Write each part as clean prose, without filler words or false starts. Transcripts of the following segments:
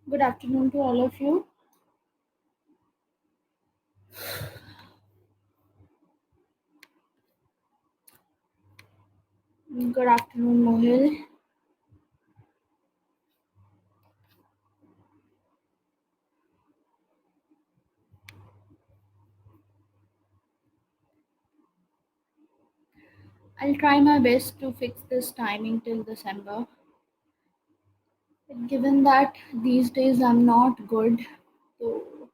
Good afternoon to all of you. Good afternoon, Mohil. I'll try my best to fix this timing till December. But given that these days I'm not good, तो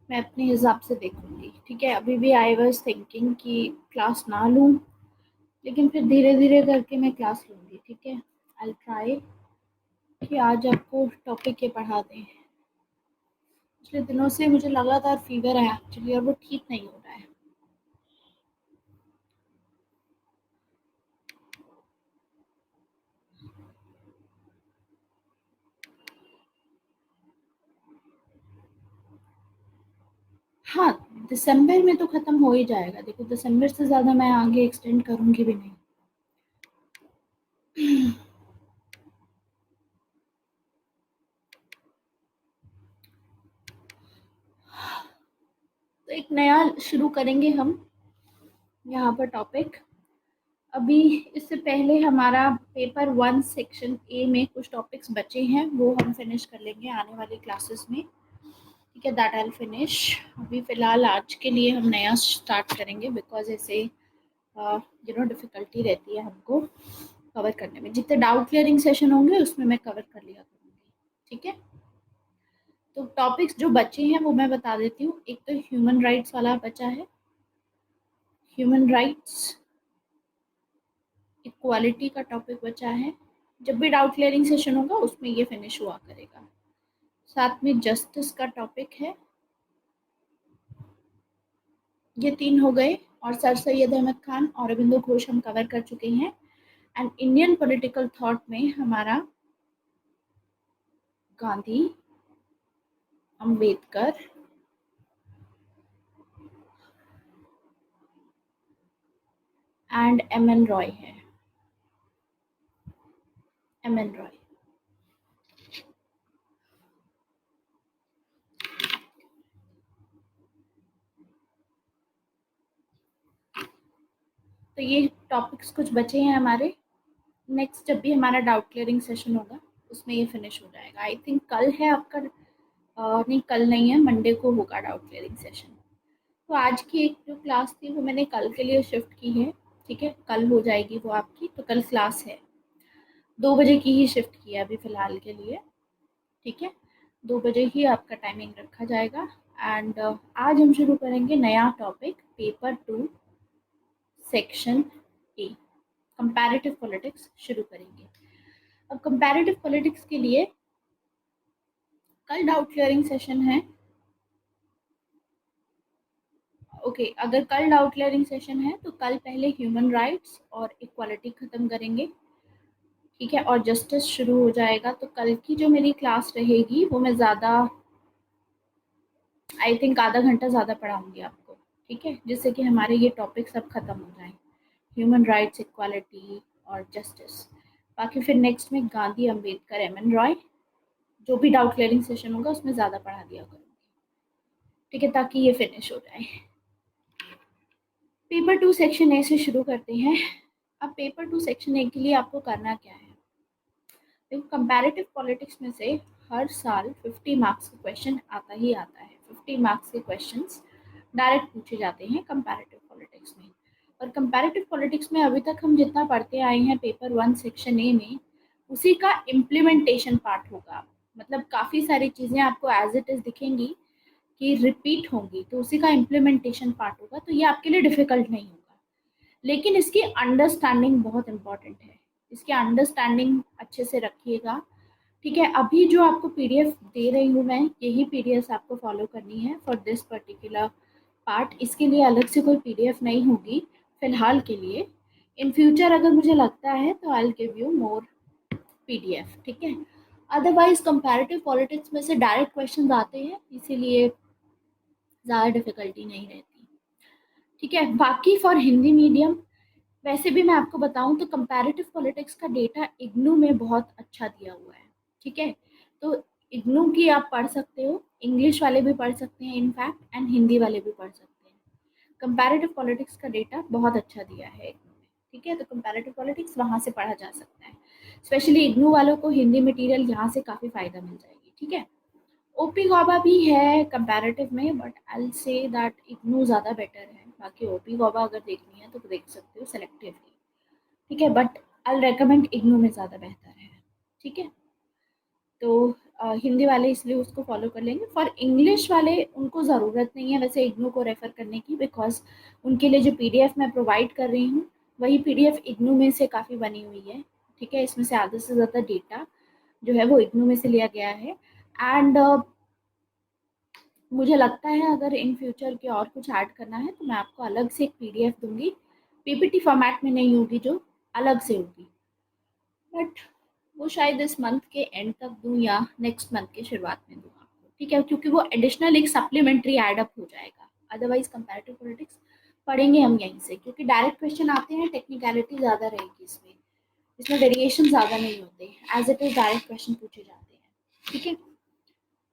मैं अपने हिसाब से देखूंगी. ठीक है, अभी भी आई वाज थिंकिंग कि क्लास ना लूं, लेकिन फिर धीरे धीरे करके मैं क्लास लूंगी. ठीक है, आई ट्राई कि आज आपको टॉपिक ये पढ़ा दें. पिछले दिनों से मुझे लगातार फीवर है एक्चुअली, और वो ठीक नहीं हो रहा है. हाँ, दिसंबर में तो खत्म हो ही जाएगा. देखो, दिसंबर से ज़्यादा मैं आगे एक्सटेंड करूँगी भी नहीं. तो एक नया शुरू करेंगे हम यहाँ पर टॉपिक. अभी इससे पहले हमारा पेपर 1 सेक्शन ए में कुछ टॉपिक्स बचे हैं, वो हम फिनिश कर लेंगे आने वाली क्लासेस में. ठीक है, दैट आई फिनिश. अभी फ़िलहाल आज के लिए हम नया स्टार्ट करेंगे, बिकॉज़ ऐसे डिफ़िकल्टी रहती है हमको कवर करने में. जितने डाउट क्लियरिंग सेशन होंगे उसमें मैं कवर कर लिया करूँगी. ठीक है, तो टॉपिक्स जो बचे हैं वो मैं बता देती हूँ. एक तो ह्यूमन राइट्स वाला बचा है. ह्यूमन राइट्स, इक्वालिटी का टॉपिक बचा है. जब भी डाउट क्लियरिंग सेशन होगा उसमें ये फिनिश हुआ करेगा. साथ में जस्टिस का टॉपिक है. ये 3 हो गए. और सर सैयद अहमद खान और अरविंदो घोष हम कवर कर चुके हैं. एंड इंडियन पॉलिटिकल थॉट में हमारा Gandhi, Ambedkar and M N Roy है. M N Roy. तो ये टॉपिक्स कुछ बचे हैं हमारे. नेक्स्ट जब भी हमारा डाउट क्लियरिंग सेशन होगा उसमें ये फिनिश हो जाएगा. आई थिंक कल है आपका, नहीं कल नहीं है, मंडे को होगा डाउट क्लियरिंग सेशन. तो आज की एक जो क्लास थी वो मैंने कल के लिए शिफ्ट की है. ठीक है, कल हो जाएगी वो आपकी. तो कल क्लास है 2 बजे की ही शिफ्ट की है अभी फ़िलहाल के लिए. ठीक है, 2 बजे ही आपका टाइमिंग रखा जाएगा. एंड आज हम शुरू करेंगे नया topic, paper 2 section A, comparative politics शुरू करेंगे. अब कंपैरेटिव पॉलिटिक्स के लिए कल डाउट क्लियरिंग सेशन है. ओके, अगर कल डाउट क्लियरिंग सेशन है तो कल पहले ह्यूमन राइट्स और इक्वालिटी ख़त्म करेंगे. ठीक है, और जस्टिस शुरू हो जाएगा. तो कल की जो मेरी क्लास रहेगी वो मैं ज़्यादा, आई थिंक आधा घंटा ज़्यादा पढ़ाऊँगी आपको. ठीक है, जिससे कि हमारे ये टॉपिक सब ख़त्म हो जाएँ, ह्यूमन राइट्स, इक्वालिटी और जस्टिस. बाकी फिर नेक्स्ट में गांधी, अंबेडकर, एम एन रॉय, जो भी डाउट क्लियरिंग सेशन होगा उसमें ज़्यादा पढ़ा दिया करूँगी. ठीक है, ताकि ये फिनिश हो जाए. पेपर 2 सेक्शन ए से शुरू करते हैं. अब पेपर 2 सेक्शन ए के लिए आपको करना क्या है. देखो, कंपैरेटिव पॉलिटिक्स में से हर साल 50 मार्क्स का क्वेश्चन आता ही आता है. 50 मार्क्स के क्वेश्चंस डायरेक्ट पूछे जाते हैं कंपैरेटिव पॉलिटिक्स में. और कंपैरेटिव पॉलिटिक्स में अभी तक हम जितना पढ़ते आए हैं पेपर 1 सेक्शन ए में, उसी का इम्प्लीमेंटेशन पार्ट होगा. मतलब काफ़ी सारी चीज़ें आपको एज इट इज़ दिखेंगी कि रिपीट होंगी, तो उसी का इम्प्लीमेंटेशन पार्ट होगा. तो ये आपके लिए डिफ़िकल्ट नहीं होगा, लेकिन इसकी अंडरस्टैंडिंग बहुत इम्पॉर्टेंट है. इसकी अंडरस्टैंडिंग अच्छे से रखिएगा. ठीक है, अभी जो आपको पीडीएफ दे रही हूँ मैं, यही पीडीएफ आपको फॉलो करनी है फॉर दिस पर्टिकुलर पार्ट. इसके लिए अलग से कोई पीडीएफ नहीं होगी फ़िलहाल के लिए. इन फ्यूचर अगर मुझे लगता है तो I will give you more PDF. ठीक है, अदरवाइज कंपैरेटिव पॉलिटिक्स में से डायरेक्ट क्वेश्चन आते हैं, इसीलिए ज़्यादा डिफ़िकल्टी नहीं रहती. ठीक है, बाकी फॉर हिंदी मीडियम, वैसे भी मैं आपको बताऊं तो कंपैरेटिव पॉलिटिक्स का डेटा इग्नू में बहुत अच्छा दिया हुआ है. ठीक है, तो इग्नू की आप पढ़ सकते हो, इंग्लिश वाले भी पढ़ सकते हैं इनफैक्ट, एंड हिंदी वाले भी पढ़ सकते हैं। कंपैरेटिव पॉलिटिक्स का डेटा बहुत अच्छा दिया है इग्नू में, ठीक है, तो कंपैरेटिव पॉलिटिक्स वहाँ से पढ़ा जा सकता है। स्पेशली इग्नू वालों को हिंदी मटेरियल यहाँ से काफ़ी फ़ायदा मिल जाएगी, ठीक है। ओपी गॉबा भी है कंपैरेटिव में, but I say that IGNOU ज़्यादा बेटर है। बाकी ओपी गॉबा अगर देखनी है तो देख सकते हो सेलेक्टिवली, ठीक है, बट आई रेकमेंड इग्नू में ज़्यादा बेहतर है, ठीक है। तो हिंदी वाले इसलिए उसको फॉलो कर लेंगे। फॉर इंग्लिश वाले उनको ज़रूरत नहीं है वैसे इग्नू को रेफ़र करने की, बिकॉज उनके लिए जो पीडीएफ मैं प्रोवाइड कर रही हूँ वही पीडीएफ इग्नू में से काफ़ी बनी हुई है, ठीक है। इसमें से आधे से ज़्यादा डेटा जो है वो इग्नू में से लिया गया है। एंड मुझे लगता है अगर इन फ्यूचर के और कुछ ऐड करना है तो मैं आपको अलग से एक पीडीएफ दूंगी, पीपीटी फॉर्मेट में नहीं होगी, जो अलग से होगी, बट वो शायद इस मंथ के एंड तक दूँ या नेक्स्ट मंथ के शुरुआत में दूँ आपको, ठीक है, क्योंकि वो एडिशनल एक सप्लीमेंट्री एड अप हो जाएगा। अदरवाइज कंपैरेटिव पॉलिटिक्स पढ़ेंगे हम यहीं से, क्योंकि डायरेक्ट क्वेश्चन आते हैं, टेक्निकलिटी ज़्यादा रहेगी इसमें, इसमें वेरिएशन ज़्यादा नहीं होते, as it is direct question पूछे जाते हैं, ठीक है।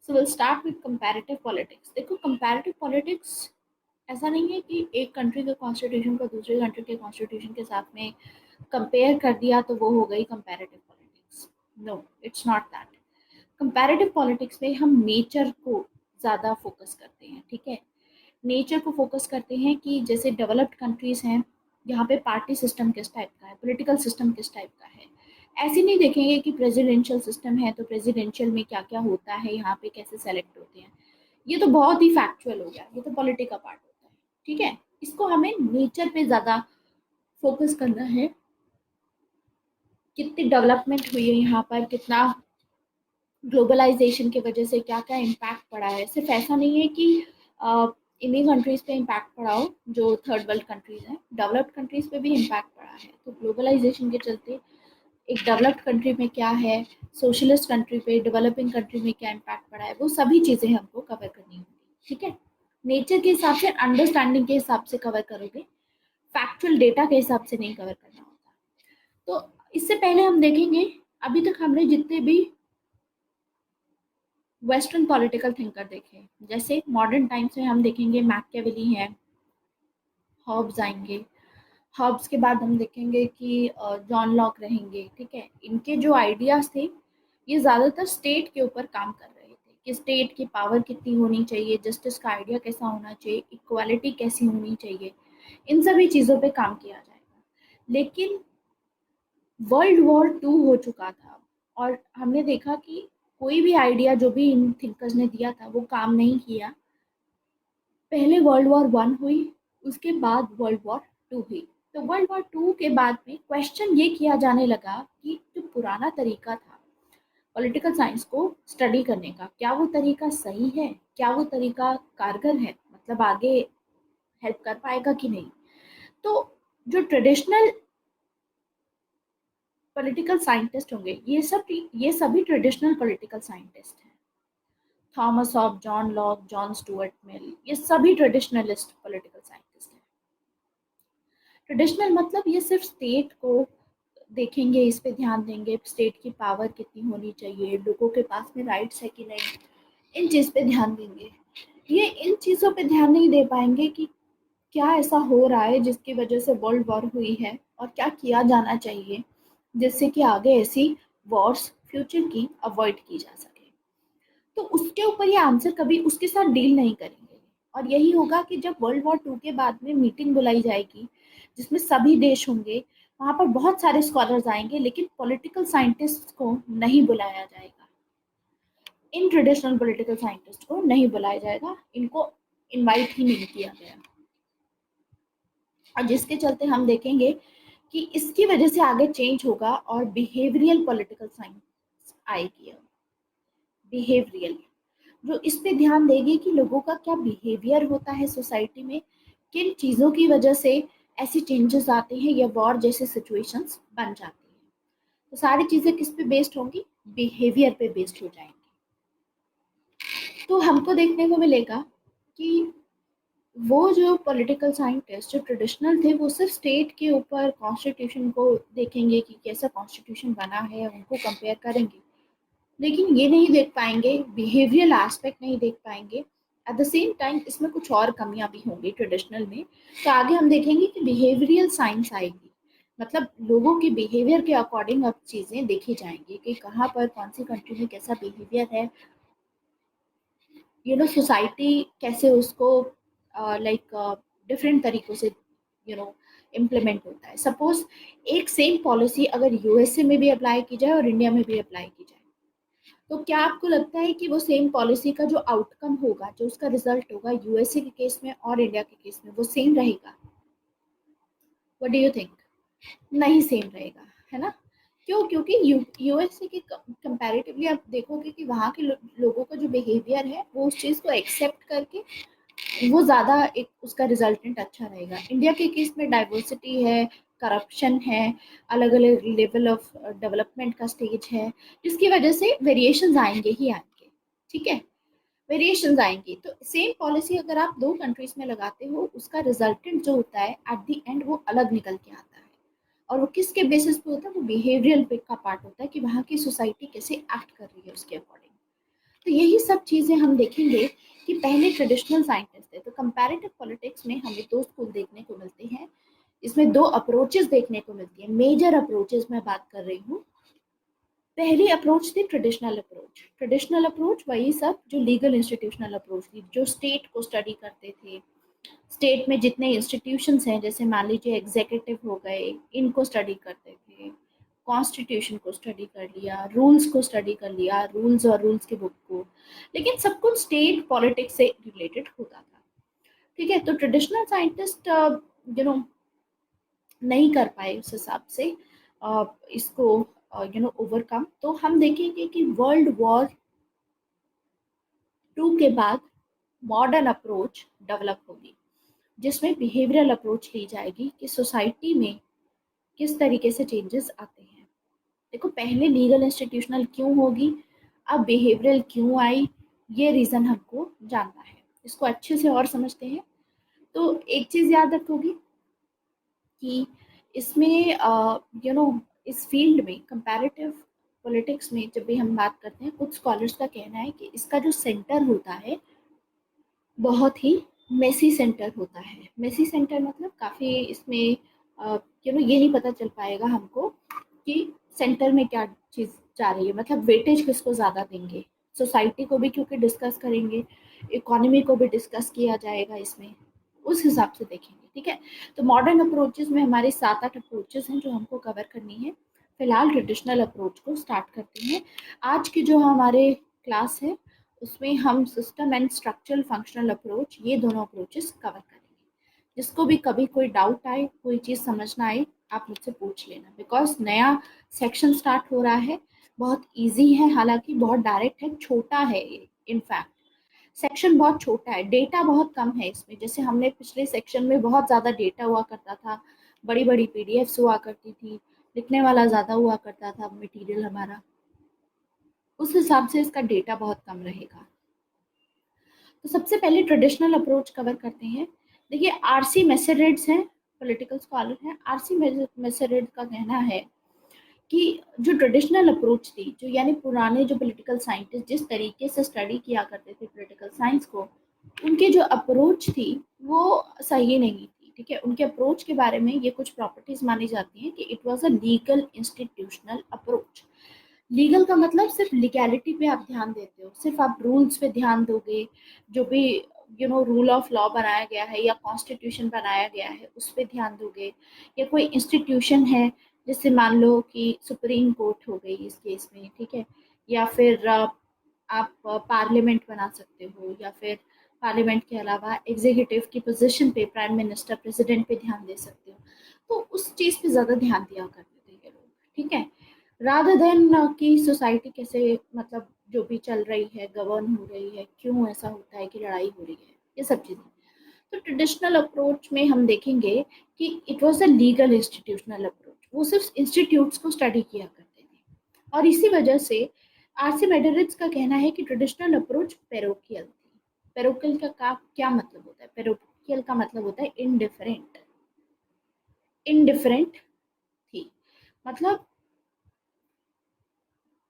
So will start with comparative politics. देखो कंपैरेटिव पॉलिटिक्स ऐसा नहीं है कि एक कंट्री के कॉन्स्टिट्यूशन को दूसरे कंट्री के कॉन्स्टिट्यूशन के साथ में कंपेयर कर दिया तो वो हो गई comparative politics. No, it's not that. Comparative politics में हम नेचर को ज़्यादा फोकस करते हैं, ठीक है। नेचर को फोकस करते हैं कि जैसे डेवलप्ड कंट्रीज हैं, यहाँ पे पार्टी सिस्टम किस टाइप का है, पॉलिटिकल सिस्टम किस टाइप का है। ऐसे नहीं देखेंगे कि प्रेसिडेंशियल सिस्टम है तो प्रेसिडेंशियल में क्या क्या होता है, यहाँ पे कैसे सेलेक्ट होते हैं। ये तो बहुत ही फैक्चुअल हो गया, ये तो पॉलिटिक का पार्ट होता है, ठीक है। इसको हमें नेचर पे ज़्यादा फोकस करना है, कितनी डेवलपमेंट हुई है यहाँ पर, कितना ग्लोबलाइजेशन की वजह से क्या क्या इम्पैक्ट पड़ा है। सिर्फ ऐसा नहीं है कि इन्हीं कंट्रीज पे इम्पैक्ट पड़ा हो जो थर्ड वर्ल्ड कंट्रीज हैं, डेवलप्ड कंट्रीज पे भी इम्पैक्ट पड़ा है। तो ग्लोबलाइजेशन के चलते एक डेवलप्ड कंट्री में क्या है, सोशलिस्ट कंट्री पे, डेवलपिंग कंट्री में क्या इम्पैक्ट पड़ा है, वो सभी चीज़ें हमको कवर करनी होगी, ठीक है। नेचर के हिसाब से, अंडरस्टैंडिंग के हिसाब से कवर करोगे, फैक्चुअल डेटा के हिसाब से नहीं कवर करना होता। तो इससे पहले हम देखेंगे, अभी तक हमने जितने भी वेस्टर्न पॉलिटिकल थिंकर देखे, जैसे मॉडर्न टाइम्स में हम देखेंगे मैकियावेली है, हॉब्स आएंगे, हॉब्स के बाद हम देखेंगे कि जॉन लॉक रहेंगे, ठीक है। इनके जो आइडियाज़ थे ये ज़्यादातर स्टेट के ऊपर काम कर रहे थे कि स्टेट की पावर कितनी होनी चाहिए, जस्टिस का आइडिया कैसा होना चाहिए, इक्वालिटी कैसी होनी चाहिए, इन सभी चीज़ों पे काम किया जाएगा। लेकिन वर्ल्ड वॉर टू हो चुका था और हमने देखा कि कोई भी आइडिया जो भी इन थिंकर्स ने दिया था वो काम नहीं किया। पहले वर्ल्ड वॉर वन हुई, उसके बाद वर्ल्ड वॉर टू हुई। तो वर्ल्ड वॉर टू के बाद में क्वेश्चन ये किया जाने लगा कि जो पुराना तरीका था पॉलिटिकल साइंस को स्टडी करने का, क्या वो तरीका सही है, क्या वो तरीका कारगर है, मतलब आगे हेल्प कर पाएगा कि नहीं। तो जो ट्रेडिशनल पॉलिटिकल साइंटिस्ट होंगे, ये सभी ट्रेडिशनल पॉलिटिकल साइंटिस्ट हैं। Thomas hob, John Locke, John Stuart Mill, ये सभी ट्रेडिशनलिस्ट पॉलिटिकल साइंटिस्ट हैं। ट्रेडिशनल मतलब ये सिर्फ स्टेट को देखेंगे, इस पे ध्यान देंगे, स्टेट की पावर कितनी होनी चाहिए, लोगों के पास में राइट्स है कि नहीं, इन चीज़ पे ध्यान देंगे। ये इन चीज़ों पे ध्यान नहीं दे पाएंगे कि क्या ऐसा हो रहा है जिसकी वजह से वर्ल्ड वॉर हुई है और क्या किया जाना चाहिए जिससे कि आगे ऐसी वॉर्स फ्यूचर की अवॉइड की जा सके। तो उसके ऊपर ये आंसर कभी उसके साथ डील नहीं करेंगे। और यही होगा कि जब वर्ल्ड वॉर टू के बाद में मीटिंग बुलाई जाएगी जिसमें सभी देश होंगे, वहाँ पर बहुत सारे स्कॉलर्स आएंगे, लेकिन पॉलिटिकल साइंटिस्ट को नहीं बुलाया जाएगा, इन ट्रेडिशनल पॉलिटिकल साइंटिस्ट को नहीं बुलाया जाएगा, इनको इनवाइट ही नहीं किया गया। और जिसके चलते हम देखेंगे कि इसकी वजह से आगे चेंज होगा और बिहेवियरल पॉलिटिकल साइंस आएगी। बिहेवियरल जो इस पे ध्यान देगी कि लोगों का क्या बिहेवियर होता है सोसाइटी में, किन चीज़ों की वजह से ऐसे चेंजेस आते हैं या वॉर जैसे सिचुएशंस बन जाती हैं। तो सारी चीज़ें किस पे बेस्ड होंगी, बिहेवियर पे बेस्ड हो जाएंगी। तो हमको देखने को मिलेगा कि वो जो पॉलिटिकल साइंटिस्ट जो ट्रेडिशनल थे वो सिर्फ स्टेट के ऊपर कॉन्स्टिट्यूशन को देखेंगे कि कैसा कॉन्स्टिट्यूशन बना है, उनको कंपेयर करेंगे, लेकिन ये नहीं देख पाएंगे, बिहेवियरल एस्पेक्ट नहीं देख पाएंगे। एट द सेम टाइम इसमें कुछ और कमियां भी होंगी ट्रेडिशनल में। तो आगे हम देखेंगे कि बिहेवियरल साइंस आएगी, मतलब लोगों के बिहेवियर के अकॉर्डिंग अब चीज़ें देखी जाएंगी कि कहाँ पर कौन सी कंट्री में कैसा बिहेवियर है, सोसाइटी कैसे उसको लाइक डिफरेंट तरीकों से इम्प्लीमेंट होता है। सपोज एक सेम पॉलिसी अगर यूएसए में भी अप्लाई की जाए और इंडिया में भी अप्लाई की जाए, तो क्या आपको लगता है कि वो सेम पॉलिसी का जो आउटकम होगा, जो उसका रिजल्ट होगा यूएसए के केस में और इंडिया के केस में, वो सेम रहेगा? What do you think? नहीं सेम रहेगा, है ना? क्यों? क्योंकि यूएसए के कंपैरेटिवली आप देखोगे कि वहाँ के लोगों का जो बिहेवियर है वो उस चीज़ को एक्सेप्ट करके वो ज़्यादा एक उसका रिजल्टेंट अच्छा रहेगा। इंडिया के केस में डाइवर्सिटी है, करप्शन है, अलग अलग लेवल ऑफ डेवलपमेंट का स्टेज है, जिसकी वजह से वेरिएशंस आएंगे ही आएंगे। ठीक है, वेरिएशंस आएंगी। तो सेम पॉलिसी अगर आप दो कंट्रीज में लगाते हो, उसका रिजल्टेंट जो होता है एट द एंड वो अलग निकल के आता है। और वो किसके बेसिस पे होता है? वो बिहेवियरल पे का पार्ट होता है कि वहाँ की सोसाइटी कैसे एक्ट कर रही है उसके अकॉर्डिंग। तो यही सब चीज़ें हम देखेंगे कि पहले ट्रेडिशनल साइंटिस्ट थे। तो कंपैरेटिव पॉलिटिक्स में हमें दो स्कूल देखने को मिलते हैं, इसमें दो अप्रोचेस देखने को मिलती है, मेजर अप्रोचेस मैं बात कर रही हूँ। पहली अप्रोच थी ट्रेडिशनल अप्रोच। ट्रेडिशनल अप्रोच वही सब जो लीगल इंस्टीट्यूशनल अप्रोच थी, जो स्टेट को स्टडी करते थे। स्टेट में जितने इंस्टीट्यूशंस हैं, जैसे मान लीजिए एग्जीक्यूटिव हो गए, इनको स्टडी करते थे। कॉन्स्टिट्यूशन को स्टडी कर लिया, रूल्स को स्टडी कर लिया, रूल्स और रूल्स की बुक को। लेकिन सब कुछ स्टेट पॉलिटिक्स से रिलेटेड होता था। ठीक है, तो ट्रेडिशनल साइंटिस्ट नहीं कर पाए उस हिसाब से इसको ओवरकम। तो हम देखेंगे कि वर्ल्ड वॉर टू के बाद मॉडर्न अप्रोच डेवलप होगी, जिसमें बिहेवियरल अप्रोच ली जाएगी कि सोसाइटी में किस तरीके से चेंजेस आते हैं। देखो, पहले लीगल इंस्टीट्यूशनल क्यों होगी, अब बिहेवियरल क्यों आई, ये रीज़न हमको जानना है। इसको अच्छे से और समझते हैं तो एक चीज़ याद रखोगी कि इसमें इस फील्ड में कंपैरेटिव पॉलिटिक्स में जब भी हम बात करते हैं, कुछ स्कॉलर्स का कहना है कि इसका जो सेंटर होता है बहुत ही मेसी सेंटर होता है। मेसी सेंटर मतलब काफ़ी इसमें ये नहीं पता चल पाएगा हमको कि सेंटर में क्या चीज़ जा रही है, मतलब वेटेज किसको ज़्यादा देंगे। सोसाइटी को भी क्योंकि डिस्कस करेंगे, इकोनॉमी को भी डिस्कस किया जाएगा इसमें, उस हिसाब से देखेंगे। ठीक है, तो मॉडर्न अप्रोचेस में हमारे 7-8 अप्रोचेस हैं जो हमको कवर करनी है। फिलहाल ट्रेडिशनल अप्रोच को स्टार्ट करते हैं। आज की जो हमारे क्लास है उसमें हम system and structural functional approach, ये दोनों अप्रोचेस कवर करेंगे। जिसको भी कभी कोई डाउट आए, कोई चीज़ समझ ना आए, आप मुझसे पूछ लेना, बिकॉज नया सेक्शन स्टार्ट हो रहा है। बहुत इजी है, हालांकि बहुत डायरेक्ट है, छोटा है ये। इनफैक्ट सेक्शन बहुत छोटा है, डेटा बहुत कम है इसमें। जैसे हमने पिछले सेक्शन में बहुत ज़्यादा डेटा हुआ करता था, बड़ी बड़ी पीडीएफ्स हुआ करती थी, लिखने वाला ज़्यादा हुआ करता था मटेरियल हमारा, उस हिसाब से इसका डेटा बहुत कम रहेगा। तो सबसे पहले ट्रेडिशनल अप्रोच कवर करते हैं। देखिए, आरसी मेसेरिड्स हैं, पॉलिटिकल स्कॉलर हैं। आरसी मेसेरिड का कहना है कि जो ट्रेडिशनल अप्रोच थी, जो यानी पुराने जो पॉलिटिकल साइंटिस्ट जिस तरीके से स्टडी किया करते थे पॉलिटिकल साइंस को, उनकी जो अप्रोच थी वो सही नहीं थी। ठीक है, उनके अप्रोच के बारे में ये कुछ प्रॉपर्टीज मानी जाती हैं कि it was a legal institutional approach. Legal का मतलब सिर्फ लीगैलिटी पे आप ध्यान देते हो, सिर्फ आप रूल्स पे ध्यान दोगे। जो भी रूल ऑफ लॉ बनाया गया है या कॉन्स्टिट्यूशन बनाया गया है उस पे ध्यान दोगे। या कोई इंस्टीट्यूशन है, जैसे मान लो कि सुप्रीम कोर्ट हो गई इस केस में, ठीक है, या फिर आप पार्लियामेंट बना सकते हो, या फिर पार्लियामेंट के अलावा एग्जीक्यूटिव की पोजीशन पे प्राइम मिनिस्टर, प्रेसिडेंट पे ध्यान दे सकते हो। तो उस चीज़ पे ज़्यादा ध्यान दिया करते थे ये लोग। ठीक है, रादर देन कि सोसाइटी कैसे, मतलब जो भी चल रही है, गवर्न हो रही है, क्यों ऐसा होता है कि लड़ाई हो रही है, ये सब चीज़ें। तो ट्रेडिशनल अप्रोच में हम देखेंगे कि it was a legal institutional approach, वो सिर्फ इंस्टीट्यूट्स को स्टडी किया करते थे। और इसी वजह से आरसी मेडरिच का कहना है कि ट्रेडिशनल अप्रोच पेरोकियल थी। पेरोकियल का क्या मतलब होता है? पेरोकियल का मतलब होता है इनडिफरेंट। इनडिफरेंट थी, मतलब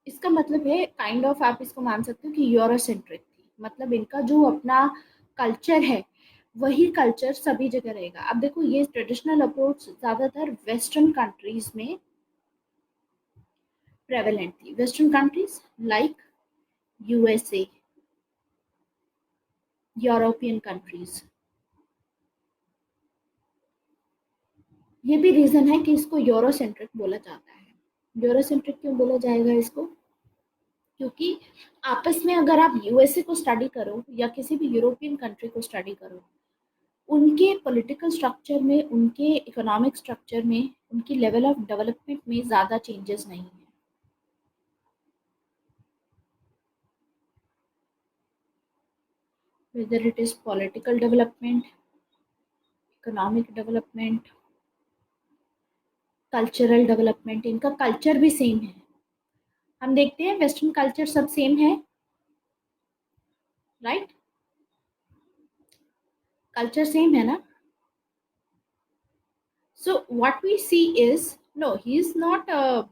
इसका मतलब है काइंड ऑफ, आप इसको मान सकते हो कि यूरोसेंट्रिक थी, मतलब इनका जो अपना कल्चर है वही कल्चर सभी जगह रहेगा। अब देखो ये ट्रेडिशनल अप्रोच ज़्यादातर वेस्टर्न कंट्रीज में प्रेवलेंट थी। Western countries like USA, European countries. ये भी रीज़न है कि इसको यूरोसेंट्रिक बोला जाता है। यूरोसेंट्रिक क्यों बोला जाएगा इसको? क्योंकि आपस में अगर आप यूएसए को स्टडी करो या किसी भी यूरोपियन कंट्री को स्टडी करो, उनके पॉलिटिकल स्ट्रक्चर में, उनके इकोनॉमिक स्ट्रक्चर में, उनकी लेवल ऑफ डेवलपमेंट में ज़्यादा चेंजेस नहीं है। Whether it is political development, economic development, cultural development, इनका कल्चर भी सेम है। हम देखते हैं वेस्टर्न कल्चर सब सेम है, राइट? कल्चर सेम है ना? So what we see is, no, he is not a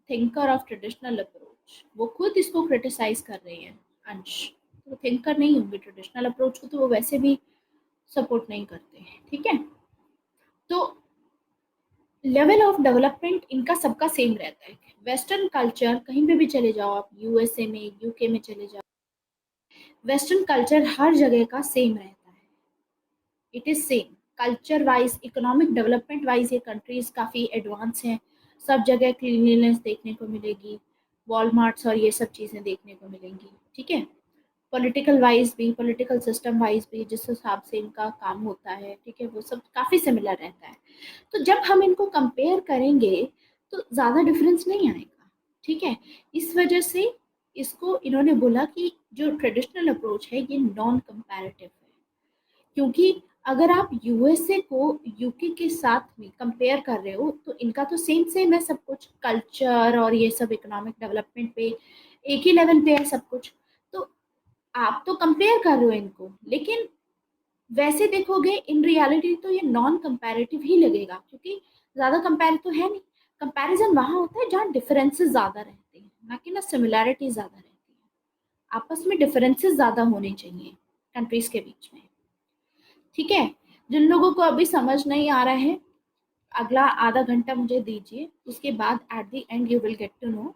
thinker of traditional approach. वो खुद इसको क्रिटिसाइज कर रहे हैं अंश। तो थिंकर नहीं होंगे, ट्रेडिशनल अप्रोच को तो वो वैसे भी सपोर्ट नहीं करते हैं, ठीक है? तो लेवल ऑफ डेवलपमेंट इनका सबका सेम रहता है। वेस्टर्न कल्चर कहीं पे भी चले जाओ आप, यूएसए में, यूके में चले जाओ, वेस्टर्न कल्चर हर जगह का सेम रहता है। It is same culture wise, economic development wise ये कंट्रीज काफ़ी एडवांस हैं। सब जगह क्लीनलीनेस देखने को मिलेगी, वॉलमार्ट्स और ये सब चीज़ें देखने को मिलेंगी, ठीक है? पॉलिटिकल वाइज भी, पॉलिटिकल सिस्टम वाइज भी जिस हिसाब से इनका काम होता है, ठीक है, वो सब काफ़ी सिमिलर रहता है। तो जब हम इनको कंपेयर करेंगे तो ज़्यादा डिफरेंस नहीं आएगा, ठीक है? इस वजह से इसको इन्होंने बोला कि जो ट्रेडिशनल अप्रोच है ये नॉन कंपैरेटिव है। क्योंकि अगर आप यूएसए को यूके के साथ में कंपेयर कर रहे हो तो इनका तो सेम सेम है सब कुछ, कल्चर और ये सब इकोनॉमिक डेवलपमेंट पे एक ही लेवल पे है सब कुछ। तो आप तो कंपेयर कर रहे हो इनको, लेकिन वैसे देखोगे इन रियलिटी तो ये नॉन कंपैरेटिव ही लगेगा, क्योंकि ज़्यादा कंपेयर तो है नहीं। कंपैरिजन वहाँ होता है जहाँ डिफरेंसेस ज़्यादा रहते हैं, ना कि ना सिमिलैरिटी ज़्यादा रहती है। आपस में डिफरेंसेस ज़्यादा होने चाहिए कंट्रीज के बीच में, ठीक है? जिन लोगों को अभी समझ नहीं आ रहा है, अगला आधा घंटा मुझे दीजिए, उसके बाद at the end you will get to know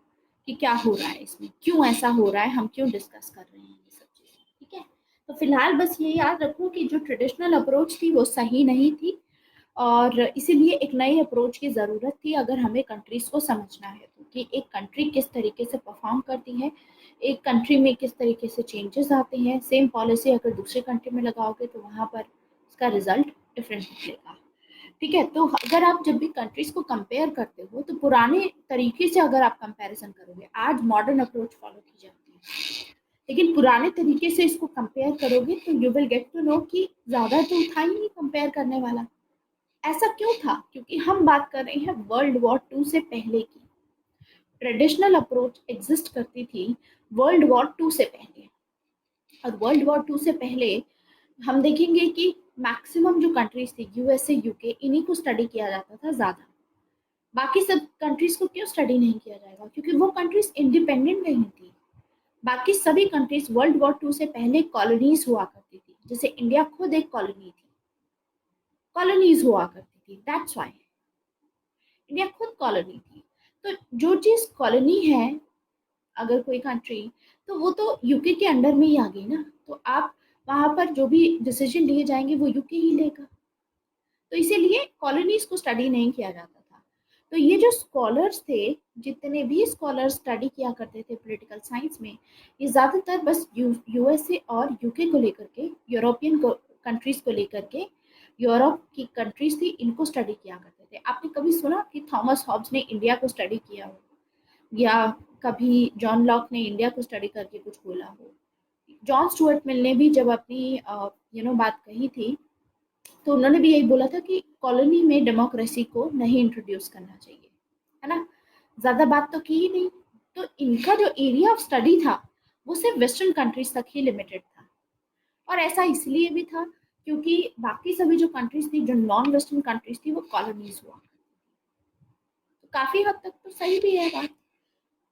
कि क्या हो रहा है इसमें, क्यों ऐसा हो रहा है, हम क्यों डिस्कस कर रहे हैं ये सब चीज़ें, ठीक है? तो फिलहाल बस ये याद रखो कि जो ट्रेडिशनल अप्रोच थी वो सही नहीं थी, और इसीलिए एक नई अप्रोच की ज़रूरत थी अगर हमें कंट्रीज़ को समझना है तो, कि एक कंट्री किस तरीके से परफॉर्म करती है, एक कंट्री में किस तरीके से चेंजेस आते हैं। सेम पॉलिसी अगर दूसरे कंट्री में लगाओगे तो वहाँ पर उसका रिजल्ट डिफरेंट निकलेगा, ठीक है? तो अगर आप जब भी कंट्रीज़ को कंपेयर करते हो तो पुराने तरीके से अगर आप कंपैरिजन करोगे, आज मॉडर्न अप्रोच फॉलो की जाती है, लेकिन पुराने तरीके से इसको कंपेयर करोगे तो you will get to know कि ज़्यादा तो था ही नहीं कंपेयर करने वाला। ऐसा क्यों था? क्योंकि हम बात कर रहे हैं वर्ल्ड वॉर टू से पहले की। ट्रेडिशनल अप्रोच एग्जिस्ट करती थी वर्ल्ड वॉर टू से पहले, और वर्ल्ड वॉर टू से पहले हम देखेंगे कि मैक्सिमम जो कंट्रीज थी, यूएसए, यूके, इन्हीं को स्टडी किया जाता था ज़्यादा। बाकी सब कंट्रीज को क्यों स्टडी नहीं किया जाएगा? क्योंकि वो कंट्रीज इंडिपेंडेंट नहीं थी। बाकी सभी कंट्रीज वर्ल्ड वॉर टू से पहले कॉलोनीज हुआ करती थी, जैसे इंडिया खुद एक कॉलोनी थी, कॉलोनीज हुआ करती थी, दैट्स वाई इंडिया खुद कॉलोनी थी। तो जो चीज़ कॉलोनी है, अगर कोई कंट्री, तो वो तो यूके के अंडर में ही आ गई ना, तो आप वहाँ पर जो भी डिसीजन लिए जाएंगे वो यूके ही लेगा। तो इसीलिए कॉलोनीज को स्टडी नहीं किया जाता था। तो ये जो स्कॉलर्स थे, जितने भी स्कॉलर्स स्टडी किया करते थे पॉलिटिकल साइंस में, ये ज़्यादातर बस यूएसए और यूके को लेकर के, यूरोपियन कंट्रीज को लेकर के, यूरोप की कंट्रीज थी इनको स्टडी किया करते थे। आपने कभी सुना कि थॉमस हॉब्स ने इंडिया को स्टडी किया हो, या कभी जॉन लॉक ने इंडिया को स्टडी करके कुछ बोला हो? जॉन स्टुअर्ट मिल ने भी जब अपनी बात कही थी, तो उन्होंने भी यही बोला था कि कॉलोनी में डेमोक्रेसी को नहीं इंट्रोड्यूस करना चाहिए, है ना? ज़्यादा बात तो की ही नहीं। तो इनका जो एरिया ऑफ स्टडी था वो सिर्फ वेस्टर्न कंट्रीज तक ही लिमिटेड था, और ऐसा इसलिए भी था क्योंकि बाकी सभी जो कंट्रीज थी, जो नॉन वेस्टर्न कंट्रीज थी, वो कॉलोनीज हुआ। तो काफ़ी हद तक तो सही भी है बात।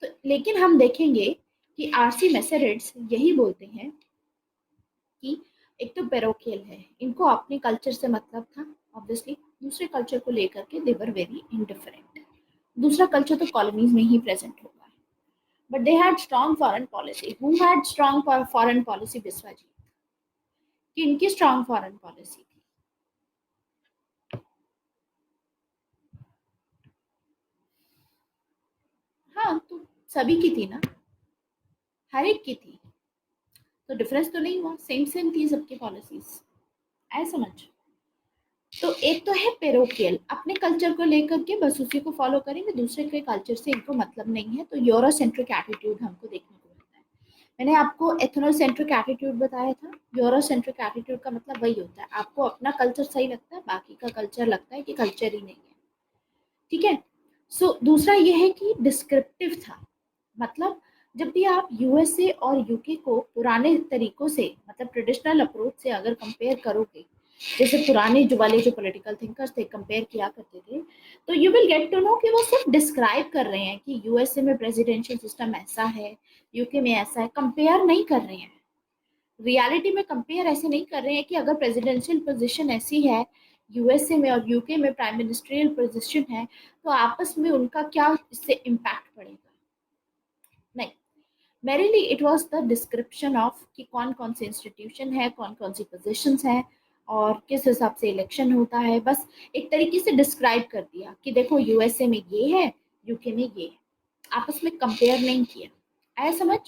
तो लेकिन हम देखेंगे कि आरसी मैसेरिड्स यही बोलते हैं कि एक तो पेरोकियल है, इनको अपने कल्चर से मतलब था ऑब्वियसली, दूसरे कल्चर को लेकर के दे वर वेरी इंडिफरेंट। दूसरा कल्चर तो कॉलोनीज में ही प्रेजेंट होगा, but they had strong foreign policy. Who had strong foreign policy? Biswa ji. कि इनकी स्ट्रॉन्ग फॉरेन पॉलिसी थी? हाँ, तो सभी की थी ना, हर एक की थी, तो डिफरेंस तो नहीं हुआ, सेम सेम थी सबकी पॉलिसीज। ऐ समझ। तो एक तो है पेरोकियल, अपने कल्चर को लेकर के बस उसी को फॉलो करेंगे, दूसरे के कल्चर से इनको मतलब नहीं है, तो यूरोसेंट्रिक एटीट्यूड हमको देखने को मिलता है। मैंने आपको एथनोसेंट्रिक एटीट्यूड बताया था, यूरोसेंट्रिक एटीट्यूड का मतलब वही होता है, आपको अपना कल्चर सही लगता है, बाकी का कल्चर लगता है कि कल्चर ही नहीं है। ठीक है। सो दूसरा ये है कि डिस्क्रिप्टिव था, मतलब जब भी आप यूएसए और यूके को पुराने तरीकों से, मतलब ट्रेडिशनल अप्रोच से अगर कंपेयर करोगे, जैसे पुराने जो वाले जो पॉलिटिकल थिंकर्स थे कंपेयर किया करते थे, तो you will get to know कि वो सिर्फ डिस्क्राइब कर रहे हैं कि यूएसए में प्रेसिडेंशियल सिस्टम ऐसा है, यूके में ऐसा है, कंपेयर नहीं कर रहे हैं। रियलिटी में कंपेयर ऐसे नहीं कर रहे हैं कि अगर प्रेसिडेंशियल पोजीशन ऐसी है यूएसए में और यूके में प्राइम मिनिस्ट्रियल पोजीशन है, तो आपस में उनका क्या इससे इम्पैक्ट पड़ेगा? नहीं, मेरे it was the description of कि कौन कौन से इंस्टीट्यूशन है, कौन कौन सी पोजीशंस हैं और किस हिसाब से इलेक्शन होता है, बस एक तरीके से डिस्क्राइब कर दिया कि देखो यूएसए में ये है, यूके में ये है, आपस में कंपेयर नहीं किया। आया समझ?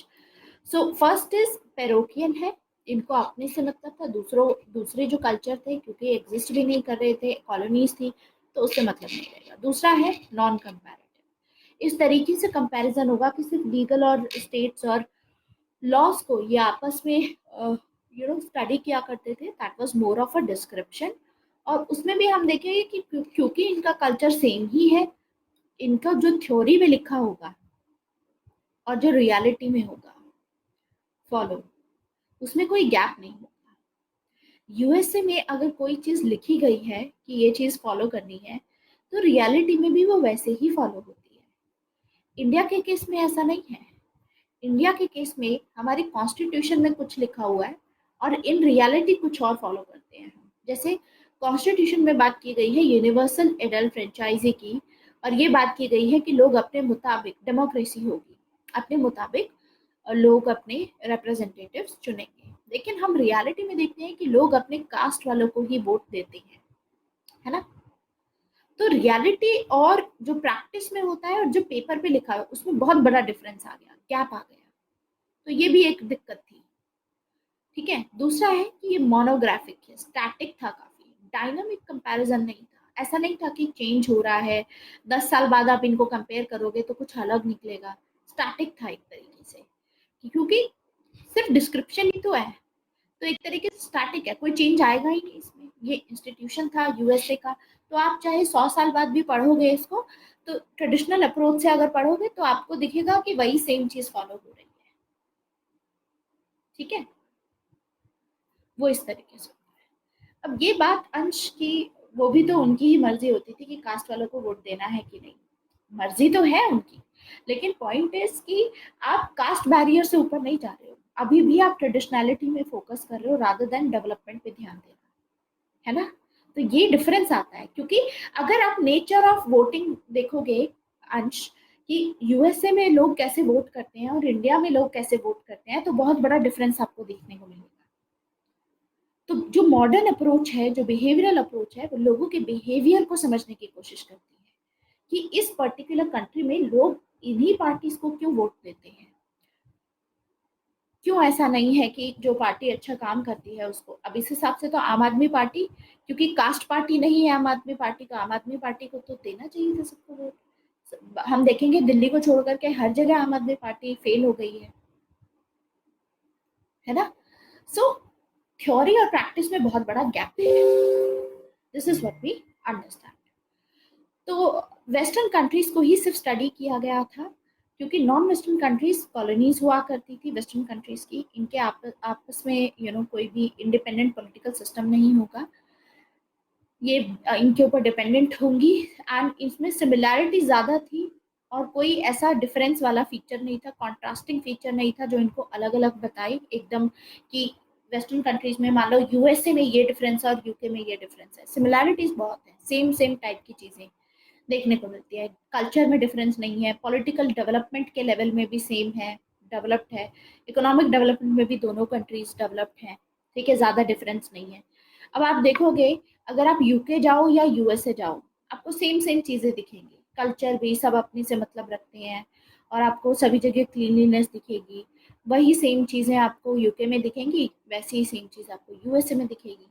सो फर्स्ट इज पेरोकियन है, इनको अपने से मतलब था, दूसरे जो कल्चर थे क्योंकि एग्जिस्ट भी नहीं कर रहे थे, कॉलोनीज थी, तो उससे मतलब नहीं रहेगा। दूसरा है नॉन कंपैरेटिव, इस तरीके से कंपैरिजन होगा कि सिर्फ लीगल और स्टेट्स और लॉस को ये आपस में स्टडी किया करते थे, that was more of a description. और उसमें भी हम देखेंगे कि क्योंकि इनका कल्चर सेम ही है, इनका जो थ्योरी में लिखा होगा और जो रियलिटी में होगा फॉलो, उसमें कोई गैप नहीं होगा। यूएसए में अगर कोई चीज लिखी गई है कि ये चीज फॉलो करनी है, तो रियलिटी में भी वो वैसे ही फॉलो होती है। इंडिया के केस में ऐसा नहीं है। इंडिया के केस में हमारी कॉन्स्टिट्यूशन में कुछ लिखा हुआ है और इन रियलिटी कुछ और फॉलो करते हैं हम। जैसे कॉन्स्टिट्यूशन में बात की गई है यूनिवर्सल एडल्ट फ्रेंचाइजी की, और ये बात की गई है कि लोग अपने मुताबिक, डेमोक्रेसी होगी, अपने मुताबिक लोग अपने रिप्रेजेंटेटिव्स चुनेंगे। लेकिन हम रियलिटी में देखते हैं कि लोग अपने कास्ट वालों को ही वोट देते हैं, है ना? तो रियलिटी और जो प्रैक्टिस में होता है और जो पेपर पे लिखा है उसमें बहुत बड़ा डिफरेंस आ गया, गैप आ गया। तो ये भी एक दिक्कत थी। ठीक है। दूसरा है कि ये मोनोग्राफिक है, स्टैटिक था, काफी डायनामिक कंपैरिजन नहीं था। ऐसा नहीं था कि चेंज हो रहा है, 10 साल बाद आप इनको कंपेयर करोगे तो कुछ अलग निकलेगा। स्टैटिक था एक तरीके से, क्योंकि सिर्फ डिस्क्रिप्शन ही तो है, तो एक तरीके से स्टैटिक है, कोई चेंज आएगा ही नहीं इसमें। ये इंस्टीट्यूशन था यूएसए का, तो आप चाहे 100 साल बाद भी पढ़ोगे इसको, तो ट्रेडिशनल अप्रोच से अगर पढ़ोगे तो आपको दिखेगा कि वही सेम चीज फॉलो हो रही है। ठीक है, वो इस तरीके से। अब ये बात अंश की, वो भी तो उनकी ही मर्जी होती थी कि कास्ट वालों को वोट देना है कि नहीं, मर्जी तो है उनकी, लेकिन पॉइंट इज कि आप कास्ट बैरियर से ऊपर नहीं जा रहे हो, अभी भी आप ट्रेडिशनैलिटी में फोकस कर रहे हो रादर देन डेवलपमेंट पे ध्यान देना, है ना? तो ये डिफरेंस आता है, क्योंकि अगर आप नेचर ऑफ वोटिंग देखोगे अंश, कि यूएसए में लोग कैसे वोट करते हैं और इंडिया में लोग कैसे वोट करते हैं, तो बहुत बड़ा डिफरेंस आपको देखने को मिलेगा। तो जो मॉडर्न अप्रोच है, जो बिहेवियरल अप्रोच है, वो लोगों के बिहेवियर को समझने की कोशिश करती है कि इस पर्टिकुलर कंट्री में लोग इन्हीं पार्टीज को क्यों वोट देते हैं, क्यों ऐसा नहीं है कि जो पार्टी अच्छा काम करती है उसको। अब इस हिसाब से तो आम आदमी पार्टी, क्योंकि कास्ट पार्टी नहीं है आम आदमी पार्टी, तो आम आदमी पार्टी को तो देना चाहिए था सबको वोट। हम देखेंगे दिल्ली को छोड़ करके हर जगह आम आदमी पार्टी फेल हो गई है ना? सो थ्योरी और प्रैक्टिस में बहुत बड़ा गैप है। This is what we understand. तो वेस्टर्न कंट्रीज को ही सिर्फ स्टडी किया गया था, क्योंकि नॉन वेस्टर्न कंट्रीज कॉलोनीज हुआ करती थी वेस्टर्न कंट्रीज की, इनके आपस में कोई भी इंडिपेंडेंट पॉलिटिकल सिस्टम नहीं होगा, ये इनके ऊपर डिपेंडेंट होंगी। एंड इसमें सिमिलैरिटी ज़्यादा थी और कोई ऐसा डिफरेंस वाला फीचर नहीं था, कॉन्ट्रास्टिंग फीचर नहीं था जो इनको अलग अलग बताए एकदम कि वेस्टर्न कंट्रीज में मान लो यूएसए में ये डिफरेंस है और यूके में ये डिफरेंस है। सिमिलैरिटीज बहुत है, सेम सेम टाइप की चीजें देखने को मिलती है। कल्चर में डिफरेंस नहीं है, पॉलिटिकल डेवलपमेंट के लेवल में भी सेम है, डेवलप्ड है, इकोनॉमिक डेवलपमेंट में भी दोनों कंट्रीज डेवलप्ड हैं, ठीक है, ज़्यादा डिफरेंस नहीं है। अब आप देखोगे अगर आप यूके जाओ या यूएसए जाओ, आपको सेम सेम चीज़ें दिखेंगी, कल्चर भी सब अपने से मतलब रखते हैं और आपको सभी जगह क्लीनलीनेस दिखेगी। वही सेम चीज़ें आपको यूके में दिखेंगी, वैसी ही सेम चीज़ आपको यूएसए में दिखेगी,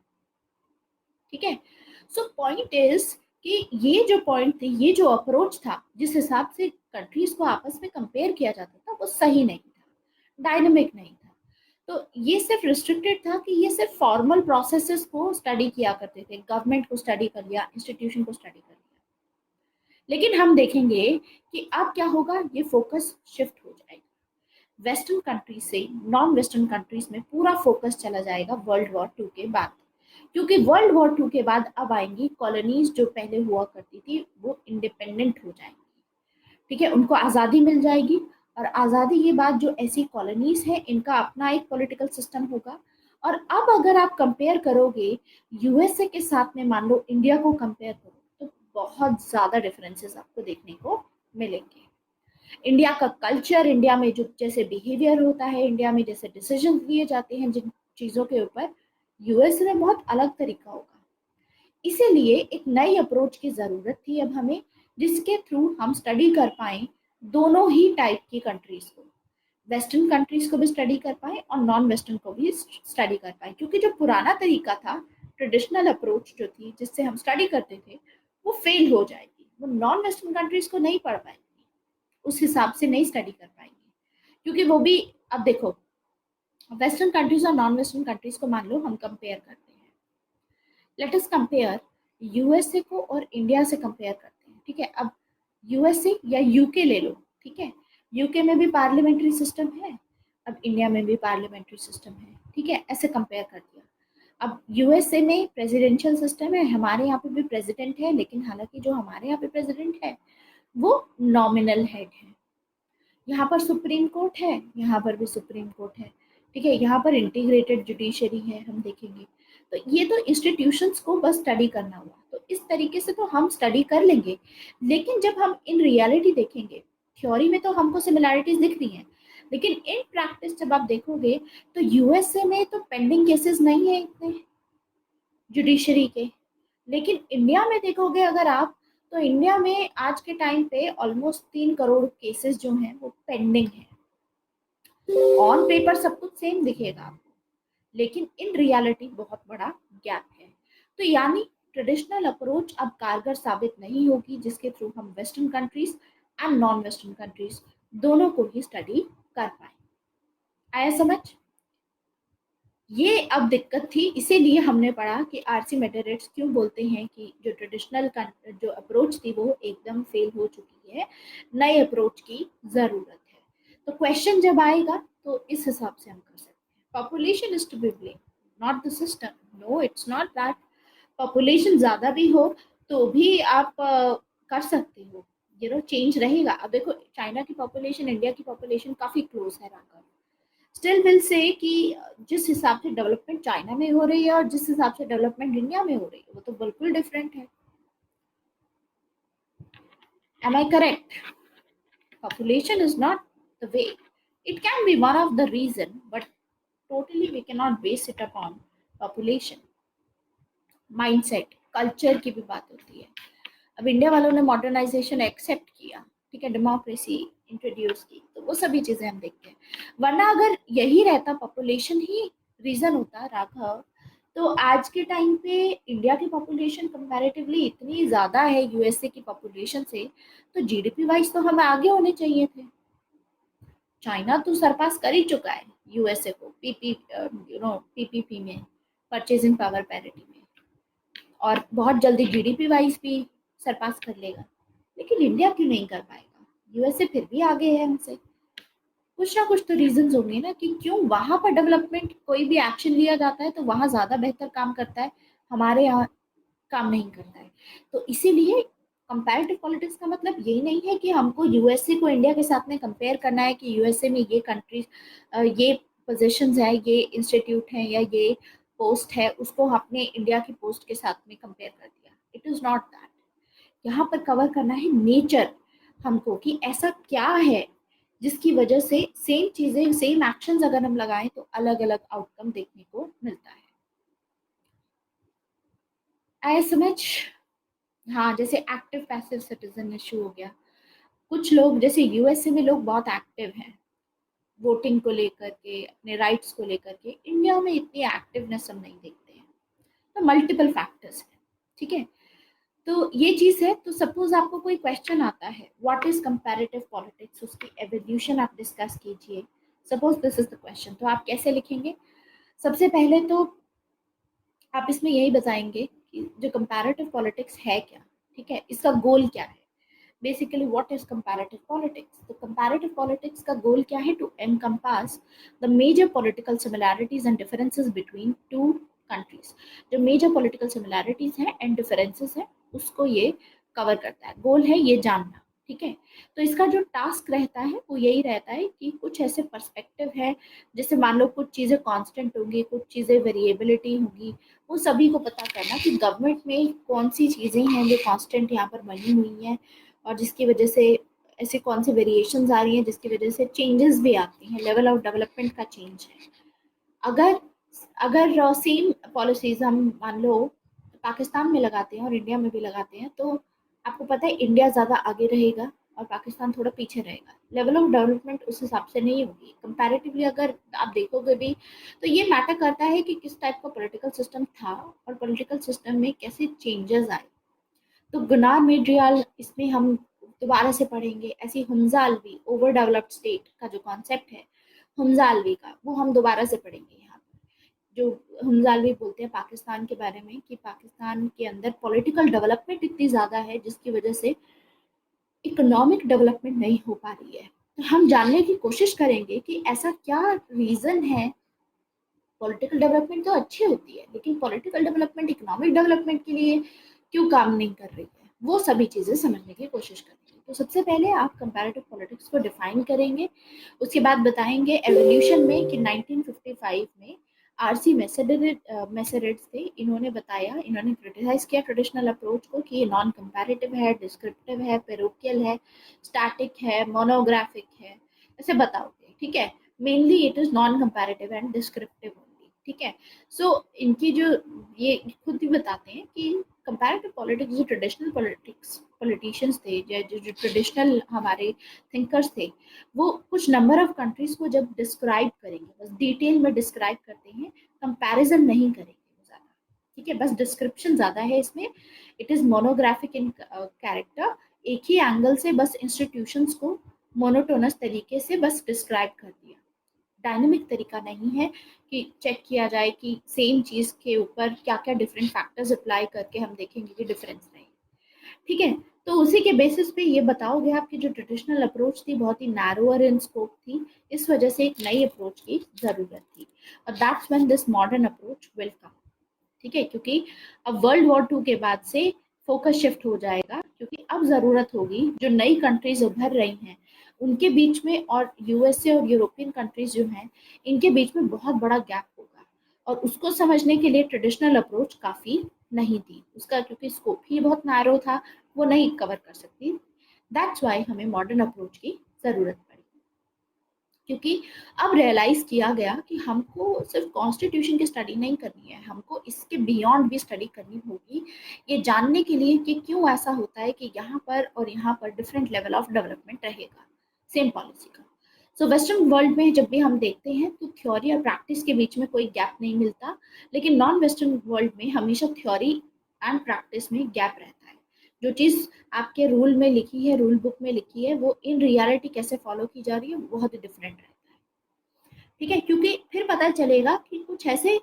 ठीक है। सो पॉइंट इज कि ये जो पॉइंट थी, ये जो अप्रोच था जिस हिसाब से कंट्रीज को आपस में कंपेयर किया जाता था वो सही नहीं था, डायनेमिक नहीं था। तो ये सिर्फ रिस्ट्रिक्टेड था कि ये सिर्फ फॉर्मल प्रोसेसेस को स्टडी किया करते थे, गवर्नमेंट को स्टडी कर लिया, इंस्टीट्यूशन को स्टडी कर लिया। लेकिन हम देखेंगे कि अब क्या होगा, ये फोकस शिफ्ट हो जाएगा वेस्टर्न कंट्रीज से नॉन वेस्टर्न कंट्रीज में, पूरा फोकस चला जाएगा वर्ल्ड वॉर टू के बाद। क्योंकि वर्ल्ड वॉर टू के बाद अब आएंगी कॉलोनीज जो पहले हुआ करती थी वो इंडिपेंडेंट हो जाएंगी, ठीक है, उनको आज़ादी मिल जाएगी। और आज़ादी के बाद जो ऐसी कॉलोनीज हैं इनका अपना एक पॉलिटिकल सिस्टम होगा। और अब अगर आप कंपेयर करोगे यूएसए के साथ में, मान लो इंडिया को कंपेयर करो, तो बहुत ज़्यादा डिफरेंसेस आपको देखने को मिलेंगे। इंडिया का कल्चर, इंडिया में जो जैसे बिहेवियर होता है, इंडिया में जैसे डिसीजन लिए जाते हैं जिन चीज़ों के ऊपर, यूएस में बहुत अलग तरीका होगा। इसीलिए एक नई अप्रोच की ज़रूरत थी अब हमें, जिसके थ्रू हम स्टडी कर पाए दोनों ही टाइप की कंट्रीज को, वेस्टर्न कंट्रीज को भी स्टडी कर पाए और नॉन वेस्टर्न को भी स्टडी कर पाए। क्योंकि जो पुराना तरीका था, ट्रेडिशनल अप्रोच जो थी जिससे हम स्टडी करते थे, वो फेल हो जाएगी, वो नॉन वेस्टर्न कंट्रीज को नहीं पढ़ पाएंगी, उस हिसाब से नहीं स्टडी कर पाएंगे। क्योंकि वो भी, अब देखो, वेस्टर्न कंट्रीज और नॉन वेस्टर्न कंट्रीज को मान लो हम कंपेयर करते हैं, लेट अस कंपेयर यूएसए को और इंडिया से कंपेयर करते हैं, ठीक है। अब यूएसए या यूके ले लो, ठीक है, यूके में भी पार्लियामेंट्री सिस्टम है, अब इंडिया में भी पार्लियामेंट्री सिस्टम है, ठीक है, ऐसे कंपेयर कर दिया। अब यूएसए में प्रेसिडेंशियल सिस्टम है, हमारे यहाँ पे भी प्रेसिडेंट है, लेकिन हालांकि जो हमारे यहाँ पे प्रेसिडेंट है वो नॉमिनल हेड है। यहाँ पर सुप्रीम कोर्ट है, यहाँ पर भी सुप्रीम कोर्ट है, ठीक है, यहाँ पर इंटीग्रेटेड जुडिशरी है, हम देखेंगे। तो ये तो इंस्टीट्यूशंस को बस स्टडी करना हुआ, तो इस तरीके से तो हम स्टडी कर लेंगे। लेकिन जब हम इन रियलिटी देखेंगे, थ्योरी में तो हमको सिमिलैरिटीज दिख रही हैं, लेकिन इन प्रैक्टिस जब आप देखोगे तो यूएसए में तो पेंडिंग केसेस नहीं है इतने जुडिशरी के, लेकिन इंडिया में देखोगे अगर आप, तो इंडिया में आज के टाइम पे ऑलमोस्ट 3 करोड़ केसेस जो हैं वो पेंडिंग है। ऑन पेपर सब कुछ सेम दिखेगा आपको, लेकिन इन रियलिटी बहुत बड़ा गैप है। तो यानी ट्रेडिशनल अप्रोच अब कारगर साबित नहीं होगी, जिसके थ्रू हम western countries and non western countries दोनों को ही स्टडी कर पाए। आया समझ? ये अब दिक्कत थी, इसीलिए हमने पढ़ा कि आरसी मेटेरियट्स क्यों बोलते हैं कि जो ट्रेडिशनल जो अप्रोच थी वो एकदम फेल हो चुकी है, नए अप्रोच की ज़रूरत है। तो क्वेश्चन जब आएगा तो इस हिसाब से हम कर सकते हैं, population is to be blame, not the system. No, it's not that. Population ज़्यादा भी हो तो भी आप कर सकते हो, चेंज रहेगा। अब देखो, चाइना की पॉपुलेशन इंडिया की पॉपुलेशन काफ़ी क्लोज है राघव, स्टिल विल से कि जिस हिसाब से डेवलपमेंट चाइना में हो रही है और जिस हिसाब से डेवलपमेंट इंडिया में हो रही है वो तो बिल्कुल डिफरेंट है। Am I correct? Population is not the way, it can be one of the reason, but totally we can not base it upon population. Mindset, culture की भी बात होती है। अब इंडिया वालों ने मॉडर्नाइजेशन एक्सेप्ट किया, ठीक है, डेमोक्रेसी इंट्रोड्यूस की, तो वो सभी चीजें हम देखते हैं। वरना अगर यही रहता, पॉपुलेशन ही रीजन होता राघव, तो आज के टाइम पे इंडिया की पॉपुलेशन कंपैरेटिवली इतनी ज़्यादा है यूएसए की पॉपुलेशन से, तो जीडीपी वाइज तो हम आगे होने चाहिए थे। चाइना तो सरपास कर ही चुका है यूएसए को पीपीपी में, परचेजिंग पावर पैरिटी में, और बहुत जल्दी जीडीपी वाइज भी सरपास कर लेगा। लेकिन इंडिया क्यों नहीं कर पाएगा? यूएसए फिर भी आगे है हमसे। कुछ ना कुछ तो रीजंस होंगे ना कि क्यों वहां पर डेवलपमेंट कोई भी एक्शन लिया जाता है तो वहां ज्यादा बेहतर काम करता है, हमारे यहाँ काम नहीं करता है। तो इसीलिए कंपैरेटिव पॉलिटिक्स का मतलब यही नहीं है कि हमको यूएसए को इंडिया के साथ में कंपेयर करना है कि यूएसए में ये कंट्रीज, ये पोजीशंस है, ये इंस्टीट्यूट है या ये पोस्ट है, उसको आपने इंडिया की पोस्ट के साथ में कंपेयर कर दिया। It is not that. यहाँ पर कवर करना है नेचर हमको, कि ऐसा क्या है जिसकी वजह से सेम चीजें, सेम एक्शंस अगर हम लगाएं तो अलग अलग आउटकम देखने को मिलता है। आया समझ? हाँ, जैसे एक्टिव पैसिव सिटीजन इशू हो गया। कुछ लोग, जैसे यूएसए में लोग बहुत एक्टिव हैं वोटिंग को लेकर के, अपने राइट्स को लेकर के। इंडिया में इतनी एक्टिवनेस हम नहीं देखते हैं। तो मल्टीपल फैक्टर्स हैं, ठीक है। तो ये चीज है। तो सपोज आपको कोई क्वेश्चन आता है, व्हाट इज कंपैरेटिव पॉलिटिक्स, उसकी एवोल्यूशन आप डिस्कस कीजिए। Suppose this is the question, तो आप कैसे लिखेंगे? सबसे पहले तो आप इसमें यही बताएंगे कि जो कंपैरेटिव पॉलिटिक्स है क्या, ठीक है, इसका गोल क्या है। Basically what is comparative politics? तो कंपैरेटिव पॉलिटिक्स का गोल क्या है? To encompass the major political similarities and differences between two countries. जो मेजर पॉलिटिकल सिमिलैरिटीज हैं एंड डिफरेंसेस हैं, उसको ये कवर करता है। गोल है ये जानना, ठीक है। तो इसका जो टास्क रहता है वो यही रहता है कि कुछ ऐसे पर्सपेक्टिव है, जैसे मान लो कुछ चीज़ें कांस्टेंट होंगी, कुछ चीज़ें वेरिएबिलिटी होगी, वो सभी को पता करना कि गवर्नमेंट में कौन सी चीज़ें हैं जो कांस्टेंट यहाँ पर बनी हुई हैं, और जिसकी वजह से ऐसे कौन से वेरिएशंस आ रही हैं जिसकी वजह से चेंजेस भी आती हैं, लेवल ऑफ डेवलपमेंट का चेंज है। अगर अगर सेम पॉलिसीज हम मान लो पाकिस्तान में लगाते हैं और इंडिया में भी लगाते हैं, तो आपको पता है इंडिया ज़्यादा आगे रहेगा और पाकिस्तान थोड़ा पीछे रहेगा। लेवल ऑफ डेवलपमेंट उस हिसाब से नहीं होगी कंपैरेटिवली। अगर आप देखोगे भी तो ये मैटर करता है कि किस टाइप का पॉलिटिकल सिस्टम था और पॉलिटिकल सिस्टम में कैसे चेंजेस आए। तो गुनार मेड्रियाल, इसमें हम दोबारा से पढ़ेंगे। ऐसी हुमजा अलवी, ओवर डेवलप्ड स्टेट का जो कॉन्सेप्ट है हुमजा अलवी का, वो हम दोबारा से पढ़ेंगे यहाँ पर। जो हुमजा अलवी बोलते हैं पाकिस्तान के बारे में कि पाकिस्तान के अंदर पॉलिटिकल डेवलपमेंट इतनी ज़्यादा है जिसकी वजह से इकोनॉमिक डेवलपमेंट नहीं हो पा रही है। तो हम जानने की कोशिश करेंगे कि ऐसा क्या रीज़न है। पॉलिटिकल डेवलपमेंट तो अच्छी होती है, लेकिन पॉलिटिकल डेवलपमेंट इकोनॉमिक डेवलपमेंट के लिए क्यों काम नहीं कर रही है, वो सभी चीज़ें समझने की कोशिश करेंगे। तो सबसे पहले आप कंपैरेटिव पॉलिटिक्स को डिफाइन करेंगे। उसके बाद बताएंगे एवोल्यूशन में कि 1955 में आरसी मैसेरिड्स थे, इन्होंने बताया, इन्होंने क्रिटिसाइज किया ट्रेडिशनल अप्रोच को कि ये नॉन कंपैरेटिव है, डिस्क्रिप्टिव है, पेरोकियल है, स्टैटिक है, मोनोग्राफिक है, ऐसे बताओगे, ठीक है। Mainly it is non comparative and descriptive only, ठीक है। सो इनकी जो, ये खुद ही बताते हैं कि कंपैरेटिव पॉलिटिक्स, जो ट्रेडिशनल पॉलिटिशियंस थे, जो ट्रेडिशनल हमारे थिंकर्स थे, वो कुछ नंबर ऑफ कंट्रीज को जब डिस्क्राइब करेंगे, बस डिटेल में डिस्क्राइब करते हैं, कंपैरिजन नहीं करेंगे ज़्यादा, ठीक है, बस डिस्क्रिप्शन ज़्यादा है इसमें। It is monographic in character. एक ही एंगल से बस इंस्टीट्यूशंस को मोनोटोनस तरीके से बस डिस्क्राइब कर दिया। डायनेमिक तरीका नहीं है कि चेक किया जाए कि सेम चीज़ के ऊपर क्या क्या डिफरेंट फैक्टर्स अप्लाई करके हम देखेंगे कि डिफरेंस नहीं, ठीक है। तो उसी के बेसिस पे ये बताओगे आपकी जो ट्रेडिशनल अप्रोच थी बहुत ही नैरोअर इन स्कोप थी, इस वजह से एक नई अप्रोच की ज़रूरत थी, और that's when this modern approach will come, ठीक है। क्योंकि अब वर्ल्ड वॉर 2 के बाद से फोकस शिफ्ट हो जाएगा, क्योंकि अब ज़रूरत होगी जो नई कंट्रीज उभर रही हैं उनके बीच में, और यूएसए और यूरोपियन कंट्रीज जो हैं इनके बीच में बहुत बड़ा गैप होगा, और उसको समझने के लिए ट्रेडिशनल अप्रोच काफ़ी नहीं थी उसका, क्योंकि स्कोप ही बहुत नैरो था, वो नहीं कवर कर सकती। दैट्स वाई हमें मॉडर्न अप्रोच की ज़रूरत पड़ी, क्योंकि अब रियलाइज किया गया कि हमको सिर्फ कॉन्स्टिट्यूशन की स्टडी नहीं करनी है, हमको इसके बियॉन्ड भी स्टडी करनी होगी, ये जानने के लिए कि क्यों ऐसा होता है कि यहाँ पर और यहाँ पर डिफरेंट लेवल ऑफ डेवलपमेंट रहेगा सेम पॉलिसी का। सो वेस्टर्न वर्ल्ड में जब भी हम देखते हैं तो थ्योरी और प्रैक्टिस के बीच में कोई गैप नहीं मिलता, लेकिन नॉन वेस्टर्न वर्ल्ड में हमेशा थ्योरी एंड प्रैक्टिस में गैप रहता है। जो चीज़ आपके रूल में लिखी है, रूल बुक में लिखी है, वो इन रियलिटी कैसे फॉलो की जा रही है बहुत डिफरेंट रहता है, ठीक है। क्योंकि फिर पता चलेगा कि कुछ ऐसे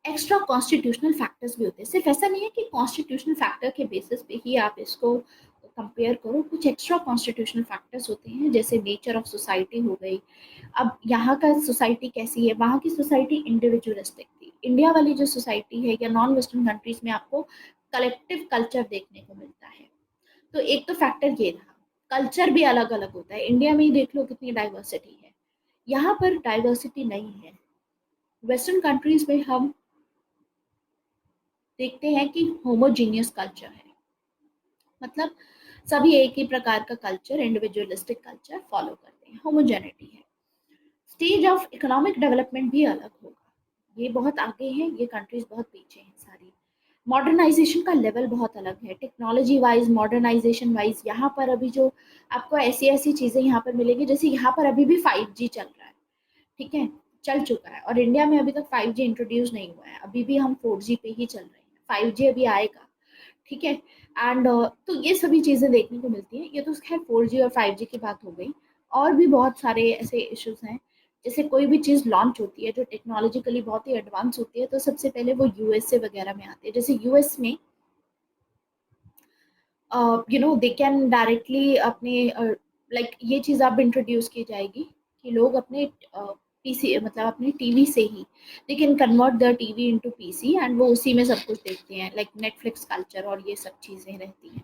एक्स्ट्रा कॉन्स्टिट्यूशनल फैक्टर्स भी होते हैं। सिर्फ ऐसा नहीं है कि कॉन्स्टिट्यूशनल फैक्टर के बेसिस पे ही आप इसको कंपेयर करो, कुछ एक्स्ट्रा कॉन्स्टिट्यूशनल फैक्टर्स होते हैं, जैसे नेचर ऑफ सोसाइटी हो गई। अब यहाँ का सोसाइटी कैसी है, वहाँ की सोसाइटी इंडिविजुअलिस्टिक थी, इंडिया वाली जो सोसाइटी है या नॉन वेस्टर्न कंट्रीज में आपको कलेक्टिव कल्चर देखने को मिलता है। तो एक तो फैक्टर ये रहा। कल्चर भी अलग अलग होता है, इंडिया में ही देख लो कितनी डाइवर्सिटी है, यहाँ पर डाइवर्सिटी नहीं है। वेस्टर्न कंट्रीज में हम देखते हैं कि होमोजीनियस कल्चर है, मतलब सभी एक ही प्रकार का कल्चर, इंडिविजुअलिस्टिक कल्चर फॉलो करते हैं, होमोजेनिटी है। स्टेज ऑफ इकोनॉमिक डेवलपमेंट भी अलग होगा, ये बहुत आगे है, ये कंट्रीज बहुत पीछे हैं सारी। मॉडर्नाइजेशन का लेवल बहुत अलग है, टेक्नोलॉजी वाइज, मॉडर्नाइजेशन वाइज। यहाँ पर अभी जो आपको ऐसी ऐसी चीजें यहाँ पर मिलेंगी, जैसे यहाँ पर अभी भी 5G चल रहा है, ठीक है, चल चुका है, और इंडिया में अभी तक 5G इंट्रोड्यूस नहीं हुआ है, अभी भी हम 4G पे ही चल रहे हैं, 5G अभी आएगा, ठीक है। एंड तो ये सभी चीज़ें देखने को मिलती हैं। ये तो खैर 4G और 5G की बात हो गई, और भी बहुत सारे ऐसे इश्यूज हैं। जैसे कोई भी चीज़ लॉन्च होती है जो टेक्नोलॉजिकली बहुत ही एडवांस होती है, तो सबसे पहले वो यूएसए वगैरह में आती है। जैसे यूएस में दे कैन डायरेक्टली अपने लाइक ये चीज़ अब इंट्रोड्यूस की जाएगी कि लोग अपने पीसी, मतलब अपने टीवी से ही they can convert the TV into PC, and वो उसी में सब कुछ देखते हैं, लाइक नेटफ्लिक्स कल्चर और ये सब चीज़ें रहती हैं।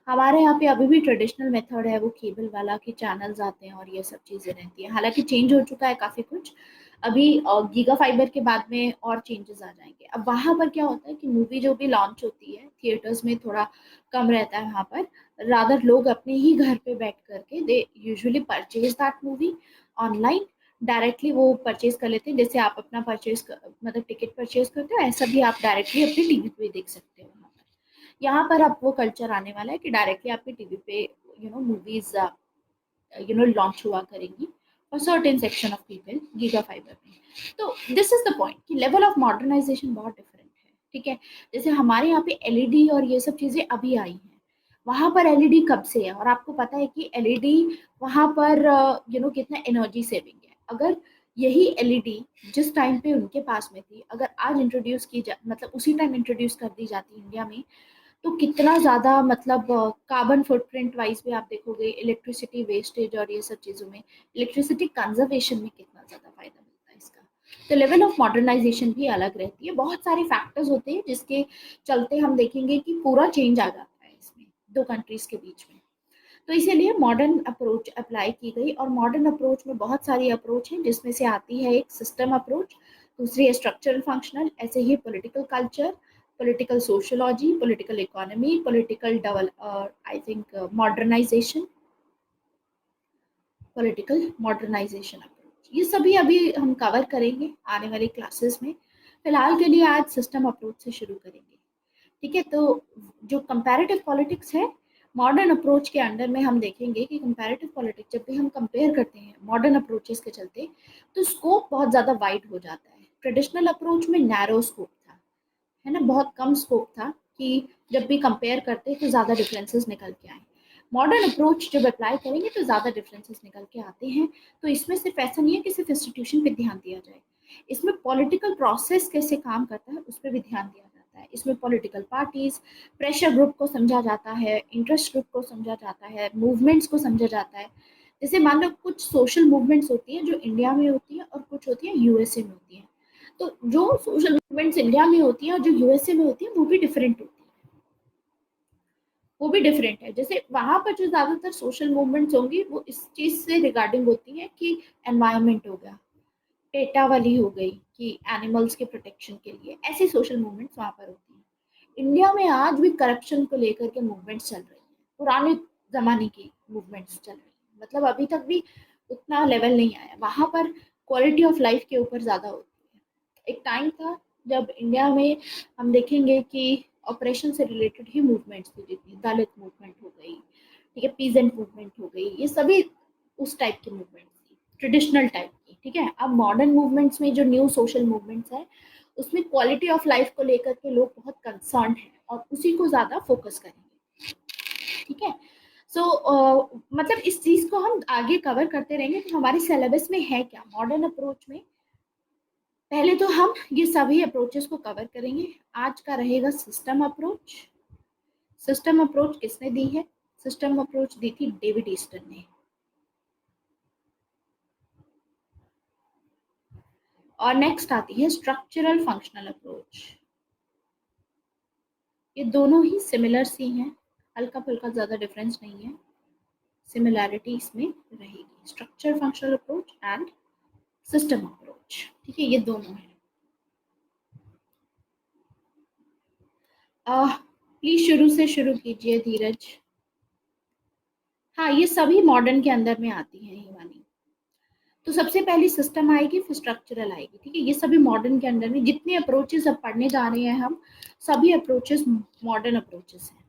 हमारे यहाँ पे अभी भी ट्रेडिशनल मेथड है, वो केबल वाला के चैनल्स आते हैं और ये सब चीज़ें रहती हैं, हालांकि चेंज हो चुका है काफ़ी कुछ। अभी गीगा फाइबर के बाद में और चेंजेस आ जाएंगे। अब वहाँ पर क्या होता है कि मूवी जो भी लॉन्च होती है थिएटर्स में थोड़ा कम रहता है, वहाँ पर रादर लोग अपने ही घर पे बैठ करके they usually purchase that movie online, directly वो परचेज कर लेते हैं। जैसे आप अपना मतलब टिकट परचेज करते हो, ऐसा भी आप डायरेक्टली अपने टीवी पे देख सकते हो। वहाँ पर, यहाँ पर अब वो कल्चर आने वाला है कि डायरेक्टली आपके टीवी पे मूवीज लॉन्च हुआ करेंगी for certain section of people giga fibre में। तो दिस इज द पॉइंट कि लेवल ऑफ मॉडर्नाइजेशन बहुत डिफरेंट है, ठीक है। जैसे हमारे यहाँ पे एलईडी और ये सब चीज़ें अभी आई हैं, वहाँ पर एलईडी कब से है, और आपको पता है कि एलईडी वहाँ पर कितना एनर्जी सेविंग है। अगर यही एलईडी जिस टाइम पे उनके पास में थी, अगर आज इंट्रोड्यूस की जा, मतलब उसी टाइम इंट्रोड्यूस कर दी जाती इंडिया में, तो कितना ज़्यादा, मतलब कार्बन फुटप्रिंट वाइज भी आप देखोगे, इलेक्ट्रिसिटी वेस्टेज और ये सब चीज़ों में, इलेक्ट्रिसिटी कंजर्वेशन में कितना ज़्यादा फायदा मिलता है इसका। तो लेवल ऑफ मॉडर्नाइजेशन भी अलग रहती है, बहुत सारे फैक्टर्स होते हैं जिसके चलते हम देखेंगे कि पूरा चेंज आ जाता है इसमें दो कंट्रीज के बीच में। तो इसीलिए मॉडर्न अप्रोच अप्लाई की गई, और मॉडर्न अप्रोच में बहुत सारी अप्रोच हैं, जिसमें से आती है एक सिस्टम अप्रोच, दूसरी है स्ट्रक्चरल फंक्शनल, ऐसे ही political culture, political sociology, political economy, political develop, I think modernisation, political modernisation approach, ये सभी अभी हम कवर करेंगे आने वाली क्लासेस में। फिलहाल के लिए आज सिस्टम अप्रोच से शुरू करेंगे, ठीक है। तो जो कंपैरेटिव पॉलिटिक्स है, मॉडर्न अप्रोच के अंडर में हम देखेंगे कि कंपैरेटिव पॉलिटिक्स जब भी हम कंपेयर करते हैं मॉडर्न अप्रोचेस के चलते, तो स्कोप बहुत ज़्यादा वाइड हो जाता है। ट्रेडिशनल अप्रोच में नैरो स्कोप था, है ना, बहुत कम स्कोप था कि जब भी कंपेयर करते तो ज़्यादा डिफरेंसेस निकल के आए। मॉडर्न अप्रोच जब अप्लाई करेंगे तो ज़्यादा डिफरेंसेस निकल के आते हैं। तो इसमें सिर्फ ऐसा नहीं है कि सिर्फ इंस्टीट्यूशन पे ध्यान दिया जाए, इसमें पॉलिटिकल प्रोसेस कैसे काम करता है उस पर भी ध्यान दिया जाता है। इसमें पॉलिटिकल पार्टीज, प्रेशर ग्रुप को समझा जाता है, इंटरेस्ट ग्रुप को समझा जाता है, मूवमेंट्स को समझा जाता है। जैसे मान लो कुछ सोशल मूवमेंट्स होती हैं जो इंडिया में होती है और कुछ होती है यूएसए में होती है। तो जो सोशल मूवमेंट्स इंडिया में होती है और जो यूएसए में होती है वो भी डिफरेंट होती है, वो भी डिफरेंट है। जैसे वहां पर जो ज्यादातर सोशल मूवमेंट्स होंगी वो इस चीज से रिगार्डिंग होती है कि एनवायरनमेंट हो गया, पेटा वाली हो गई कि एनिमल्स के प्रोटेक्शन के लिए, ऐसी सोशल मूवमेंट्स वहां पर होती हैं। इंडिया में आज भी करप्शन को लेकर के मूवमेंट्स चल रही हैं, पुराने जमाने की मूवमेंट्स चल रही हैं, मतलब अभी तक भी उतना लेवल नहीं आया। वहां पर क्वालिटी ऑफ लाइफ के ऊपर ज्यादा होती है। एक टाइम था जब इंडिया में हम देखेंगे कि ऑपरेशन से रिलेटेड ही मूवमेंट्स थी, जितनी दलित मूवमेंट हो गई, ठीक है, पीजेंट मूवमेंट हो गई, ये सभी उस टाइप की मूवमेंट थी, ट्रेडिशनल टाइप की, ठीक है। अब मॉडर्न मूवमेंट्स में जो न्यू सोशल मूवमेंट्स है, उसमें क्वालिटी ऑफ लाइफ को लेकर के लोग बहुत कंसर्न हैं और उसी को ज़्यादा फोकस करेंगे, ठीक है। सो मतलब इस चीज़ को हम आगे कवर करते रहेंगे कि हमारे सिलेबस में है क्या मॉडर्न अप्रोच में। पहले तो हम ये सभी अप्रोचेस को कवर करेंगे। आज का रहेगा सिस्टम अप्रोच। सिस्टम अप्रोच किसने दी है? सिस्टम अप्रोच दी थी डेविड ईस्टन ने। और नेक्स्ट आती है स्ट्रक्चरल फंक्शनल अप्रोच। ये दोनों ही सिमिलर सी हैं, हल्का फुल्का, ज़्यादा डिफरेंस नहीं है, सिमिलैरिटी इसमें रहेगी। Structure functional approach and system approach, ठीक है, ये दोनों है। प्लीज शुरू से शुरू कीजिए धीरज। हाँ, ये सभी मॉडर्न के अंदर में आती हैं हिमानी। तो सबसे पहली सिस्टम आएगी, फिर स्ट्रक्चरल आएगी, ठीक है। ये सभी मॉडर्न के अंदर में जितने अप्रोचेस अब पढ़ने जा रहे हैं हम, सभी अप्रोचेस मॉडर्न अप्रोचेस हैं,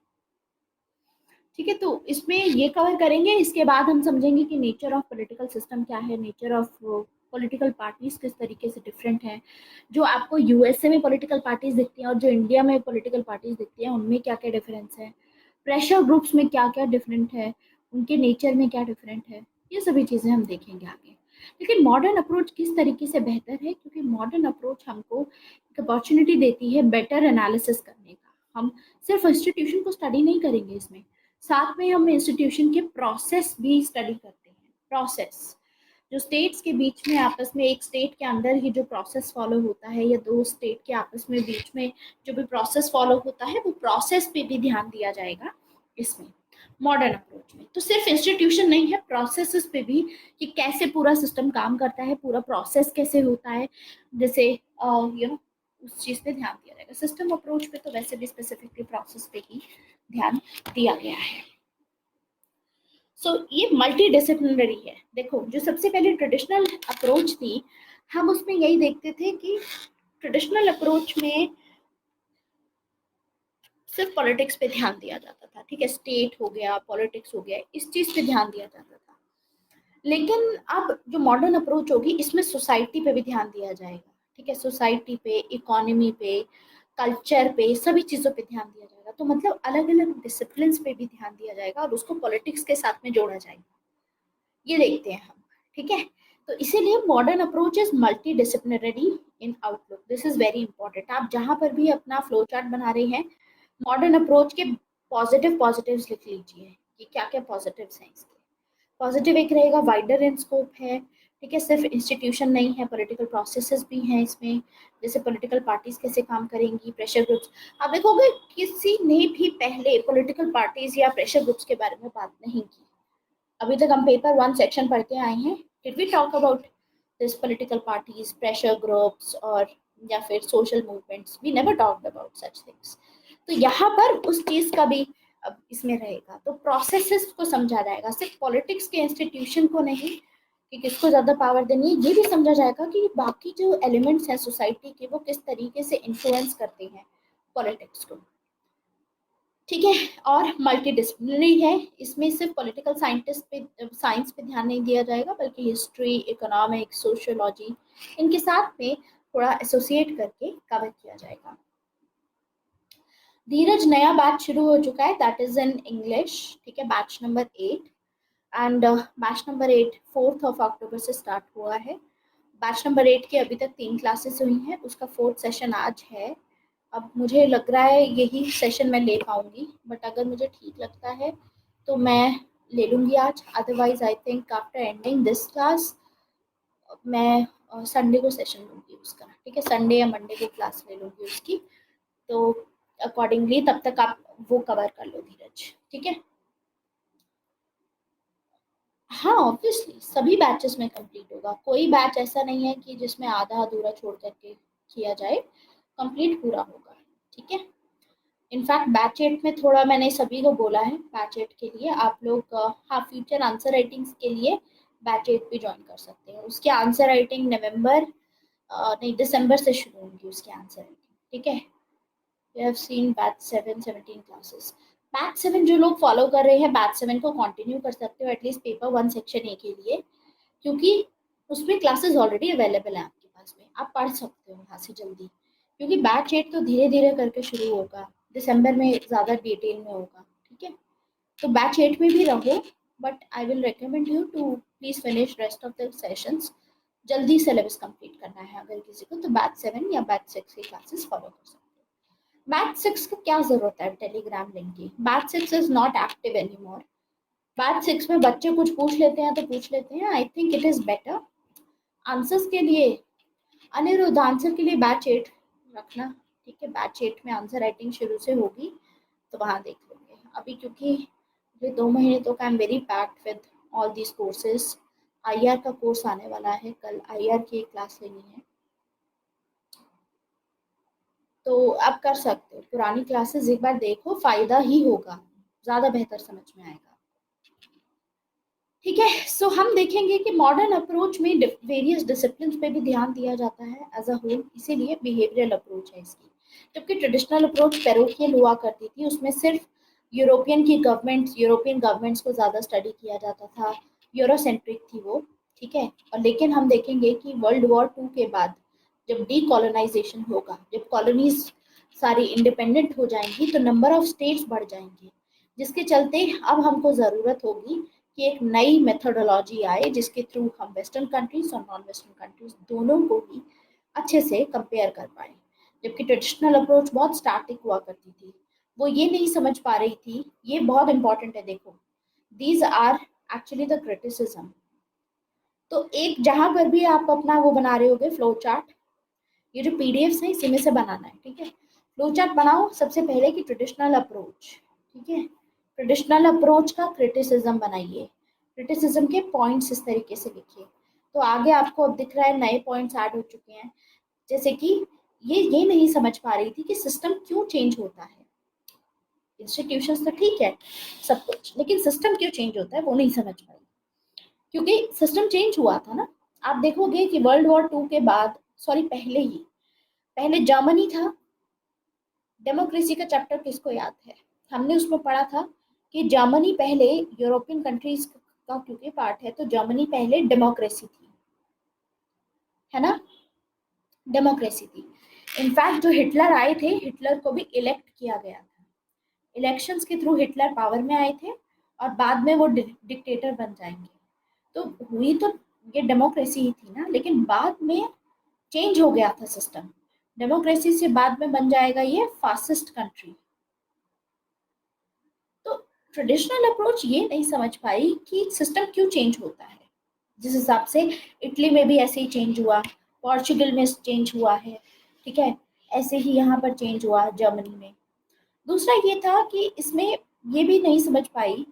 ठीक है। तो इसमें ये कवर करेंगे, इसके बाद हम समझेंगे कि नेचर ऑफ पॉलिटिकल सिस्टम क्या है, नेचर ऑफ पॉलिटिकल पार्टीज किस तरीके से डिफरेंट है, जो आपको यूएसए में पॉलिटिकल पार्टीज दिखती हैं और जो इंडिया में पॉलिटिकल पार्टीज दिखती हैं उनमें क्या क्या डिफरेंस है, प्रेशर ग्रुप्स में क्या क्या डिफरेंट है, उनके नेचर में क्या डिफरेंट है, ये सभी चीज़ें हम देखेंगे आगे। लेकिन मॉडर्न अप्रोच किस तरीके से बेहतर है, क्योंकि मॉडर्न अप्रोच हमको एक अपॉर्चुनिटी देती है बेटर एनालिसिस करने का। हम सिर्फ इंस्टीट्यूशन को स्टडी नहीं करेंगे इसमें, साथ में हम इंस्टीट्यूशन के प्रोसेस भी स्टडी करते हैं। प्रोसेस जो स्टेट्स के बीच में आपस में, एक स्टेट के अंदर ही जो प्रोसेस फॉलो होता है, या दो स्टेट के आपस में बीच में जो भी प्रोसेस फॉलो होता है, वो प्रोसेस पे भी ध्यान दिया जाएगा इसमें मॉडर्न अप्रोच में। तो सिर्फ इंस्टीट्यूशन नहीं है, प्रोसेसेस पे भी, कि कैसे पूरा सिस्टम काम करता है, पूरा प्रोसेस कैसे होता है, जैसे उस चीज़ पे ध्यान दिया जाएगा। सिस्टम अप्रोच पे तो वैसे भी स्पेसिफिकली प्रोसेस पे ही ध्यान दिया गया है। ये मल्टी डिसिप्लिनरी है। देखो, जो सबसे पहले ट्रेडिशनल अप्रोच थी, हम उसमें यही देखते थे कि ट्रेडिशनल अप्रोच में सिर्फ पॉलिटिक्स पे ध्यान दिया जाता था, ठीक है, स्टेट हो गया, पॉलिटिक्स हो गया, इस चीज पे ध्यान दिया जाता था। लेकिन अब जो मॉडर्न अप्रोच होगी, इसमें सोसाइटी पे भी ध्यान दिया जाएगा, ठीक है, सोसाइटी पे, इकोनॉमी पे, कल्चर पे, सभी चीज़ों पे ध्यान दिया जाएगा। तो मतलब अलग अलग डिसिप्लिन पे भी ध्यान दिया जाएगा और उसको पॉलिटिक्स के साथ में जोड़ा जाएगा, ये देखते हैं हम, ठीक है। तो इसीलिए modern approach is multi disciplinary in outlook, this is very important. आप जहां पर भी अपना फ्लो चार्ट बना रहे हैं, मॉडर्न अप्रोच के पॉजिटिव्स लिख लीजिए कि क्या क्या पॉजिटिव्स हैं इसके। पॉजिटिव एक रहेगा, वाइडर इन स्कोप है, ठीक है, सिर्फ इंस्टीट्यूशन नहीं है, पॉलिटिकल प्रोसेसेस भी हैं इसमें, जैसे पॉलिटिकल पार्टीज कैसे काम करेंगी, प्रेशर ग्रुप्स। आप देखोगे किसी ने भी पहले पॉलिटिकल पार्टीज या प्रेशर ग्रुप्स के बारे में बात नहीं की। अभी तक हम पेपर 1 सेक्शन पढ़ के आए हैं, did we talk about this political parties, pressure groups, और या फिर social movements? We never talked about such things. तो यहाँ पर उस चीज का भी अब इसमें रहेगा। तो प्रोसेसेस को समझा जाएगा, सिर्फ पॉलिटिक्स के इंस्टीट्यूशन को नहीं कि किसको ज्यादा पावर देनी है, ये भी समझा जाएगा कि बाकी जो एलिमेंट्स हैं सोसाइटी के, वो किस तरीके से इन्फ्लुएंस करते हैं पॉलिटिक्स को, ठीक है। और मल्टी डिसिप्लिनरी है, इसमें सिर्फ पॉलिटिकल साइंस पे ध्यान नहीं दिया जाएगा, बल्कि हिस्ट्री, इकोनॉमिक्स, सोशियोलॉजी, इनके साथ में थोड़ा एसोसिएट करके कवर किया जाएगा। धीरज, नया बैच शुरू हो चुका है, दैट इज इन इंग्लिश, ठीक है, batch number 8। And batch number 8 4 अक्टूबर से स्टार्ट हुआ है। बैच नंबर 8 की अभी तक 3 क्लासेस हुई हैं, उसका 4th सेशन आज है। अब मुझे लग रहा है यही सेशन मैं ले पाऊंगी, बट अगर मुझे ठीक लगता है तो मैं ले लूँगी आज, otherwise I think after ending this class मैं संडे को सेशन लूँगी उसका, ठीक है, संडे या मंडे को क्लास ले लूँगी उसकी। तो अकॉर्डिंगली तब तक आप वो कवर कर लो धीरज, ठीक है। हाँ, ऑब्वियसली सभी बैचेस में कंप्लीट होगा, कोई बैच ऐसा नहीं है कि जिसमें आधा अधूरा छोड़ करके किया जाए, कंप्लीट पूरा होगा, ठीक है। इनफैक्ट बैच 8 में थोड़ा मैंने सभी को बोला है, बैच 8 के लिए आप लोग हाँ, फ्यूचर आंसर राइटिंग्स के लिए बैच 8 भी ज्वाइन कर सकते हैं। उसके आंसर राइटिंग नवंबर नहीं, दिसंबर से शुरू होंगी उसकी आंसर राइटिंग, ठीक है। We have seen batch 7 17 classes. Batch 7 जो लोग फॉलो कर रहे हैं, बैच 7 को कंटिन्यू कर सकते हो एटलीस्ट पेपर 1 सेक्शन ए के लिए, क्योंकि उसमें क्लासेस ऑलरेडी अवेलेबल है आपके पास में, आप पढ़ सकते हो वहाँ से जल्दी। क्योंकि बैच 8 तो धीरे धीरे करके शुरू होगा, दिसंबर में ज़्यादा डिटेल में होगा, ठीक है। तो बैच 8 में भी रहो, but I will recommend you to please finish rest of the sessions. जल्दी सिलेबस कंप्लीट करना है अगर किसी को, तो बैच 7 या बैच 6 की क्लासेस फॉलो कर सकते हो। बैच 6 की क्या जरूरत है टेलीग्राम लिंक की? Batch 6 is not active any more. Batch 6 में बच्चे कुछ पूछ लेते हैं तो पूछ लेते हैं, I think it is better answers के लिए, अनिरुद्ध आंसर के लिए बैच 8 रखना, ठीक है। बैच 8 में आंसर राइटिंग शुरू से होगी, तो वहाँ देख लेंगे। अभी क्योंकि ये 2 महीने तो I am very packed with all these courses. IR का कोर्स आने वाला है, कल आईआर की एक क्लास लेनी है, तो आप कर सकते हो पुरानी क्लासेस एक बार देखो, फायदा ही होगा, ज़्यादा बेहतर समझ में आएगा। ठीक है, सो हम देखेंगे कि मॉडर्न अप्रोच में वेरियस डिसिप्लिन पे भी ध्यान दिया जाता है एज अ होल, इसीलिए बिहेवियरल अप्रोच है इसकी। जबकि ट्रेडिशनल अप्रोच पैरोकियल हुआ करती थी, उसमें सिर्फ यूरोपियन गवर्नमेंट्स को ज़्यादा स्टडी किया जाता था, यूरोसेंट्रिक थी वो। ठीक है, और लेकिन हम देखेंगे कि वर्ल्ड वॉर 2 के बाद जब डीकोलोनाइजेशन होगा, जब कॉलोनीज सारी इंडिपेंडेंट हो जाएंगी, तो नंबर ऑफ स्टेट्स बढ़ जाएंगे, जिसके चलते अब हमको ज़रूरत होगी कि एक नई मेथोडोलॉजी आए जिसके थ्रू हम वेस्टर्न कंट्रीज और नॉन वेस्टर्न कंट्रीज दोनों को ही अच्छे से कंपेयर कर पाए। जबकि ट्रेडिशनल अप्रोच बहुत स्टैटिक हुआ करती थी, वो ये नहीं समझ पा रही थी, ये बहुत इंपॉर्टेंट है, देखो these are actually the criticism. तो एक जहां पर भी आप अपना वो बना रहे होगे फ्लो चार्ट, ये जो पीडीएफ है इसी में से बनाना है। ठीक है, फ्लो चार्ट बनाओ सबसे पहले की ट्रेडिशनल अप्रोच। ठीक है, ट्रेडिशनल अप्रोच का क्रिटिसिज्म बनाइए, क्रिटिसिज्म के पॉइंट्स इस तरीके से लिखिए, तो आगे आपको अब दिख रहा है नए पॉइंट्स ऐड हो चुके हैं। जैसे कि ये नहीं समझ पा रही थी कि सिस्टम क्यों चेंज होता है, इंस्टीट्यूशंस तो ठीक है सब कुछ, लेकिन सिस्टम क्यों चेंज होता है वो नहीं समझ पाई, क्योंकि सिस्टम चेंज हुआ था ना। आप देखोगे कि वर्ल्ड वॉर 2 के बाद, सॉरी पहले ही, पहले जर्मनी था। डेमोक्रेसी का चैप्टर किसको याद है? हमने उसमें पढ़ा था कि जर्मनी पहले यूरोपियन कंट्रीज का क्योंकि पार्ट है, तो जर्मनी पहले डेमोक्रेसी थी, है ना, डेमोक्रेसी थी। इनफैक्ट जो हिटलर आए थे, हिटलर को भी इलेक्ट किया गया था, इलेक्शंस के थ्रू हिटलर पावर में आए थे, और बाद में वो डिक्टेटर बन जाएंगे। तो हुई तो ये डेमोक्रेसी ही थी ना, लेकिन बाद में चेंज हो गया था सिस्टम, डेमोक्रेसी से बाद में बन जाएगा ये फासिस्ट कंट्री। तो ट्रेडिशनल अप्रोच ये नहीं समझ पाई कि सिस्टम क्यों चेंज होता है, जिस हिसाब से इटली में भी ऐसे ही चेंज हुआ, पोर्चुगल में चेंज हुआ है, ठीक है, ऐसे ही यहाँ पर चेंज हुआ जर्मनी में। दूसरा ये था कि इसमें ये भी नहीं समझ पाई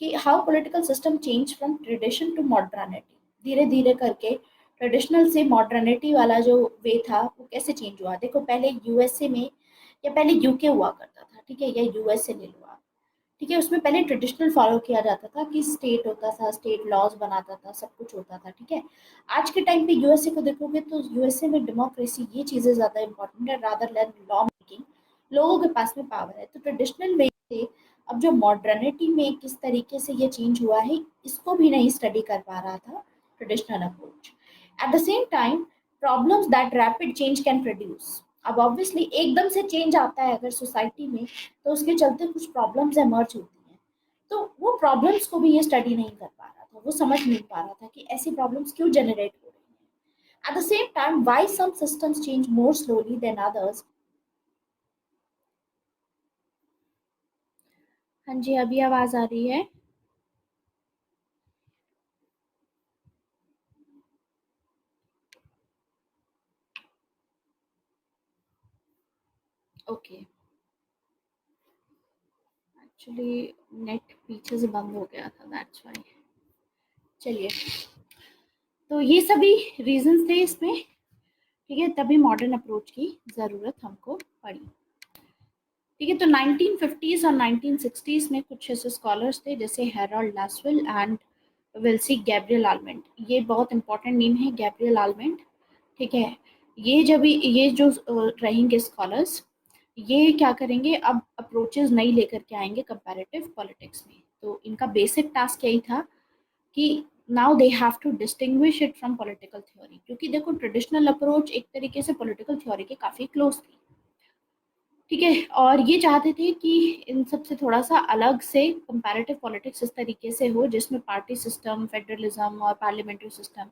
कि how political system change from tradition to modernity, धीरे धीरे करके ट्रेडिशनल से मॉडर्निटी वाला जो वे था वो कैसे चेंज हुआ। देखो पहले यूएसए में, या पहले यूके हुआ करता था, ठीक है, या यूएसए ले लो आप, ठीक है, उसमें पहले ट्रेडिशनल फॉलो किया जाता था कि स्टेट होता था, स्टेट लॉज बनाता था, सब कुछ होता था। ठीक है, आज के टाइम पे यूएसए को देखोगे तो यूएसए में डेमोक्रेसी ये चीज़ें ज़्यादा इंपॉर्टेंट है रादर देन लॉ मेकिंग, लोगों के पास में पावर है। तो ट्रेडिशनल वे से अब जो मॉडर्निटी में किस तरीके से ये चेंज हुआ है, इसको भी नहीं स्टडी कर पा रहा था traditional approach. Eight the same time problems that rapid change can produce, अब ऑब्वियसली एकदम से चेंज आता है अगर सोसाइटी में, तो उसके चलते कुछ प्रॉब्लम्स एमर्ज होती हैं। तो वो प्रॉब्लम्स को भी ये स्टडी नहीं कर पा रहा था, वो समझ नहीं पा रहा था कि ऐसी प्रॉब्लम्स क्यों जनरेट हो रही हैं। At the same time why some systems change more slowly than others. हाँ जी, अभी आवाज आ रही है? ओके, एक्चुअली नेट पीछे से बंद हो गया था, दैट्स व्हाई। चलिए, तो ये सभी रीजंस थे इसमें, ठीक है, तभी मॉडर्न अप्रोच की ज़रूरत हमको पड़ी। ठीक है, तो 1950s और 1960s में कुछ ऐसे स्कॉलर्स थे जैसे हैरोल्ड लासवेल एंड विल्सी गैब्रियल आलमेंट, ये बहुत इंपॉर्टेंट नेम है गैब्रियल आलमेंट। ठीक है, ये जब ये जो रहेंगे स्कॉलर्स, ये क्या करेंगे, अब अप्रोचेस नई लेकर के आएंगे कंपैरेटिव पॉलिटिक्स में। तो इनका बेसिक टास्क यही था कि now they have to distinguish it from political theory, क्योंकि देखो ट्रेडिशनल अप्रोच एक तरीके से पॉलिटिकल थ्योरी के काफ़ी क्लोज थी। ठीक है, और ये चाहते थे कि इन सब से थोड़ा सा अलग से कंपैरेटिव पॉलिटिक्स इस तरीके से हो जिसमें पार्टी सिस्टम, फेडरलिज्म और पार्लियामेंट्री सिस्टम,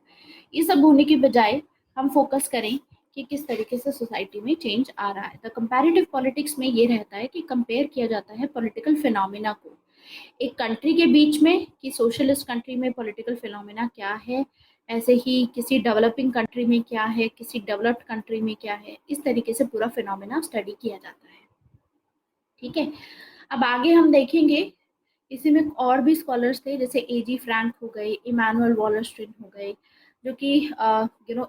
ये सब होने की बजाय हम फोकस करें कि किस तरीके से सोसाइटी में चेंज आ रहा है। तो कंपैरेटिव पॉलिटिक्स में ये रहता है कि कंपेयर किया जाता है पॉलिटिकल फिनोमिना को एक कंट्री के बीच में, कि सोशलिस्ट कंट्री में पॉलिटिकल फिनोमिना क्या है, ऐसे ही किसी डेवलपिंग कंट्री में क्या है, किसी डेवलप्ड कंट्री में क्या है, इस तरीके से पूरा फिनोमिना स्टडी किया जाता है। ठीक है, अब आगे हम देखेंगे, इसी में और भी स्कॉलर्स थे, जैसे एजी फ्रैंक हो गए, इमानुअल वॉलरस्टिन हो गए, जो कि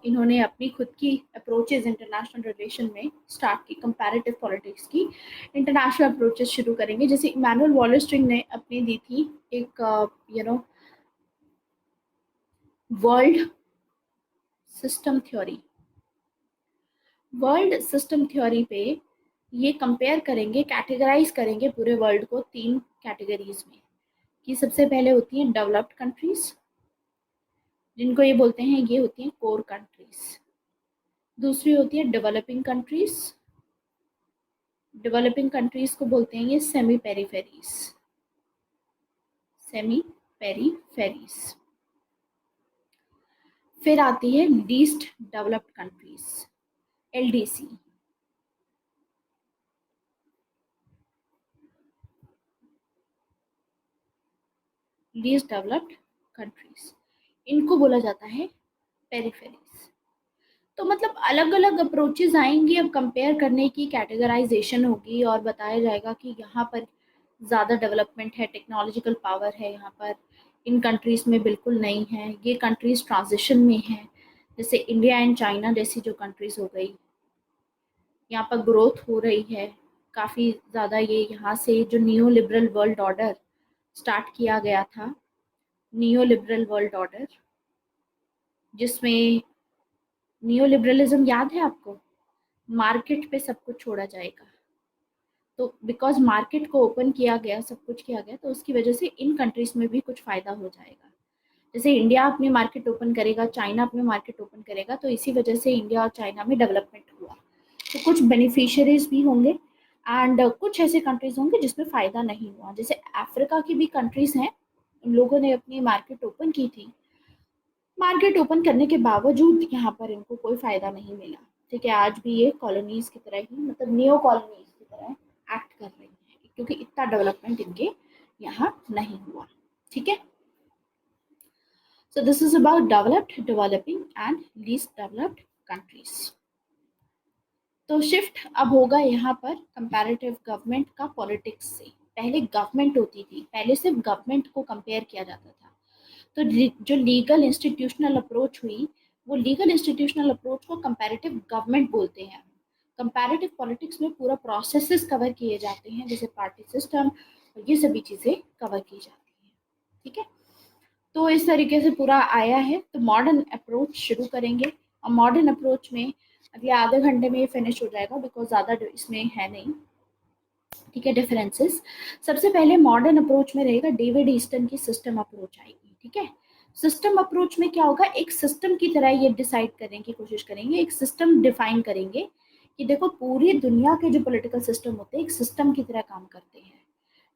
इन्होंने अपनी खुद की अप्रोचेज इंटरनेशनल रिलेशन में स्टार्ट की, कंपैरेटिव पॉलिटिक्स की इंटरनेशनल अप्रोचेज शुरू करेंगे। जैसे इमानुअल वॉलरस्टिन ने अपनी दी थी एक world system theory. World system theory पे ये कंपेयर करेंगे, कैटेगराइज करेंगे पूरे वर्ल्ड को 3 कैटेगरीज में, कि सबसे पहले होती हैं डेवलप्ड कंट्रीज, जिनको ये बोलते हैं, ये होती हैं कोर कंट्रीज। दूसरी होती है डेवलपिंग कंट्रीज, डेवलपिंग कंट्रीज को बोलते हैं ये सेमी पेरीफेरीज, सेमी पेरीफेरीज। फिर आती है least developed countries, LDC. Least developed countries, इनको बोला जाता है पेरीफेरीज। तो मतलब अलग अलग अप्रोचेज आएंगी, अब कंपेयर करने की कैटेगराइजेशन होगी और बताया जाएगा कि यहाँ पर ज़्यादा डेवलपमेंट है, टेक्नोलॉजिकल पावर है यहाँ पर, इन कंट्रीज़ में बिल्कुल नहीं है, ये कंट्रीज़ ट्रांजिशन में हैं, जैसे इंडिया एंड चाइना जैसी जो कंट्रीज़ हो गई, यहाँ पर ग्रोथ हो रही है काफ़ी ज़्यादा। ये यहाँ से जो neo liberal world order start किया गया था, नियो लिबरल वर्ल्ड ऑर्डर, जिसमें नियो लिबरलिज्म याद है आपको, मार्केट पे सब कुछ छोड़ा जाएगा। तो बिकॉज मार्केट को ओपन किया गया, सब कुछ किया गया, तो उसकी वजह से इन कंट्रीज में भी कुछ फ़ायदा हो जाएगा। जैसे इंडिया अपनी मार्केट ओपन करेगा, चाइना अपनी मार्केट ओपन करेगा, तो इसी वजह से इंडिया और चाइना में डेवलपमेंट हुआ। तो कुछ बेनिफिशियरीज भी होंगे एंड कुछ ऐसे कंट्रीज होंगे जिसमें फ़ायदा नहीं हुआ। जैसे अफ्रीका की भी कंट्रीज हैं, उन लोगों ने अपनी मार्केट ओपन की थी, मार्केट ओपन करने के बावजूद यहाँ पर इनको कोई फ़ायदा नहीं मिला। ठीक है, आज भी ये कॉलोनीज की तरह ही, मतलब नियो कॉलोनीज की तरह एक्ट कर रही हैं, क्योंकि इतना डेवलपमेंट इनके यहाँ नहीं हुआ। ठीक है, so this is about developed, developing and least developed countries. तो शिफ्ट अब होगा यहाँ पर कंपैरेटिव गवर्नमेंट का पॉलिटिक्स से। पहले गवर्नमेंट होती थी, पहले सिर्फ गवर्नमेंट को कंपेयर किया जाता था। तो जो लीगल इंस्टीट्यूशनल अप्रोच हुई, वो लीगल इंस्टीट्यूशनल अप्रोच को कंपैरेटिव गवर्नमेंट बोलते हैं। कंपैरेटिव पॉलिटिक्स में पूरा प्रोसेसेस कवर किए जाते हैं, जैसे पार्टी सिस्टम, ये सभी चीज़ें कवर की जाती हैं। ठीक है, तो इस तरीके से पूरा आया है। तो मॉडर्न अप्रोच शुरू करेंगे, और मॉडर्न अप्रोच में अगले आधे घंटे में ये फिनिश हो जाएगा, बिकॉज ज़्यादा इसमें है नहीं। ठीक है, डिफरेंसेस सबसे पहले मॉडर्न अप्रोच में रहेगा, डेविड ईस्टन की सिस्टम अप्रोच आएगी। ठीक है, सिस्टम अप्रोच में क्या होगा, एक सिस्टम की तरह ये डिसाइड करने की कोशिश करेंगे, एक सिस्टम डिफाइन करेंगे कि देखो पूरी दुनिया के जो पॉलिटिकल सिस्टम होते हैं एक सिस्टम की तरह काम करते हैं।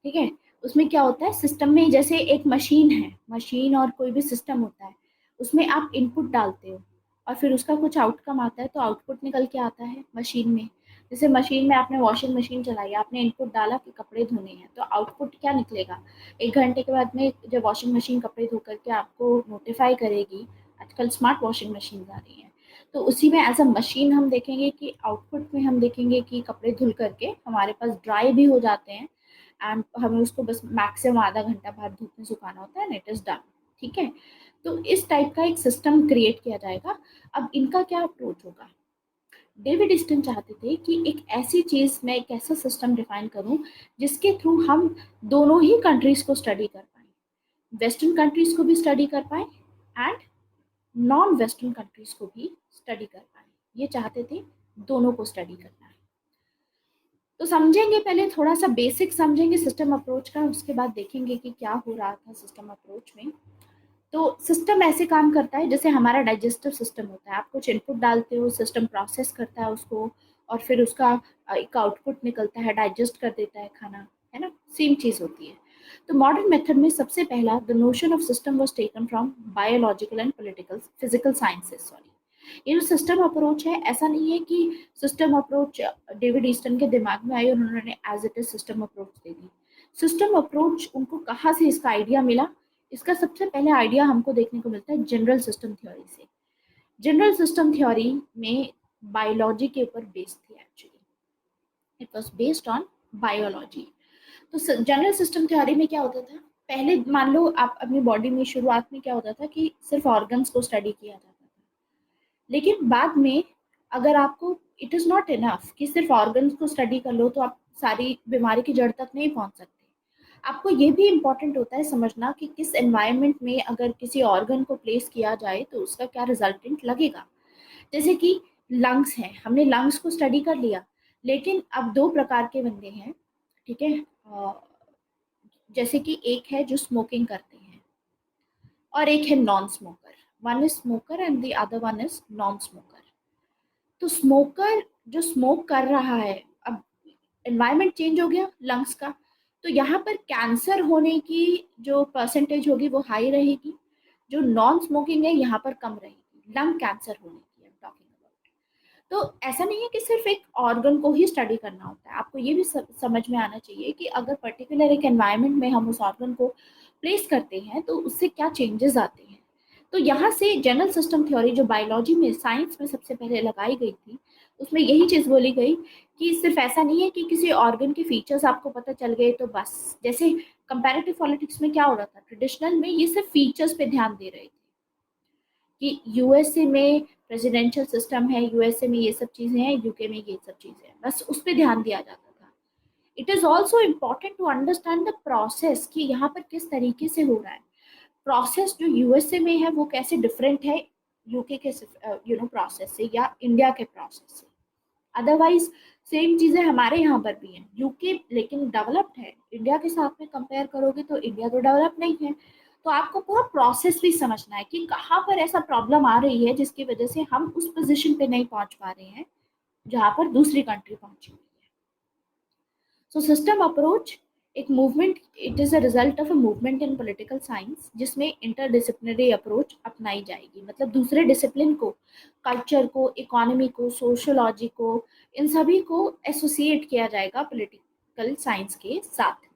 ठीक है, उसमें क्या होता है, सिस्टम में जैसे एक मशीन है, मशीन और कोई भी सिस्टम होता है, उसमें आप इनपुट डालते हो और फिर उसका कुछ आउटकम आता है, तो आउटपुट निकल के आता है मशीन में। जैसे मशीन में आपने वॉशिंग मशीन चलाई, आपने इनपुट डाला कि कपड़े धोने हैं, तो आउटपुट क्या निकलेगा, 1 घंटे के बाद में जब वॉशिंग मशीन कपड़े धो करके आपको नोटिफाई करेगी, आजकल स्मार्ट वॉशिंग मशीन आ रही हैं, तो उसी में एज अ मशीन हम देखेंगे कि आउटपुट में हम देखेंगे कि कपड़े धुल करके हमारे पास ड्राई भी हो जाते हैं, एंड हमें उसको बस मैक्सिमम आधा घंटा बाद धूप में सुखाना होता है, एंड इट इज डन। ठीक है, तो इस टाइप का एक सिस्टम क्रिएट किया जाएगा। अब इनका क्या अप्रोच होगा, डेविड ईस्टन चाहते थे कि एक ऐसी चीज, मैं एक ऐसा सिस्टम डिफाइन करूं जिसके थ्रू हम दोनों ही कंट्रीज को स्टडी कर पाए, वेस्टर्न कंट्रीज को भी स्टडी कर पाए एंड नॉन वेस्टर्न कंट्रीज को भी स्टडी कर पाए। ये चाहते थे दोनों को स्टडी करना है। तो समझेंगे, पहले थोड़ा सा बेसिक समझेंगे सिस्टम अप्रोच का, उसके बाद देखेंगे कि क्या हो रहा था सिस्टम अप्रोच में। तो सिस्टम ऐसे काम करता है जैसे हमारा डाइजेस्टिव सिस्टम होता है, आप कुछ इनपुट डालते हो, सिस्टम प्रोसेस करता है उसको, और फिर उसका एक आउटपुट निकलता है, डाइजेस्ट कर देता है खाना, है ना, सेम चीज़ होती है। तो मॉडर्न मेथड में सबसे पहला the notion of system was taken from biological and political physical sciences. Sorry, ये जो सिस्टम अप्रोच है, ऐसा नहीं है कि सिस्टम अप्रोच डेविड ईस्टन के दिमाग में आई और उन्होंने as it is system approach दे दी। सिस्टम अप्रोच उनको कहाँ से इसका आइडिया मिला, इसका सबसे पहले आइडिया हमको देखने को मिलता है जनरल सिस्टम थ्योरी से। जनरल सिस्टम थ्योरी में बायोलॉजी के ऊपर बेस्ड थी actually, it was based on biology. तो जनरल सिस्टम थ्योरी में क्या होता था, पहले मान लो आप अपनी बॉडी में शुरुआत में क्या होता था कि सिर्फ ऑर्गन्स को स्टडी किया जाता था, लेकिन बाद में अगर आपको इट इज़ नॉट इनफ कि सिर्फ ऑर्गन्स को स्टडी कर लो तो आप सारी बीमारी की जड़ तक नहीं पहुंच सकते। आपको ये भी इम्पोर्टेंट होता है समझना कि किस एनवायरनमेंट में अगर किसी ऑर्गन को प्लेस किया जाए तो उसका क्या रिजल्टेंट लगेगा। जैसे कि लंग्स हैं, हमने लंग्स को स्टडी कर लिया, लेकिन अब दो प्रकार के बंदे हैं, ठीक है। जैसे कि एक है जो स्मोकिंग करते हैं और एक है non smoker. One is smoker and the other one is non smoker. तो स्मोकर जो स्मोक कर रहा है, अब एनवायरनमेंट चेंज हो गया लंग्स का, तो यहाँ पर कैंसर होने की जो परसेंटेज होगी वो हाई रहेगी, जो नॉन स्मोकिंग है यहाँ पर कम रहेगी, लंग कैंसर होने की I'm talking about। तो ऐसा नहीं है कि सिर्फ एक ऑर्गन को ही स्टडी करना होता है, आपको ये भी समझ में आना चाहिए कि अगर पर्टिकुलर एक एनवायरनमेंट में हम उस ऑर्गन को प्लेस करते हैं तो उससे क्या चेंजेस आते हैं। तो यहाँ से जनरल सिस्टम थ्योरी जो बायोलॉजी में, साइंस में सबसे पहले लगाई गई थी, उसमें यही चीज़ बोली गई कि सिर्फ ऐसा नहीं है कि किसी ऑर्गन के फीचर्स आपको पता चल गए तो बस। जैसे कंपैरेटिव पॉलिटिक्स में क्या हो रहा था, ट्रेडिशनल में ये सिर्फ फीचर्स पे ध्यान दे रहे थे कि यूएसए में प्रेसिडेंशियल सिस्टम है, यूएसए में ये सब चीज़ें हैं, यूके में ये सब चीज़ें हैं, बस उस पर ध्यान दिया जाता था। It is also important to understand the process कि यहाँ पर किस तरीके से हो रहा है। प्रोसेस जो यूएसए में है वो कैसे डिफरेंट है यूके के प्रोसेस से या इंडिया के प्रोसेस से। अदरवाइज सेम चीज़ें हमारे यहाँ पर भी हैं, यूके लेकिन डेवलप्ड है, इंडिया के साथ में कंपेयर करोगे तो इंडिया तो डेवलप नहीं है। तो आपको पूरा प्रोसेस भी समझना है कि कहाँ पर ऐसा प्रॉब्लम आ रही है जिसकी वजह से हम उस पोजीशन पे नहीं पहुंच पा रहे हैं जहाँ पर दूसरी कंट्री पहुंची हुई है। सो सिस्टम अप्रोच एक movement, it is a result of a movement in political science जिसमें इंटरडिसिप्लिनरी अप्रोच अपनाई जाएगी, मतलब दूसरे डिसिप्लिन को, कल्चर को, इकोनॉमी को, सोशोलॉजी को, इन सभी को एसोसिएट किया जाएगा पॉलिटिकल साइंस के साथ।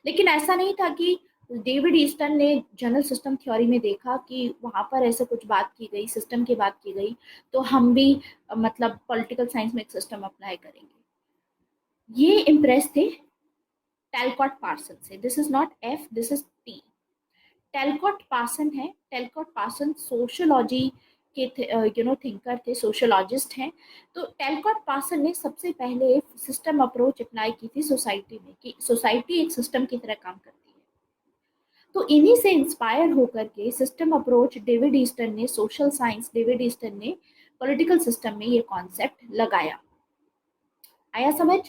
लेकिन ऐसा नहीं था कि डेविड ईस्टन ने जनरल सिस्टम थ्योरी में देखा कि वहाँ पर ऐसे कुछ बात की गई, सिस्टम की बात की गई, तो हम भी मतलब पॉलिटिकल साइंस में एक सिस्टम अप्लाई करेंगे। ये इम्प्रेस थे टेलकॉट पार्सन से। This is not F, this is T. Talcott Parson है, टेलकॉट पार्सन सोशियोलॉजी के थिंकर थे, सोशियोलॉजिस्ट हैं। तो टेलकॉट पार्सन ने सबसे पहले सिस्टम अप्रोच अप्लाई की थी सोसाइटी में, कि सोसाइटी एक सिस्टम की तरह काम करती है। तो इन्हीं से इंस्पायर होकर के सिस्टम अप्रोच डेविड ईस्टन ने, सोशल साइंस डेविड ईस्टन ने पॉलिटिकल सिस्टम में ये कॉन्सेप्ट लगाया। आया समझ?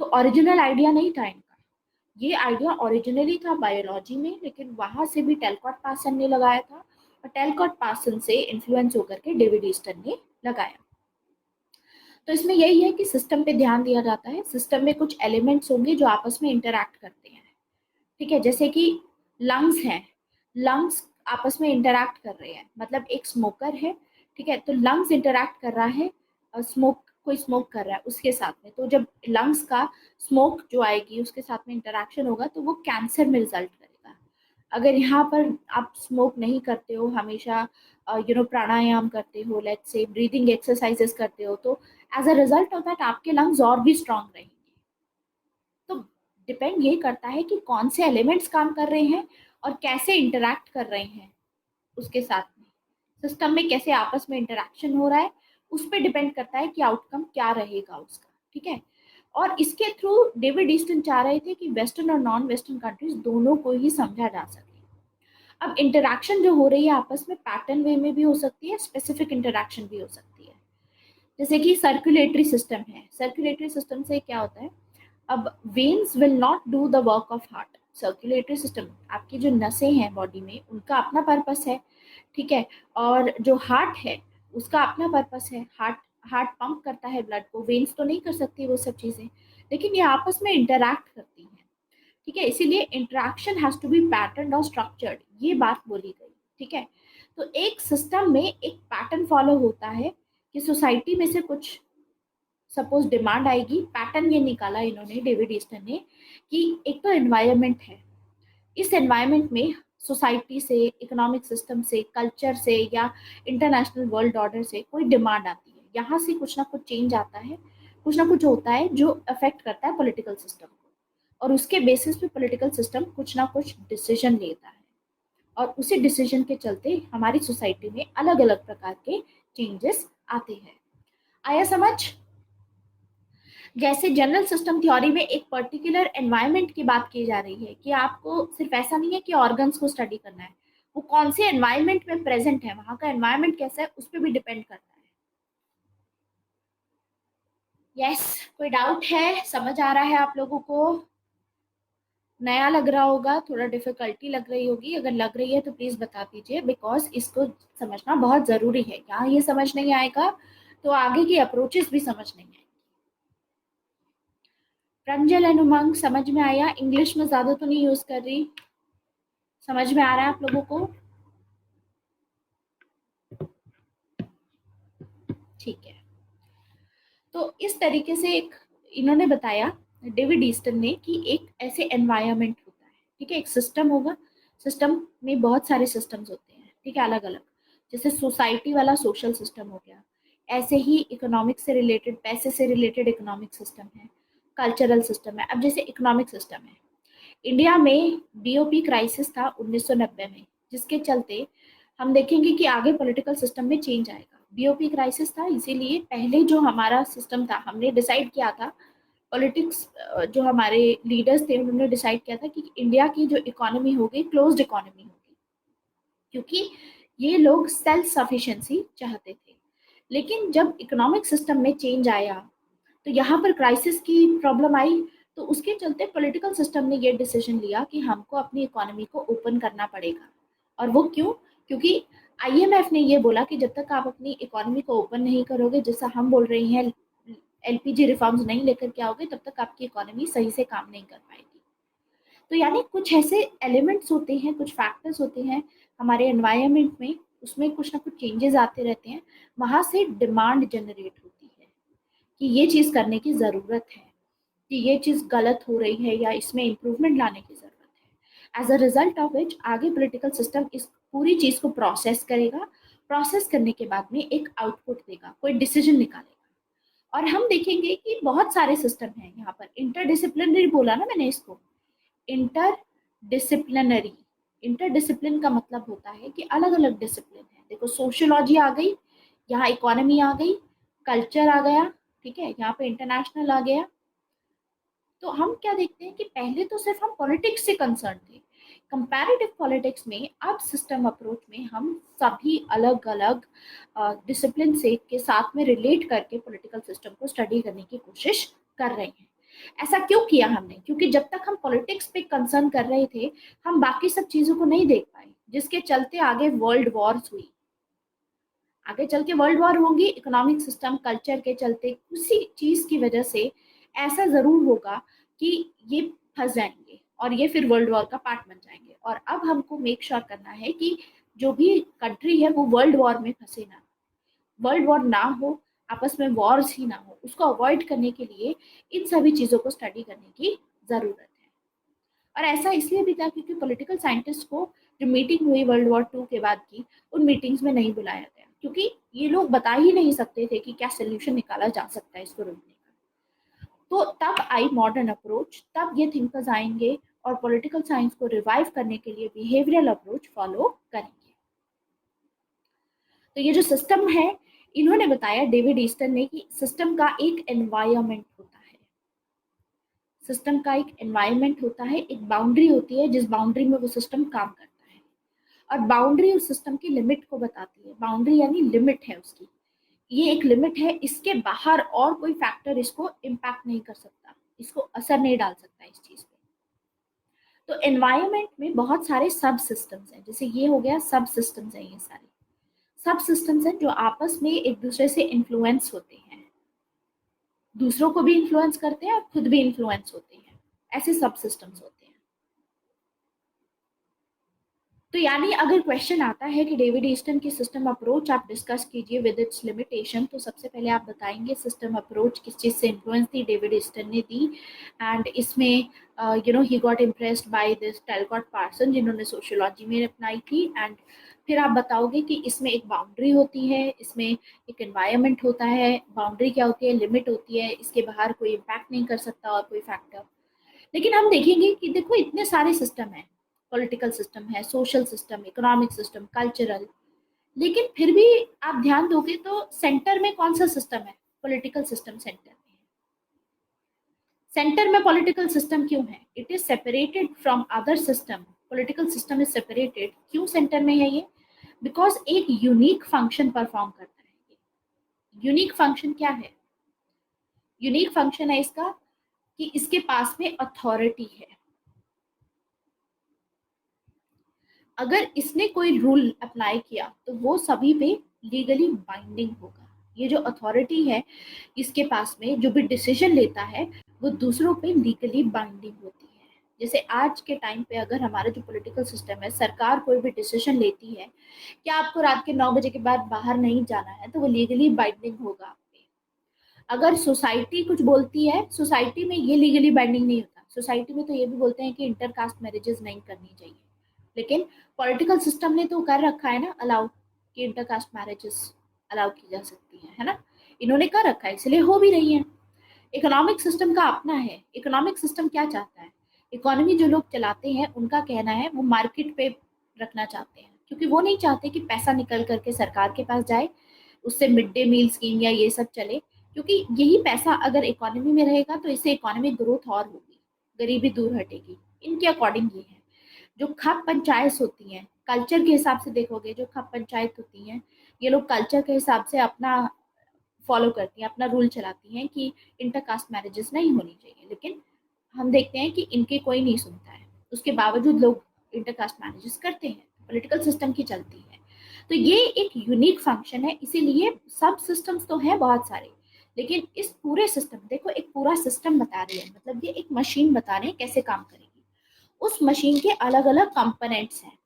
तो ओरिजिनल आइडिया नहीं था इनका, ये आइडिया ओरिजिनली था बायोलॉजी में, लेकिन वहां से भी टेलकॉट पार्सन ने लगाया था और टेलकॉट पार्सन से इन्फ्लुएंस होकर के डेविड ईस्टन ने लगाया। तो इसमें यही है कि सिस्टम पे ध्यान दिया जाता है, सिस्टम में कुछ एलिमेंट्स होंगे जो आपस में इंटरैक्ट करते हैं, ठीक है। जैसे कि लंग्स हैं, लंग्स आपस में इंटरैक्ट कर रहे हैं, मतलब एक स्मोकर है, ठीक है, तो लंग्स इंटरैक्ट कर रहा है, स्मोक, कोई स्मोक कर रहा है उसके साथ में, तो जब लंग्स का स्मोक जो आएगी उसके साथ में इंटरैक्शन होगा तो वो कैंसर में रिजल्ट करेगा। अगर यहाँ पर आप स्मोक नहीं करते हो, हमेशा प्राणायाम करते हो, लेट्स से ब्रीदिंग एक्सरसाइजेस करते हो, तो as a result of that आपके लंग्स और भी स्ट्रांग रहेंगे। तो डिपेंड ये करता है कि कौन से एलिमेंट्स काम कर रहे हैं और कैसे इंटरैक्ट कर रहे हैं उसके साथ में, सिस्टम में कैसे आपस में इंटरैक्शन हो रहा है, उस पर डिपेंड करता है कि आउटकम क्या रहेगा उसका, ठीक है। और इसके थ्रू डेविड ईस्टन चाह रहे थे कि वेस्टर्न और नॉन वेस्टर्न कंट्रीज दोनों को ही समझा जा सके। अब इंटरैक्शन जो हो रही है आपस में पैटर्न वे में भी हो सकती है, स्पेसिफिक इंटरैक्शन भी हो सकती है। जैसे कि सर्कुलेटरी सिस्टम है, सर्कुलेटरी सिस्टम से क्या होता है, अब veins will not do the work of heart. Circulatory system, आपकी जो नसें हैं बॉडी में उनका अपना पर्पस है, ठीक है, और जो हार्ट है उसका अपना पर्पस है। हार्ट हार्ट पंप करता है ब्लड को, वेन्स तो नहीं कर सकती वो सब चीज़ें, लेकिन ये आपस में इंटरैक्ट करती हैं, ठीक है। इसीलिए interaction has to be pattern और स्ट्रक्चर्ड, ये बात बोली गई, ठीक है। तो एक सिस्टम में एक पैटर्न फॉलो होता है कि सोसाइटी में से कुछ सपोज डिमांड आएगी, पैटर्न ये निकाला इन्होंने डेविड ईस्टन ने कि एक तो एनवायरनमेंट है, इस एनवायरनमेंट में सोसाइटी से, इकोनॉमिक सिस्टम से, कल्चर से या इंटरनेशनल वर्ल्ड ऑर्डर से कोई डिमांड आती है, यहाँ से कुछ ना कुछ चेंज आता है, कुछ ना कुछ होता है जो अफेक्ट करता है पॉलिटिकल सिस्टम को। और उसके बेसिस पे पॉलिटिकल सिस्टम कुछ ना कुछ डिसीजन लेता है, और उसी डिसीजन के चलते हमारी सोसाइटी में अलग अलग प्रकार के चेंजेस आते हैं। आया समझ? जैसे जनरल सिस्टम थ्योरी में एक पर्टिकुलर एनवायरनमेंट की बात की जा रही है कि आपको सिर्फ ऐसा नहीं है कि ऑर्गन्स को स्टडी करना है, वो कौन से एनवायरनमेंट में प्रेजेंट है, वहां का एनवायरनमेंट कैसा है, उस पर भी डिपेंड करता है। यस, कोई डाउट है? समझ आ रहा है आप लोगों को? नया लग रहा होगा, थोड़ा डिफिकल्टी लग रही होगी, अगर लग रही है तो प्लीज बता दीजिए, बिकॉज इसको समझना बहुत जरूरी है। यहाँ ये समझ नहीं आएगा तो आगे की अप्रोचेस भी समझ नहीं आएगी। प्रंजल एंड उमंग समझ में आया? इंग्लिश में ज्यादा तो नहीं यूज कर रही, समझ में आ रहा है आप लोगों को? ठीक है। तो इस तरीके से एक इन्होंने बताया, डेविड ईस्टन ने, कि एक ऐसे एनवायरनमेंट होता है, ठीक है, एक सिस्टम होगा, सिस्टम में बहुत सारे सिस्टम्स होते हैं, ठीक है, अलग अलग। जैसे सोसाइटी वाला सोशल सिस्टम हो गया, ऐसे ही इकोनॉमिक से रिलेटेड, पैसे से रिलेटेड इकोनॉमिक सिस्टम है, कल्चरल सिस्टम है। अब जैसे इकोनॉमिक सिस्टम है, इंडिया में बीओपी क्राइसिस था 1990 में, जिसके चलते हम देखेंगे कि आगे पॉलिटिकल सिस्टम में चेंज आएगा। बीओपी क्राइसिस था, इसीलिए पहले जो हमारा सिस्टम था, हमने डिसाइड किया था, पॉलिटिक्स जो हमारे लीडर्स थे उन्होंने डिसाइड किया था कि इंडिया की जो इकोनॉमी होगी क्लोज्ड इकोनॉमी होगी, क्योंकि ये लोग सेल्फ सफिशिएंसी चाहते थे। लेकिन जब इकोनॉमिक सिस्टम में चेंज आया तो यहाँ पर क्राइसिस की प्रॉब्लम आई, तो उसके चलते पॉलिटिकल सिस्टम ने ये डिसीजन लिया कि हमको अपनी इकोनॉमी को ओपन करना पड़ेगा। और वो क्यों? क्योंकि आईएमएफ ने ये बोला कि जब तक आप अपनी इकोनॉमी को ओपन नहीं करोगे, जैसा हम बोल रहे हैं एलपीजी रिफॉर्म्स नहीं लेकर के आओगे, तब तक आपकी इकोनॉमी सही से काम नहीं कर पाएगी। तो यानी कुछ ऐसे एलिमेंट्स होते हैं, कुछ फैक्टर्स होते हैं हमारे एनवायरनमेंट में, उसमें कुछ ना कुछ चेंजेस आते रहते हैं, वहां से डिमांड जनरेट होती है कि ये चीज करने की जरूरत है, कि ये चीज गलत हो रही है या इसमें इम्प्रूवमेंट लाने की जरूरत है। As a result of which आगे पॉलिटिकल सिस्टम इस पूरी चीज को प्रोसेस करेगा, प्रोसेस करने के बाद में एक आउटपुट देगा, कोई डिसीजन निकालेगा। और हम देखेंगे कि बहुत सारे सिस्टम हैं यहाँ पर, इंटरडिसिप्लिनरी बोला ना मैंने इसको, इंटर डिसिप्लिनरी। इंटरडिसिप्लिन का मतलब होता है कि अलग अलग डिसिप्लिन है। देखो, सोशियोलॉजी आ गई, यहाँ इकोनॉमी आ गई, कल्चर आ गया, ठीक है, यहाँ पे इंटरनेशनल आ गया। तो हम क्या देखते हैं कि पहले तो सिर्फ हम पॉलिटिक्स से कंसर्न थे, कंपैरेटिव पॉलिटिक्स में अब सिस्टम अप्रोच में हम सभी अलग अलग डिसिप्लिन से के साथ में रिलेट करके पॉलिटिकल सिस्टम को स्टडी करने की कोशिश कर रहे हैं। ऐसा क्यों किया हमने? क्योंकि जब तक हम पॉलिटिक्स पे कंसर्न कर रहे थे, हम बाकी सब चीजों को नहीं देख पाए, जिसके चलते आगे वर्ल्ड वॉर्स हुई, आगे चल के वर्ल्ड वॉर होंगी, इकोनॉमिक सिस्टम कल्चर के चलते, उसी चीज की वजह से ऐसा जरूर होगा कि ये फंस जाएंगे और ये फिर वर्ल्ड वॉर का पार्ट बन जाएंगे। और अब हमको मेक श्योर करना है कि जो भी कंट्री है वो वर्ल्ड वॉर में फंसे ना, वर्ल्ड वॉर ना हो, आपस में वॉर्स ही ना हो, उसको अवॉइड करने के लिए इन सभी चीजों को स्टडी करने की जरूरत है। और ऐसा इसलिए भी था क्योंकि पॉलिटिकल साइंटिस्ट को जो मीटिंग हुई वर्ल्ड वॉर 2 के बाद की, उन मीटिंग्स में नहीं बुलाया गया, क्योंकि ये लोग बता ही नहीं सकते थे कि क्या सोल्यूशन निकाला जा सकता है इसको रोकने का। तो तब आई मॉडर्न अप्रोच, तब ये थिंकर्स आएंगे और पॉलिटिकल साइंस को रिवाइव करने के लिए बिहेवियरल अप्रोच फॉलो करेंगे। तो ये जो सिस्टम है, इन्होंने बताया, डेविड ईस्टन ने, कि सिस्टम का एक एनवायरमेंट होता है, सिस्टम का एक एनवायरमेंट होता है, एक बाउंड्री होती है जिस बाउंड्री में वो सिस्टम काम करता है। और बाउंड्री उस सिस्टम की लिमिट को बताती है, बाउंड्री यानी लिमिट है उसकी, ये एक लिमिट है, इसके बाहर और कोई फैक्टर इसको इम्पैक्ट नहीं कर सकता, इसको असर नहीं डाल सकता इस चीज पे। तो एनवायरमेंट में बहुत सारे सब सिस्टम्स हैं, जैसे ये हो गया सब सिस्टम्स हैं, ये सारे सब सिस्टम्स हैं जो आपस में एक दूसरे से इन्फ्लुएंस होते हैं, दूसरों को भी इन्फ्लुएंस करते हैं और खुद भी इन्फ्लुएंस होते हैं, ऐसे सब सिस्टम्स होते हैं। तो यानी अगर क्वेश्चन आता है कि डेविड ईस्टन की सिस्टम अप्रोच आप डिस्कस कीजिए विद इट्स लिमिटेशन, तो सबसे पहले आप बताएंगे सिस्टम अप्रोच किस चीज़ से इन्फ्लुएंस थी, डेविड ईस्टन ने दी, एंड इसमें he got impressed by this Talcott Parson जिन्होंने सोशियोलॉजी में अपनाई थी। एंड फिर आप बताओगे कि इसमें एक बाउंड्री होती है, इसमें एक एनवायरनमेंट होता है, बाउंड्री क्या होती है, लिमिट होती है, इसके बाहर कोई इम्पैक्ट नहीं कर सकता और कोई फैक्टर। लेकिन हम देखेंगे कि देखो इतने सारे सिस्टम है, पॉलिटिकल सिस्टम है, social system, economic system, cultural, लेकिन फिर भी आप ध्यान दोगे तो सेंटर में कौन सा सिस्टम है? पॉलिटिकल सिस्टम सेंटर में है। सेंटर में पॉलिटिकल सिस्टम क्यों है? It is separated from other system, political system is separated. क्यों सेंटर में है ये? बिकॉज एक यूनिक फंक्शन परफॉर्म करता है ये। यूनिक फंक्शन क्या है? यूनिक फंक्शन है इसका कि इसके पास में अथॉरिटी है। अगर इसने कोई रूल अप्लाई किया तो वो सभी पे लीगली बाइंडिंग होगा। ये जो अथॉरिटी है इसके पास में, जो भी डिसीजन लेता है वो दूसरों पे लीगली बाइंडिंग होती है। जैसे आज के टाइम पे अगर हमारा जो पॉलिटिकल सिस्टम है, सरकार कोई भी डिसीजन लेती है कि आपको रात के 9 बजे के बाद बाहर नहीं जाना है, तो वो लीगली बाइंडिंग होगा आप पे। अगर सोसाइटी कुछ बोलती है, सोसाइटी में ये लीगली बाइंडिंग नहीं होता। सोसाइटी में तो ये भी बोलते हैं कि इंटरकास्ट मैरिजेस नहीं करनी चाहिए, लेकिन पॉलिटिकल सिस्टम ने तो कर रखा है ना अलाउ, कि इंटरकास्ट मैरिजेस अलाउ की जा सकती है ना। इन्होंने कर रखा है, इसलिए हो भी रही है। इकोनॉमिक सिस्टम का अपना है। इकोनॉमिक सिस्टम क्या चाहता है? इकोनॉमी जो लोग चलाते हैं उनका कहना है वो मार्केट पे रखना चाहते हैं, क्योंकि वो नहीं चाहते कि पैसा निकल करके सरकार के पास जाए, उससे मिड डे मील स्कीम या ये सब चले। क्योंकि यही पैसा अगर इकोनॉमी में रहेगा तो इससे इकोनॉमिक ग्रोथ और होगी, गरीबी दूर हटेगी। इनके अकॉर्डिंग ये है। जो खप पंचायत होती हैं, कल्चर के हिसाब से देखोगे, जो खप पंचायत होती हैं, ये लोग कल्चर के हिसाब से अपना फॉलो करती हैं, अपना रूल चलाती हैं कि इंटरकास्ट मैरिजेस नहीं होनी चाहिए। लेकिन हम देखते हैं कि इनके कोई नहीं सुनता है, उसके बावजूद लोग इंटरकास्ट मैरिजेस करते हैं। पॉलिटिकल सिस्टम की चलती है। तो ये एक यूनिक फंक्शन है, इसीलिए सब सिस्टम्स तो हैं बहुत सारे, लेकिन इस पूरे सिस्टम, देखो एक पूरा सिस्टम बता रही है, मतलब ये एक मशीन बता रहे हैं कैसे काम करेगी। उस मशीन के अलग अलग कंपोनेंट्स हैं।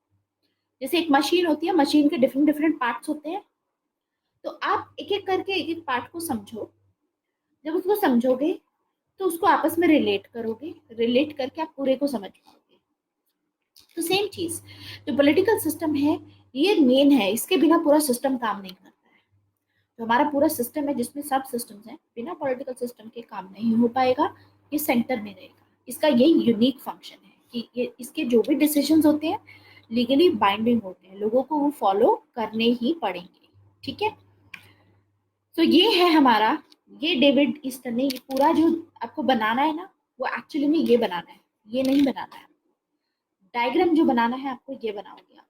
जैसे एक मशीन होती है, मशीन के डिफरेंट डिफरेंट पार्ट्स होते हैं। तो आप एक एक करके एक एक पार्ट को समझो। जब उसको समझोगे तो उसको आपस में रिलेट करोगे, रिलेट करके आप पूरे को समझ पाओगे। तो सेम चीज, जो पॉलिटिकल सिस्टम है ये मेन है, इसके बिना पूरा सिस्टम काम नहीं करता है। जो हमारा पूरा सिस्टम है जिसमें सब सिस्टम्स हैं, बिना पॉलिटिकल सिस्टम के काम नहीं हो पाएगा। ये सेंटर में रहेगा। इसका ये यूनिक फंक्शन है कि ये इसके जो भी डिसीजंस होते हैं लीगली बाइंडिंग होते हैं, लोगों को वो फॉलो करने ही पड़ेंगे। ठीक है। तो ये है हमारा, ये डेविड ईस्टन ने ये पूरा जो आपको बनाना है ना, वो एक्चुअली में ये बनाना है, ये नहीं बनाना है। डायग्राम जो बनाना है आपको ये बनाओगे आप।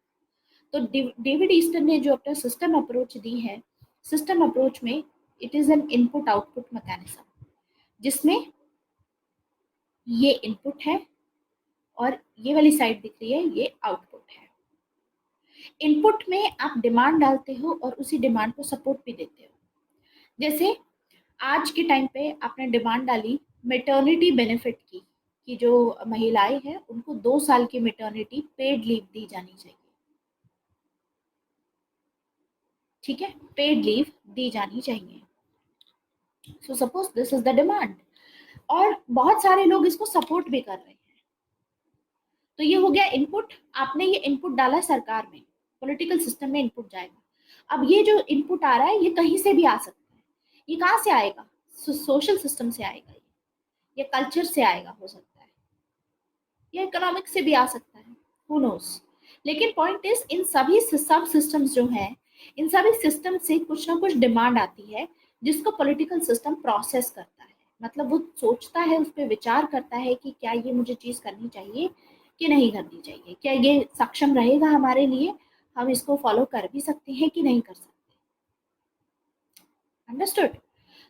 तो डेविड ईस्टन ने जो अपना सिस्टम अप्रोच दी है, सिस्टम अप्रोच में it is an input output mechanism, जिसमें ये इनपुट है और ये वाली साइड दिख रही है ये आउटपुट है। इनपुट में आप डिमांड डालते हो और उसी डिमांड को सपोर्ट भी देते हो। जैसे आज के टाइम पे आपने डिमांड डाली मेटर्निटी बेनिफिट की, कि जो महिलाएं हैं उनको 2 साल की मेटर्निटी पेड लीव दी जानी चाहिए। ठीक है, पेड लीव दी जानी चाहिए। So suppose this is the demand, और बहुत सारे लोग इसको सपोर्ट भी कर रहे हैं। तो ये हो गया इनपुट। आपने ये इनपुट डाला सरकार में, पॉलिटिकल सिस्टम में इनपुट जाएगा। अब ये जो इनपुट आ रहा है ये कहीं से भी आ सकता है। ये कहाँ से आएगा? सोशल सिस्टम से आएगा, ये कल्चर से आएगा, हो सकता है या इकोनॉमिक से भी आ सकता है, हु नोस। लेकिन पॉइंट इज इन सभी सब सिस्टम्स जो हैं, इन सभी सिस्टम से कुछ ना कुछ डिमांड आती है जिसको पॉलिटिकल सिस्टम प्रोसेस करता है। मतलब वो सोचता है, उस पर विचार करता है कि क्या ये मुझे चीज करनी चाहिए कि नहीं करनी चाहिए, क्या ये सक्षम रहेगा हमारे लिए, हम इसको फॉलो कर भी सकते हैं कि नहीं कर सकते। अंडरस्टूड।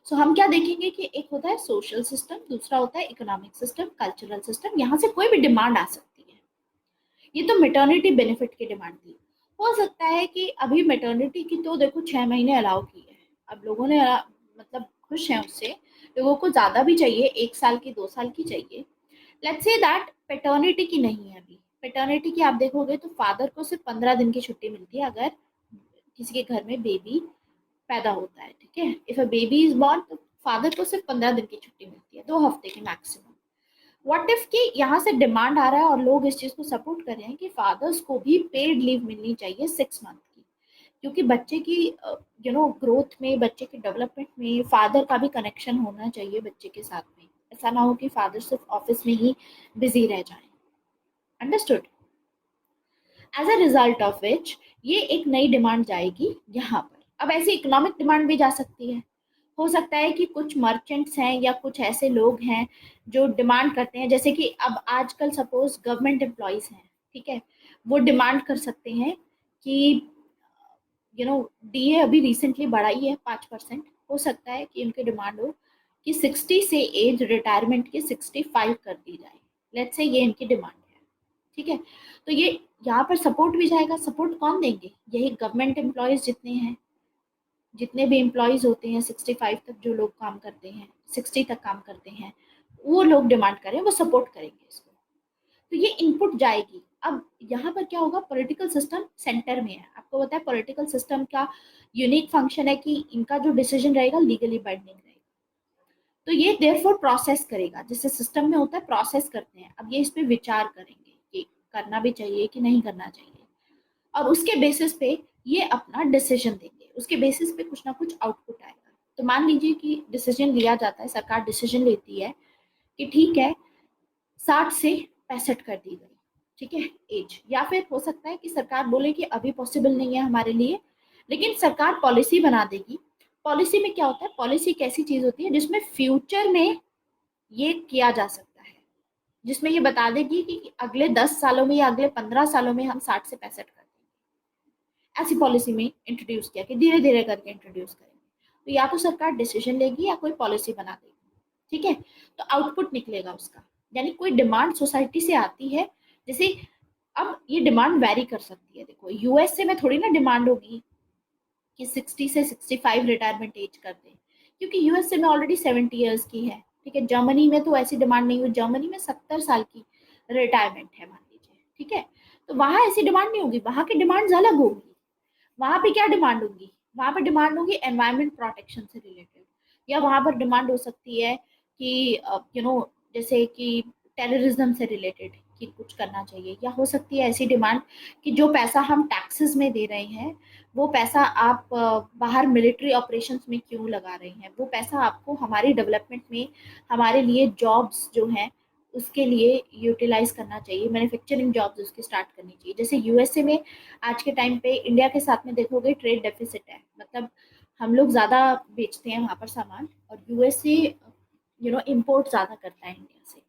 सो हम क्या देखेंगे कि एक होता है सोशल सिस्टम, दूसरा होता है इकोनॉमिक सिस्टम, कल्चरल सिस्टम। यहाँ से कोई भी डिमांड आ सकती है। ये तो मेटर्निटी बेनिफिट की डिमांड थी। हो सकता है कि अभी मेटर्निटी की तो देखो 6 महीने अलाउ की है, अब लोगों ने मतलब खुश हैं उससे। लोगों को ज्यादा भी चाहिए, 1 साल की, 2 साल की चाहिए। लेट्स से दैट पेटर्निटी की नहीं है अभी। पेटर्निटी की आप देखोगे तो फादर को सिर्फ 15 दिन की छुट्टी मिलती है अगर किसी के घर में बेबी पैदा होता है। ठीक है, if a baby is born तो फादर को सिर्फ 15 दिन की छुट्टी मिलती है, 2 हफ्ते की मैक्सिमम। व्हाट इफ कि यहाँ से डिमांड आ रहा है और लोग इस चीज को सपोर्ट कर रहे हैं कि फादर्स को भी पेड लीव मिलनी चाहिए 6 मंथ की, क्योंकि बच्चे की ग्रोथ में, बच्चे के डेवलपमेंट में फादर का भी कनेक्शन होना चाहिए बच्चे के साथ में। ऐसा ना हो कि फादर सिर्फ ऑफिस में ही बिजी रह जाए। Understood? As a result of which ये एक नई डिमांड जाएगी यहाँ पर। अब ऐसी इकोनॉमिक डिमांड भी जा सकती है। हो सकता है कि कुछ मर्चेंट्स हैं या कुछ ऐसे लोग हैं जो डिमांड करते हैं, जैसे कि अब आजकल सपोज गवर्नमेंट एम्प्लॉयज हैं, ठीक है, वो डिमांड कर सकते हैं कि डीए अभी रिसेंटली बढ़ाई है 5%। हो सकता है कि उनकी डिमांड हो कि 60 से एज रिटायरमेंट की 65 कर दी जाए। लेट्स से ये इनकी डिमांड है, ठीक है। तो ये यहाँ पर सपोर्ट भी जाएगा। सपोर्ट कौन देंगे? यही गवर्नमेंट एम्प्लॉयज जितने हैं, जितने भी एम्प्लॉयज होते हैं 65 तक जो लोग काम करते हैं, 60 तक काम करते हैं, वो लोग डिमांड करें, वो सपोर्ट करेंगे इसको। तो ये इनपुट जाएगी। अब यहाँ पर क्या होगा, पॉलिटिकल सिस्टम सेंटर में है। आपको पता है पॉलिटिकल सिस्टम का यूनिक फंक्शन है कि इनका जो डिसीजन रहेगा लीगली बाइंडिंग रहेगा। तो ये देयरफॉर प्रोसेस करेगा, जिससे सिस्टम में होता है प्रोसेस करते हैं। अब ये इस पे विचार करेंगे कि करना भी चाहिए कि नहीं करना चाहिए, और उसके बेसिस पे ये अपना डिसीजन देंगे। उसके बेसिस पे कुछ ना कुछ आउटपुट आएगा। तो मान लीजिए कि डिसीजन लिया जाता है, सरकार डिसीजन लेती है कि ठीक है 60 से 65 कर दी गई, ठीक है, एज। या फिर हो सकता है कि सरकार बोले कि अभी पॉसिबल नहीं है हमारे लिए, लेकिन सरकार पॉलिसी बना देगी। पॉलिसी में क्या होता है, पॉलिसी एक ऐसी चीज होती है जिसमें फ्यूचर में ये किया जा सकता है, जिसमें ये बता देगी कि अगले 10 सालों में या अगले 15 सालों में हम 60 से 65 कर देंगे। ऐसी पॉलिसी में इंट्रोड्यूस किया कि धीरे धीरे करके इंट्रोड्यूस करेंगे। तो या तो सरकार डिसीजन लेगी या कोई पॉलिसी बना देगी, ठीक है। तो आउटपुट निकलेगा उसका, यानी कोई डिमांड सोसाइटी से आती है। जैसे अब ये डिमांड वैरी कर सकती है। देखो यूएसए में थोड़ी ना डिमांड होगी कि 60 से 65 रिटायरमेंट एज कर दें, क्योंकि यूएसए में ऑलरेडी 70 ईयर्स की है, ठीक है। जर्मनी में तो ऐसी डिमांड नहीं हुई, जर्मनी में 70 साल की रिटायरमेंट है मान लीजिए, ठीक है। तो वहां ऐसी डिमांड नहीं होगी, वहां की डिमांड अलग होगी। वहां पे क्या डिमांड होगी, वहां पे डिमांड होगी एनवायरमेंट प्रोटेक्शन से रिलेटेड, या वहां पर डिमांड हो सकती है कि जैसे कि टेररिज्म से रिलेटेड कि कुछ करना चाहिए। या हो सकती है ऐसी डिमांड कि जो पैसा हम टैक्सेस में दे रहे हैं, वो पैसा आप बाहर मिलिट्री ऑपरेशंस में क्यों लगा रहे हैं, वो पैसा आपको हमारी डेवलपमेंट में, हमारे लिए जॉब्स जो हैं उसके लिए यूटिलाइज करना चाहिए, मैन्युफैक्चरिंग जॉब्स उसकी स्टार्ट करनी चाहिए। जैसे यूएसए में आज के टाइम पे इंडिया के साथ में देखोगे ट्रेड डेफिसिट है, मतलब हम लोग ज़्यादा बेचते हैं वहाँ पर सामान, और यूएसए इम्पोर्ट ज़्यादा करता है इंडिया से।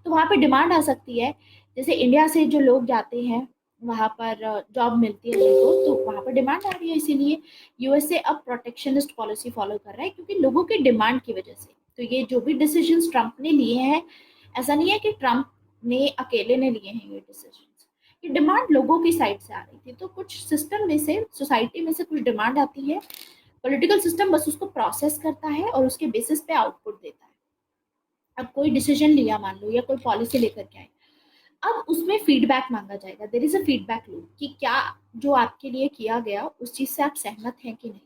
तो वहाँ पे डिमांड आ सकती है। जैसे इंडिया से जो लोग जाते हैं वहाँ पर जॉब मिलती है उनको, तो वहाँ पर डिमांड आ रही है। इसीलिए यूएसए अब प्रोटेक्शनिस्ट पॉलिसी फॉलो कर रहा है, क्योंकि लोगों की डिमांड की वजह से। तो ये जो भी डिसीजंस ट्रम्प ने लिए हैं, ऐसा नहीं है कि ट्रम्प ने अकेले ने लिए हैं ये डिसीजंस, ये डिमांड लोगों की साइड से आ रही थी। तो कुछ सिस्टम में से, सोसाइटी में से कुछ डिमांड आती है, पॉलिटिकल सिस्टम बस उसको प्रोसेस करता है और उसके बेसिस पे आउटपुट देता है। अब कोई डिसीजन लिया मान लो, या कोई पॉलिसी लेकर के आए, अब उसमें फीडबैक मांगा जाएगा। There is a feedback loop कि क्या जो आपके लिए किया गया उस चीज से आप सहमत हैं कि नहीं।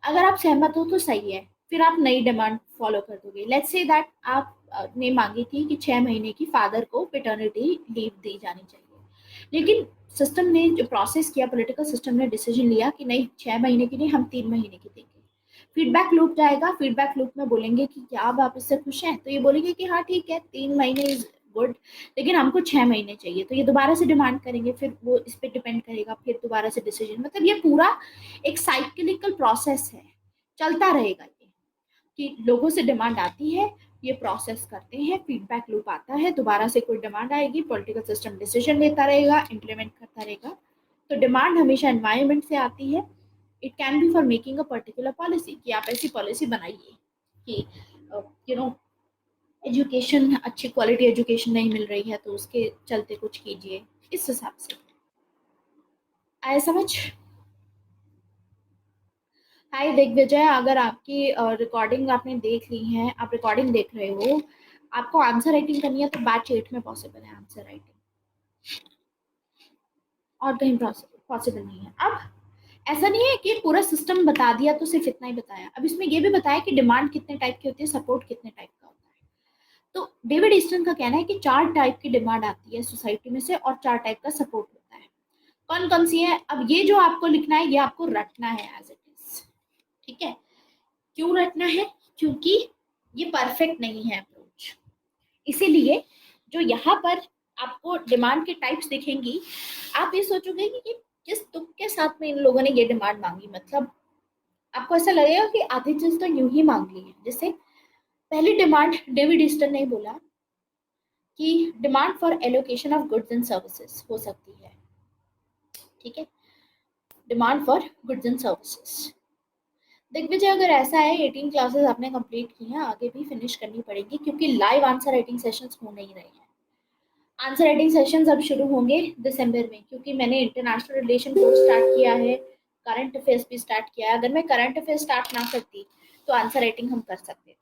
अगर आप सहमत हो तो सही है, फिर आप नई डिमांड फॉलो कर दोगे। लेट्स से दैट आप ने मांगी थी कि 6 महीने की फादर को पेटर्निटी लीव दी जानी चाहिए, लेकिन सिस्टम ने जो प्रोसेस किया, पॉलिटिकल सिस्टम ने डिसीजन लिया कि नहीं 6 महीने की नहीं, हम 3 महीने की देंगे। फीडबैक लूप जाएगा। फीडबैक लूप में बोलेंगे कि क्या अब आप इससे खुश हैं, तो ये बोलेंगे कि हाँ ठीक है 3 महीने इज गुड, लेकिन हमको 6 महीने चाहिए। तो ये दोबारा से डिमांड करेंगे, फिर वो इस पे डिपेंड करेगा, फिर दोबारा से डिसीजन। मतलब ये पूरा एक साइक्लिकल प्रोसेस है, चलता रहेगा ये, कि लोगों से डिमांड आती है, ये प्रोसेस करते हैं, फीडबैक लूप आता है, दोबारा से कोई डिमांड आएगी, पॉलिटिकल सिस्टम डिसीजन लेता रहेगा, इम्प्लीमेंट करता रहेगा। तो डिमांड हमेशा एनवायरनमेंट से आती है। It can B for making a particular policy, कि आप ऐसी पॉलिसी बनाइए कि यू नो एजुकेशन, अच्छी क्वालिटी एजुकेशन नहीं मिल रही है तो उसके चलते कुछ कीजिए, इस हिसाब से। आया समझ? हाय दिग्विजय, अगर आपकी रिकॉर्डिंग आपने देख ली है, आप रिकॉर्डिंग देख रहे हो, आपको आंसर राइटिंग करनी है तो बैच 8 में पॉसिबल है आंसर राइटिंग, और कहीं पॉसिबल नहीं है। अब ऐसा नहीं है कि पूरा सिस्टम बता दिया तो सिर्फ इतना ही बताया, अब इसमें ये भी बताया कि डिमांड कितने टाइप की होती है, सपोर्ट कितने टाइप का होता है। तो डेविड ईस्टन का कहना है कि 4 टाइप की डिमांड आती है सोसाइटी में से, और 4 टाइप का सपोर्ट होता है। कौन कौन सी है? अब ये जो आपको लिखना है, ये आपको रटना है एज इट इज, ठीक है। क्यों रटना है? क्योंकि ये परफेक्ट नहीं है अप्रोच, इसीलिए जो यहाँ पर आपको डिमांड के टाइप्स दिखेंगी, आप ये सोचोगे कि किस तुक के साथ में इन लोगों ने ये डिमांड मांगी। मतलब आपको ऐसा लगेगा कि आधी चीज तो यूं ही मांग ली है। जैसे पहली डिमांड डेविड ईस्टन ने बोला कि demand for allocation of goods and services हो सकती है। ठीक है, demand for goods and services. Digvijay, अगर ऐसा है 18 क्लासेस आपने कंप्लीट की हैं, आगे भी फिनिश करनी पड़ेगी क्योंकि लाइव आंसर राइटिंग सेशंस हो नहीं रहे हैं। आंसर राइटिंग सेशंस अब शुरू होंगे दिसंबर में, क्योंकि मैंने इंटरनेशनल रिलेशन कोर्स स्टार्ट किया है, करंट अफेयर्स भी स्टार्ट किया है। अगर मैं करंट अफेयर्स स्टार्ट ना करती तो आंसर राइटिंग हम कर सकते थे।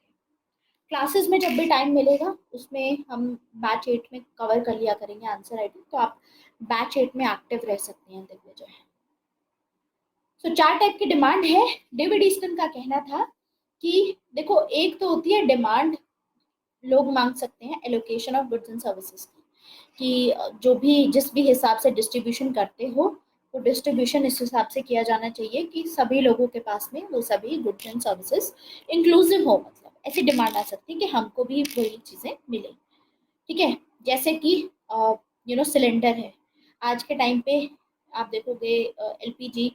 क्लासेस में जब भी टाइम मिलेगा उसमें हम बैच 8 में कवर कर लिया करेंगे आंसर राइटिंग, तो आप बैच 8 में एक्टिव रह सकते हैं दिग्विजय। सो 4 टाइप की डिमांड है। डेविड ईस्टन का कहना था कि देखो, एक तो होती है डिमांड लोग मांग सकते हैं allocation of goods and services की, कि जो भी जिस भी हिसाब से डिस्ट्रीब्यूशन करते हो वो डिस्ट्रीब्यूशन इस हिसाब से किया जाना चाहिए कि सभी लोगों के पास में वो सभी गुड्स एंड सर्विसेज इंक्लूसिव हो। मतलब ऐसी डिमांड आ सकती है कि हमको भी वही चीज़ें मिले। ठीक है, जैसे कि सिलेंडर है। आज के टाइम पे आप देखोगे एलपीजी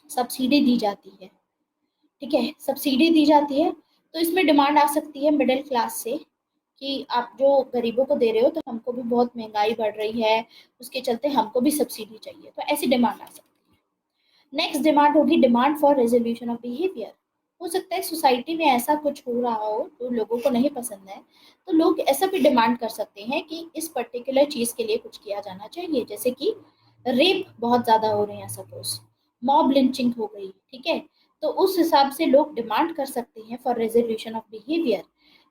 सब्सिडी दी जाती है। ठीक है, सब्सिडी दी जाती है, तो इसमें डिमांड आ सकती है मिडिल क्लास से कि आप जो गरीबों को दे रहे हो तो हमको भी बहुत महंगाई बढ़ रही है, उसके चलते हमको भी सब्सिडी चाहिए, तो ऐसी डिमांड आ सकती है। नेक्स्ट डिमांड होगी demand for resolution of behaviour. हो सकता है सोसाइटी में ऐसा कुछ हो रहा हो तो लोगों को नहीं पसंद है, तो लोग ऐसा भी डिमांड कर सकते हैं कि इस पर्टिकुलर चीज़ के लिए कुछ किया जाना चाहिए। जैसे कि रेप बहुत ज़्यादा हो रहे हैं, सपोज मॉब लिंचिंग हो गई। ठीक है, तो उस हिसाब से लोग डिमांड कर सकते हैं फॉर रेजोल्यूशन ऑफ बिहेवियर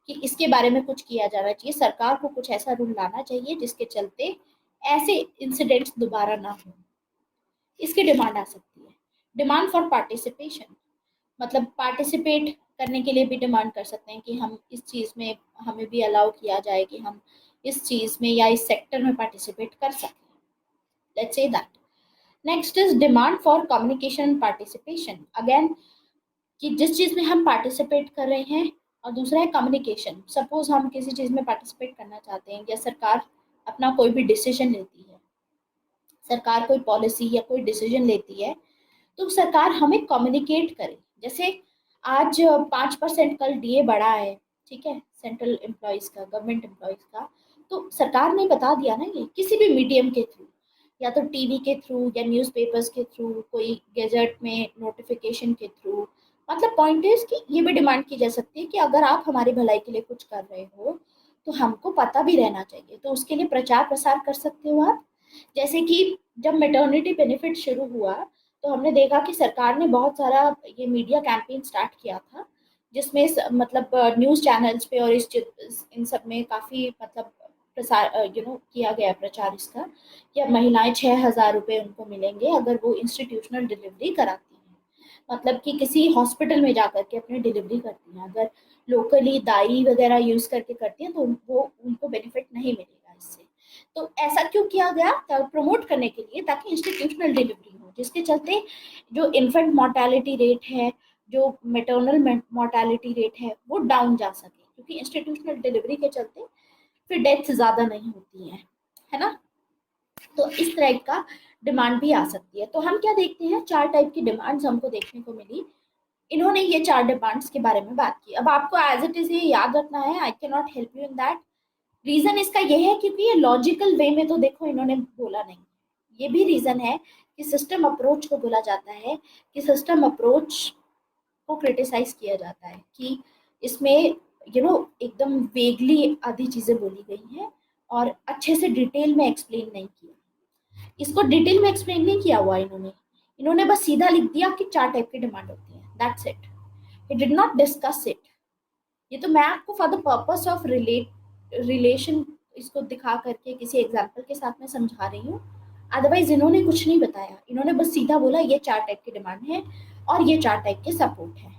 कि इसके बारे में कुछ किया जाना चाहिए, सरकार को कुछ ऐसा रूल लाना चाहिए जिसके चलते ऐसे इंसिडेंट्स दोबारा ना हो। इसकी डिमांड आ सकती है। डिमांड फॉर पार्टिसिपेशन, मतलब पार्टिसिपेट करने के लिए भी डिमांड कर सकते हैं कि हम इस चीज़ में हमें भी अलाउ किया जाए कि हम इस चीज़ में या इस सेक्टर में पार्टिसिपेट कर सकें। Let's say that. Next is demand for communication and participation. Again, कि जिस चीज़ में हम पार्टिसिपेट कर रहे हैं, और दूसरा है कम्युनिकेशन। सपोज हम किसी चीज़ में पार्टिसिपेट करना चाहते हैं या सरकार अपना कोई भी डिसीजन लेती है, सरकार कोई पॉलिसी या कोई डिसीजन लेती है, तो सरकार हमें कम्युनिकेट करे। जैसे आज 5% कल डीए बढ़ा है, ठीक है, सेंट्रल एम्प्लॉयज़ का, गवर्नमेंट एम्प्लॉयज़ का, तो सरकार ने बता दिया ना, ये किसी भी मीडियम के थ्रू, या तो टीवी के थ्रू या न्यूज़पेपर्स के थ्रू, कोई गैजेट में नोटिफिकेशन के थ्रू। मतलब पॉइंट इज कि ये भी डिमांड की जा सकती है कि अगर आप हमारी भलाई के लिए कुछ कर रहे हो तो हमको पता भी रहना चाहिए, तो उसके लिए प्रचार प्रसार कर सकते हो आप। जैसे कि जब मैटरनिटी बेनिफिट शुरू हुआ तो हमने देखा कि सरकार ने बहुत सारा ये मीडिया कैंपेन स्टार्ट किया था, जिसमें मतलब न्यूज़ चैनल्स पे और इन सब में काफ़ी मतलब प्रसार किया गया प्रचार इसका, कि अब महिलाएं 6,000 रुपये उनको मिलेंगे अगर वो इंस्टीट्यूशनल डिलीवरी कराती हैं। मतलब कि किसी हॉस्पिटल में जा कर के अपनी डिलीवरी करती हैं, अगर लोकली दाई वगैरह यूज़ करके करती हैं तो उनको बेनिफिट नहीं मिलेगा इससे। तो ऐसा क्यों किया गया? प्रमोट करने के लिए, ताकि इंस्टीट्यूशनल डिलीवरी हो, जिसके चलते जो इन्फेंट मोर्टेलिटी रेट है, जो मेटर्नल मोर्टेलिटी रेट है, वो डाउन जा सके, क्योंकि इंस्टीट्यूशनल डिलीवरी के चलते फिर डेथ ज़्यादा नहीं होती हैं, है ना। तो इस तरह का डिमांड भी आ सकती है। तो हम क्या देखते हैं, 4 टाइप की डिमांड्स हमको देखने को मिली। इन्होंने ये 4 डिमांड्स के बारे में बात की। अब आपको एज इट इज ये याद रखना है, I can not help you in that. Reason इसका ये है क्योंकि ये लॉजिकल वे में तो देखो इन्होंने बोला नहीं। ये भी रीजन है कि सिस्टम अप्रोच को बोला जाता है, कि सिस्टम अप्रोच को क्रिटिसाइज किया जाता है कि इसमें एकदम वेगली आधी चीजें बोली गई हैं और अच्छे से डिटेल में एक्सप्लेन नहीं किया। इसको डिटेल में एक्सप्लेन नहीं किया हुआ इन्होंने। इन्होंने बस सीधा लिख दिया कि 4 टाइप की डिमांड होती है, that's it. He did not discuss it. ये तो मैं आपको for the purpose of relation इसको दिखा करके किसी एग्जाम्पल के साथ में समझा रही हूँ। अदरवाइज इन्होंने कुछ नहीं बताया, इन्होंने बस सीधा बोला ये 4 टाइप की डिमांड है और ये 4 टाइप के सपोर्ट है।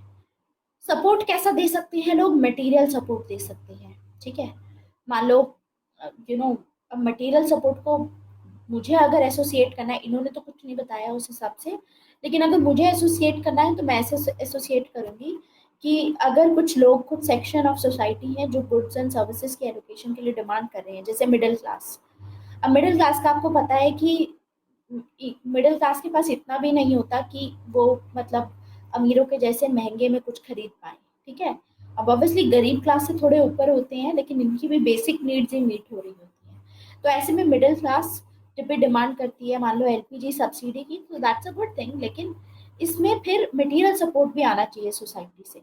सपोर्ट कैसा दे सकते हैं लोग? मटेरियल सपोर्ट दे सकते हैं। ठीक है, मान लो अब मटेरियल सपोर्ट को मुझे अगर एसोसिएट करना है, इन्होंने तो कुछ नहीं बताया उस हिसाब से, लेकिन अगर मुझे एसोसिएट करना है तो मैं ऐसे एसोसिएट करूंगी कि अगर कुछ सेक्शन ऑफ सोसाइटी है जो गुड्स एंड सर्विसेज के एलोकेशन के लिए डिमांड कर रहे हैं, जैसे मिडिल क्लास। अब मिडिल क्लास का आपको पता है कि मिडिल क्लास के पास इतना भी नहीं होता कि वो मतलब अमीरों के जैसे महंगे में कुछ खरीद पाए, ठीक है। अब ऑब्वियसली गरीब क्लास से थोड़े ऊपर होते हैं, लेकिन इनकी भी बेसिक नीड्स ही मीट हो रही होती हैं। तो ऐसे में मिडिल क्लास जब भी डिमांड करती है, मान लो एलपीजी सब्सिडी की, तो दैट्स अ गुड थिंग। लेकिन इसमें फिर मटेरियल सपोर्ट भी आना चाहिए सोसाइटी से।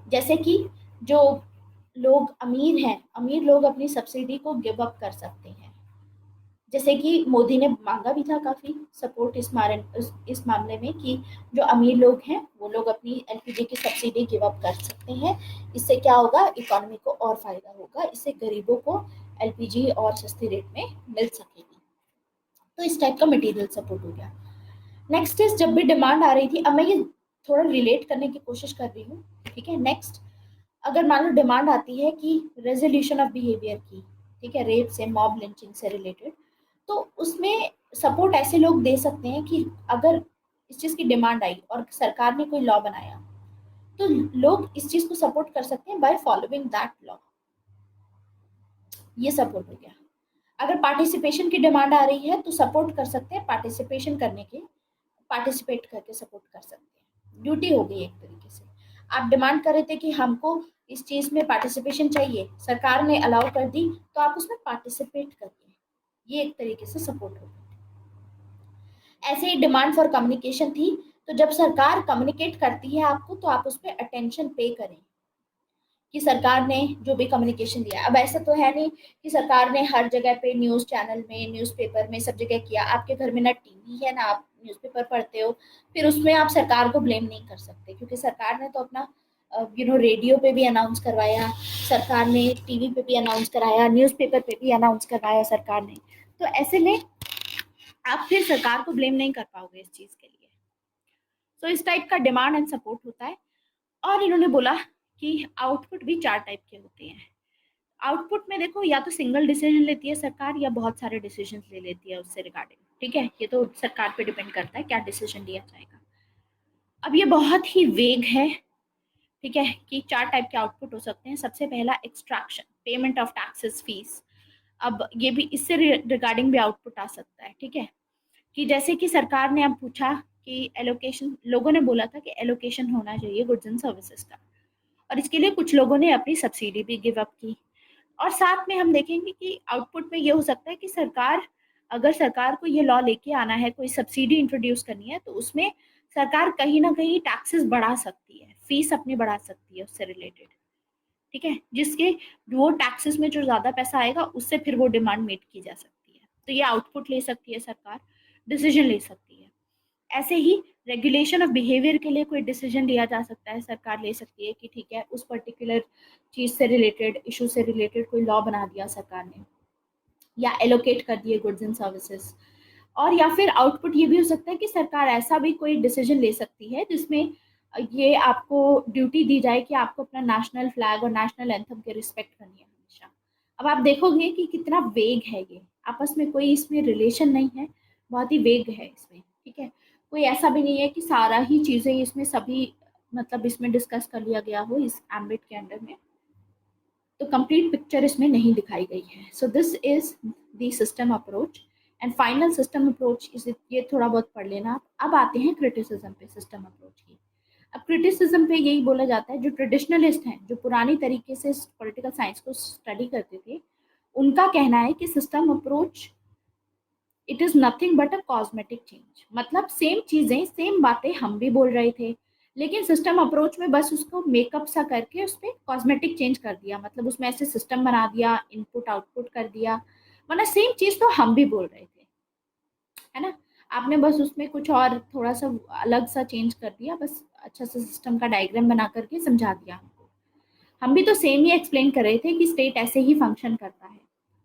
जैसे कि जो लोग अमीर हैं, अमीर लोग अपनी सब्सिडी को गिव अप कर सकते हैं। जैसे कि मोदी ने मांगा भी था काफी सपोर्ट इस मामले में कि जो अमीर लोग हैं वो लोग अपनी एलपीजी की सब्सिडी गिव अप कर सकते हैं। इससे क्या होगा, इकोनॉमी को और फायदा होगा, इससे गरीबों को एलपीजी और सस्ती रेट में मिल सकेगी। तो इस टाइप का मटेरियल सपोर्ट हो गया। नेक्स्ट इज, जब भी डिमांड आ रही थी, अब मैं ये थोड़ा रिलेट करने की कोशिश कर रही हूँ, ठीक है। नेक्स्ट, अगर मान लो डिमांड आती है कि रेजोल्यूशन ऑफ बिहेवियर की, ठीक है, रेप से, मॉब लिंचिंग से रिलेटेड, तो उसमें सपोर्ट ऐसे लोग दे सकते हैं कि अगर इस चीज़ की डिमांड आई और सरकार ने कोई लॉ बनाया, तो लोग इस चीज़ को सपोर्ट कर सकते हैं बाय फॉलोइंग दैट लॉ। ये सपोर्ट हो गया। अगर पार्टिसिपेशन की डिमांड आ रही है तो सपोर्ट कर सकते हैं पार्टिसिपेशन करने के, पार्टिसिपेट करके सपोर्ट कर सकते हैं। ड्यूटी हो गई एक तरीके से। आप डिमांड कर रहे थे कि हमको इस चीज में पार्टिसिपेशन चाहिए, सरकार ने अलाउ कर दी, तो आप उसमें पार्टिसिपेट करिए। ये एक तरीके से सपोर्ट हो गई। ऐसे ही डिमांड फॉर कम्युनिकेशन थी, तो जब सरकार कम्युनिकेट करती है आपको, तो आप उस पर अटेंशन पे करें कि सरकार ने जो भी कम्युनिकेशन दिया। अब ऐसा तो है नहीं कि सरकार ने हर जगह पे न्यूज़ चैनल में, न्यूज़पेपर में, सब जगह किया। आपके घर में ना टीवी है, ना आप न्यूज़पेपर पढ़ते हो, फिर उसमें आप सरकार को ब्लेम नहीं कर सकते, क्योंकि सरकार ने तो अपना रेडियो पे भी अनाउंस करवाया, सरकार ने टीवी पे भी अनाउंस कराया, न्यूज़पेपर पे भी अनाउंस करवाया सरकार ने। तो ऐसे में आप फिर सरकार को ब्लेम नहीं कर पाओगे इस चीज़ के लिए। तो इस टाइप का डिमांड एंड सपोर्ट होता है। और इन्होंने बोला कि आउटपुट भी 4 टाइप के होते हैं। आउटपुट में देखो, या तो सिंगल डिसीजन लेती है सरकार, या बहुत सारे डिसीजन ले लेती है उससे रिगार्डिंग, ठीक है। ये तो सरकार पे डिपेंड करता है क्या डिसीजन लिया जाएगा। अब ये बहुत ही वेग है, ठीक है, कि 4 टाइप के आउटपुट हो सकते हैं। सबसे पहला extraction, payment of taxes, fees. अब ये भी इससे रिगार्डिंग भी आउटपुट आ सकता है, ठीक है। कि जैसे कि सरकार ने अब पूछा कि एलोकेशन, लोगों ने बोला था कि एलोकेशन होना चाहिए गुड्स एंड सर्विसेज का, और इसके लिए कुछ लोगों ने अपनी सब्सिडी भी गिव अप की। और साथ में हम देखेंगे कि आउटपुट में ये हो सकता है कि सरकार, अगर सरकार को ये लॉ लेके आना है, कोई सब्सिडी इंट्रोड्यूस करनी है, तो उसमें सरकार कहीं ना कहीं टैक्सेस बढ़ा सकती है, फीस अपनी बढ़ा सकती है उससे रिलेटेड, ठीक है, जिसके वो टैक्सेस में जो ज्यादा पैसा आएगा उससे फिर वो डिमांड मीट की जा सकती है। तो ये आउटपुट ले सकती है सरकार, डिसीजन ले सकती है। ऐसे ही रेगुलेशन ऑफ बिहेवियर के लिए कोई डिसीजन लिया जा सकता है, सरकार ले सकती है कि ठीक है, उस पर्टिकुलर चीज से रिलेटेड, इशू से रिलेटेड कोई लॉ बना दिया सरकार ने, या एलोकेट कर दिए गुड्स एंड सर्विसेज। और या फिर आउटपुट ये भी हो सकता है कि सरकार ऐसा भी कोई डिसीजन ले सकती है जिसमें ये आपको ड्यूटी दी जाए कि आपको अपना नेशनल फ्लैग और नेशनल एंथम के रिस्पेक्ट करनी है हमेशा। अब आप देखोगे कि कितना वेग है ये, आपस में कोई इसमें रिलेशन नहीं है, बहुत ही वेग है इसमें, ठीक है। कोई ऐसा भी नहीं है कि सारा ही चीज़ें इसमें सभी मतलब इसमें डिस्कस कर लिया गया हो इस एम्बिट के अंडर में। तो कंप्लीट पिक्चर इसमें नहीं दिखाई गई है। So this is the system approach and final system approach is, ये थोड़ा बहुत पढ़ लेना आप। अब आते हैं क्रिटिसिज्म पे सिस्टम अप्रोच की। अब क्रिटिसिज्म पे यही बोला जाता है, जो ट्रेडिशनलिस्ट हैं, जो पुरानी तरीके से पॉलिटिकल साइंस को स्टडी करते थे, उनका कहना है कि system approach it is nothing but a cosmetic change. मतलब सेम चीजें, सेम बातें हम भी बोल रहे थे, लेकिन सिस्टम अप्रोच में बस उसको मेकअप सा करके उस पर कॉस्मेटिक चेंज कर दिया, मतलब उसमें ऐसे सिस्टम बना दिया, इनपुट आउटपुट कर दिया, वरना सेम चीज तो हम भी बोल रहे थे, है ना। आपने बस उसमें कुछ और थोड़ा सा अलग सा चेंज कर दिया, बस अच्छा सा सिस्टम का डायग्राम बना करके समझा दिया हमको। हम भी तो सेम ही एक्सप्लेन कर रहे थे कि स्टेट ऐसे ही फंक्शन करता है,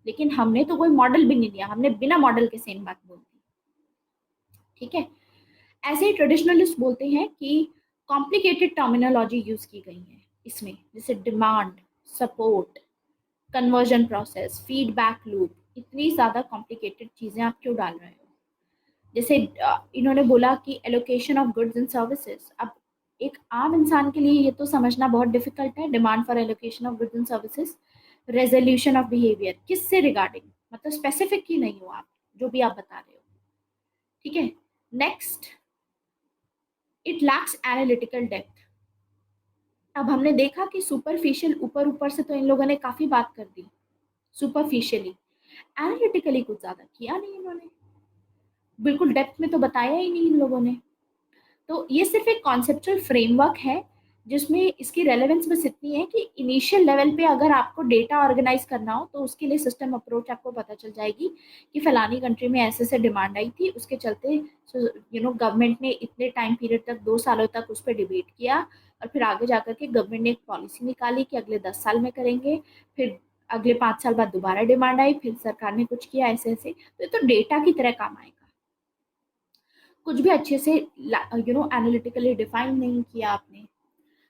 लेकिन हमने तो कोई मॉडल भी नहीं दिया, हमने बिना मॉडल के सेम बात बोल दी, ठीक है। ऐसे ही ट्रेडिशनलिस्ट बोलते हैं कि कॉम्प्लिकेटेड टर्मिनोलॉजी यूज की गई है इसमें, जैसे demand, support, conversion process, feedback loop, इतनी ज्यादा कॉम्प्लिकेटेड चीजें आप क्यों डाल रहे हो। जैसे इन्होंने बोला कि allocation of goods and services. अब एक आम इंसान के लिए ये तो समझना बहुत डिफिकल्ट है। Demand for allocation of goods and services, resolution of behaviour, किससे रिगार्डिंग, मतलब स्पेसिफिक ही नहीं हो आप, जो भी आप बता रहे हो। ठीक है, next, it lacks analytical depth. अब हमने देखा कि सुपरफिशियल, ऊपर ऊपर से तो इन लोगों ने काफी बात कर दी, सुपरफिशियली, एनालिटिकली कुछ ज्यादा किया नहीं इन्होंने, बिल्कुल डेप्थ में तो बताया ही नहीं इन लोगों ने। तो ये सिर्फ एक कॉन्सेप्चुअल फ्रेमवर्क है जिसमें इसकी रेलेवेंस बस इतनी है कि इनिशियल लेवल पे अगर आपको डेटा ऑर्गेनाइज करना हो तो उसके लिए सिस्टम अप्रोच आपको पता चल जाएगी कि फलानी कंट्री में ऐसे से डिमांड आई थी, उसके चलते गवर्नमेंट ने इतने टाइम पीरियड तक, 2 सालों तक उस पर डिबेट किया, और फिर आगे जाकर के गवर्नमेंट ने एक पॉलिसी निकाली कि अगले 10 साल में करेंगे, फिर अगले 5 साल बाद दोबारा डिमांड आई, फिर सरकार ने कुछ किया, ऐसे ऐसे। तो ये तो डेटा की तरह काम आएगा, कुछ भी अच्छे से एनालिटिकली डिफाइन नहीं किया आपने।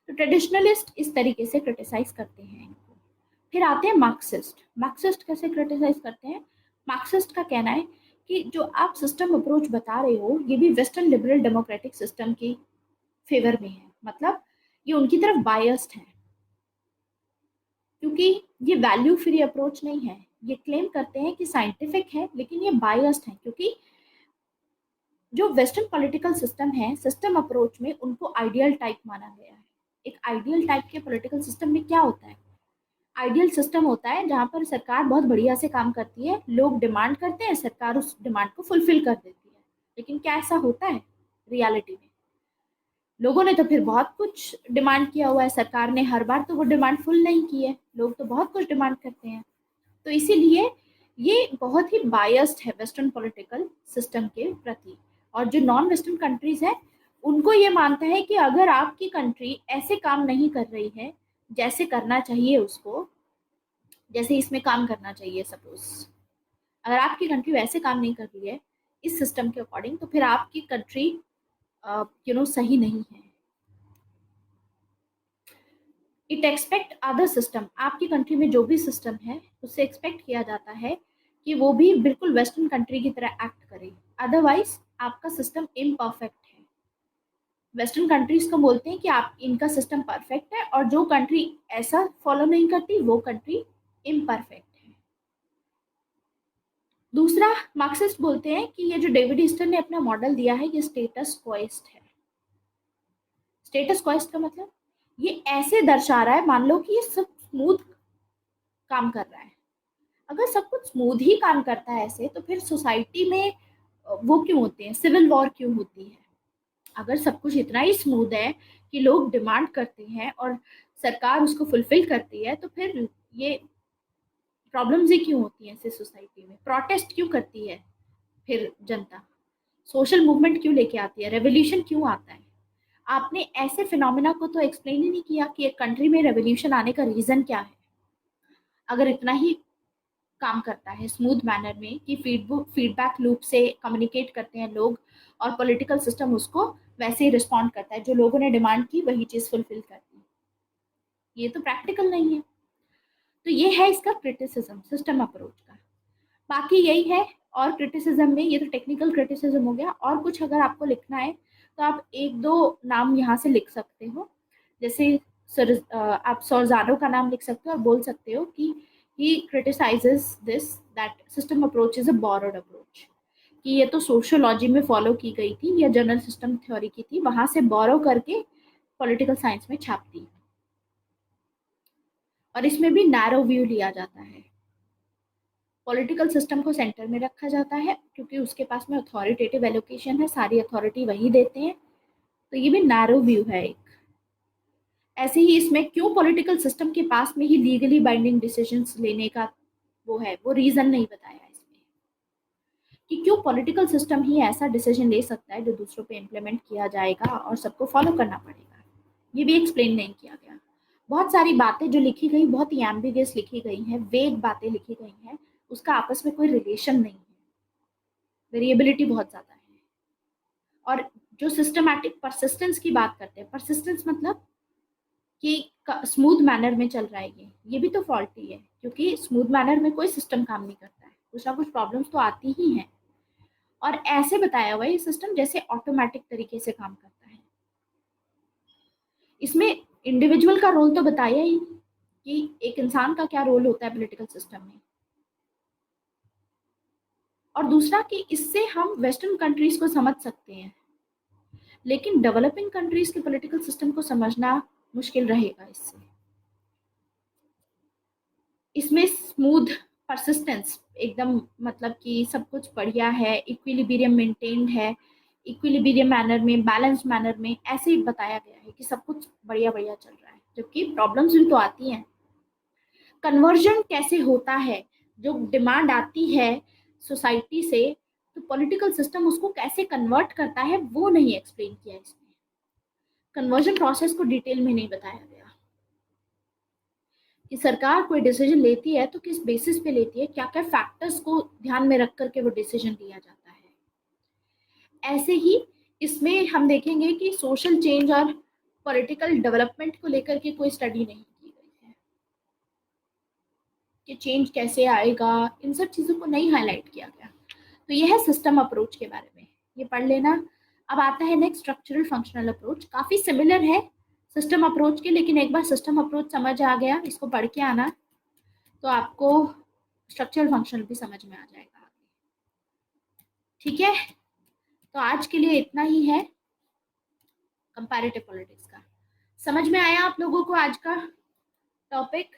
तो ट्रेडिशनलिस्ट इस तरीके से क्रिटिसाइज करते हैं इनको। फिर आते हैं मार्क्सिस्ट। मार्क्सिस्ट कैसे क्रिटिसाइज करते हैं? मार्क्सिस्ट का कहना है कि जो आप सिस्टम अप्रोच बता रहे हो ये भी वेस्टर्न लिबरल डेमोक्रेटिक सिस्टम की फेवर में है, मतलब ये उनकी तरफ बायस्ड है, क्योंकि ये वैल्यू फ्री अप्रोच नहीं है। ये क्लेम करते हैं कि साइंटिफिक है लेकिन ये बायस्ड है, क्योंकि जो वेस्टर्न पॉलिटिकल सिस्टम है, सिस्टम अप्रोच में उनको आइडियल टाइप माना गया है। एक आइडियल टाइप के पॉलिटिकल सिस्टम में क्या होता है? आइडियल सिस्टम होता है जहां पर सरकार बहुत बढ़िया से काम करती है, लोग डिमांड करते हैं, सरकार उस डिमांड को फुलफिल कर देती है। लेकिन क्या ऐसा होता है रियलिटी में? लोगों ने तो फिर बहुत कुछ डिमांड किया हुआ है, सरकार ने हर बार तो वो डिमांड फुल नहीं की है, लोग तो बहुत कुछ डिमांड करते हैं। तो इसीलिए ये बहुत ही बायस्ड है वेस्टर्न पॉलिटिकल सिस्टम के प्रति। और जो नॉन वेस्टर्न कंट्रीज है उनको ये मानता है कि अगर आपकी कंट्री ऐसे काम नहीं कर रही है जैसे करना चाहिए उसको, जैसे इसमें काम करना चाहिए, सपोज अगर आपकी कंट्री वैसे काम नहीं कर रही है इस सिस्टम के अकॉर्डिंग, तो फिर आपकी कंट्री सही नहीं है। इट एक्सपेक्ट अदर सिस्टम, आपकी कंट्री में जो भी सिस्टम है उससे एक्सपेक्ट किया जाता है कि वो भी बिल्कुल वेस्टर्न कंट्री की तरह एक्ट करे, अदरवाइज आपका सिस्टम इम्परफेक्ट है। वेस्टर्न कंट्रीज को बोलते हैं कि आप, इनका सिस्टम परफेक्ट है, और जो कंट्री ऐसा फॉलो नहीं करती वो कंट्री इम्परफेक्ट है। दूसरा, मार्क्सिस्ट बोलते हैं कि ये जो डेविड ईस्टन ने अपना मॉडल दिया है ये स्टेटस क्वेस्ट है। स्टेटस क्वेस्ट का मतलब ये ऐसे दर्शा रहा है मान लो कि ये सब स्मूथ काम कर रहा है। अगर सब कुछ स्मूथ ही काम करता है ऐसे, तो फिर सोसाइटी में वो क्यों होते हैं, सिविल वॉर क्यों होती है? अगर सब कुछ इतना ही स्मूथ है कि लोग डिमांड करते हैं और सरकार उसको फुलफिल करती है, तो फिर ये प्रॉब्लम्स ही क्यों होती हैं ऐसे सोसाइटी में? प्रोटेस्ट क्यों करती है फिर जनता? सोशल मूवमेंट क्यों लेके आती है? रेवोल्यूशन क्यों आता है? आपने ऐसे फिनोमेना को तो एक्सप्लेन ही नहीं किया कि एक कंट्री में रेवोल्यूशन आने का रीजन क्या है। अगर इतना ही काम करता है स्मूथ मैनर में कि फीडबैक लूप से कम्युनिकेट करते हैं लोग और पॉलिटिकल सिस्टम उसको वैसे ही रिस्पॉन्ड करता है, जो लोगों ने डिमांड की वही चीज फुलफिल करती है, ये तो प्रैक्टिकल नहीं है। तो ये है इसका क्रिटिसिज्म सिस्टम अप्रोच का। बाकी यही है। और क्रिटिसिज्म में ये तो टेक्निकल क्रिटिसिज्म हो गया, और कुछ अगर आपको लिखना है तो आप एक दो नाम यहाँ से लिख सकते हो। जैसे आप सोर्जानो का नाम लिख सकते हो और बोल सकते हो कि he criticizes this that system approach is a borrowed approach, कि ये तो सोशियोलॉजी में फॉलो की गई थी या जनरल सिस्टम थ्योरी की थी, वहां से बोरो करके पॉलिटिकल साइंस में छाप दी। और इसमें भी नैरो व्यू लिया जाता है, पॉलिटिकल सिस्टम को सेंटर में रखा जाता है क्योंकि उसके पास में अथॉरिटेटिव एलोकेशन है, सारी अथॉरिटी वही देते हैं। तो ये भी नैरो व्यू है एक। ऐसे ही इसमें क्यों पॉलिटिकल सिस्टम के पास में ही लीगली बाइंडिंग डिसीजंस लेने का वो है, वो रीजन नहीं बताया इसमें कि क्यों पॉलिटिकल सिस्टम ही ऐसा डिसीजन ले सकता है जो दूसरों पे इम्प्लीमेंट किया जाएगा और सबको फॉलो करना पड़ेगा, ये भी एक्सप्लेन नहीं किया गया। बहुत सारी बातें जो लिखी गई बहुत ही एम्बिगियस लिखी गई हैं, वेग बातें लिखी गई हैं, उसका आपस में कोई रिलेशन नहीं है, वेरिएबिलिटी बहुत ज़्यादा है। और जो सिस्टमैटिक परसिस्टेंस की बात करते हैं, परसिस्टेंस मतलब कि स्मूथ मैनर में चल रहा है, ये भी तो फॉल्टी है, क्योंकि स्मूथ मैनर में कोई सिस्टम काम नहीं करता है, कुछ ना कुछ प्रॉब्लम्स तो आती ही हैं। और ऐसे बताया हुआ है ये सिस्टम जैसे ऑटोमेटिक तरीके से काम करता है। इसमें इंडिविजुअल का रोल तो बताया ही कि एक इंसान का क्या रोल होता है पॉलिटिकल सिस्टम में, और दूसरा कि इससे हम वेस्टर्न कंट्रीज को समझ सकते हैं, लेकिन डेवलपिंग कंट्रीज के पॉलिटिकल सिस्टम को समझना मुश्किल रहेगा इससे। इसमें स्मूथ परसिस्टेंस एकदम, मतलब कि सब कुछ बढ़िया है, इक्विलिब्रियम मेंटेन्ड है, इक्विलिब्रियम मैनर में, बैलेंस मैनर में, ऐसे ही बताया गया है कि सब कुछ बढ़िया बढ़िया चल रहा है, जबकि प्रॉब्लम्स भी तो आती हैं। कन्वर्जन कैसे होता है, जो डिमांड आती है सोसाइटी से, तो पॉलिटिकल सिस्टम उसको कैसे कन्वर्ट करता है वो नहीं एक्सप्लेन किया इसमें। कन्वर्जन प्रोसेस को डिटेल में नहीं बताया गया कि सरकार कोई डिसीजन लेती है तो किस बेसिस पे लेती है, क्या क्या फैक्टर्स को ध्यान में रख करके वो डिसीजन लिया जाता है। ऐसे ही इसमें हम देखेंगे कि सोशल चेंज और पॉलिटिकल डेवलपमेंट को लेकर के कोई स्टडी नहीं की गई है कि चेंज कैसे आएगा, इन सब चीज़ों को नहीं हाईलाइट किया गया। तो यह है सिस्टम अप्रोच के बारे में, ये पढ़ लेना। अब आता है नेक्स्ट स्ट्रक्चरल फंक्शनल अप्रोच, काफ़ी सिमिलर है सिस्टम अप्रोच के, लेकिन एक बार सिस्टम अप्रोच समझ आ गया, इसको पढ़ के आना, तो आपको स्ट्रक्चरल फंक्शनल भी समझ में आ जाएगा। ठीक है, तो आज के लिए इतना ही है कंपैरेटिव पॉलिटिक्स का। समझ में आया आप लोगों को आज का टॉपिक?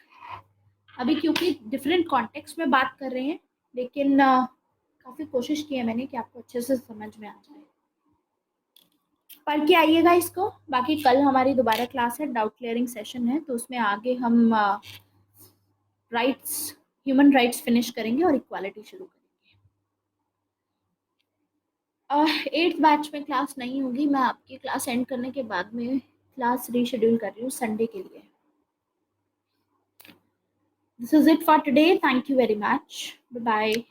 अभी क्योंकि डिफरेंट कॉन्टेक्स्ट में बात कर रहे हैं, लेकिन काफ़ी कोशिश की है मैंने कि आपको अच्छे से समझ में आ जाए। पढ़ के आइएगा इसको। बाकी कल हमारी दोबारा क्लास है, डाउट क्लियरिंग सेशन है, तो उसमें आगे हम राइट्स, ह्यूमन राइट्स फिनिश करेंगे और इक्वालिटी शुरू करेंगे। 8th बैच में क्लास नहीं होगी, मैं आपकी क्लास एंड करने के बाद में क्लास रीशेड्यूल कर रही हूँ संडे के लिए। This is it for today, thank you very much, bye bye.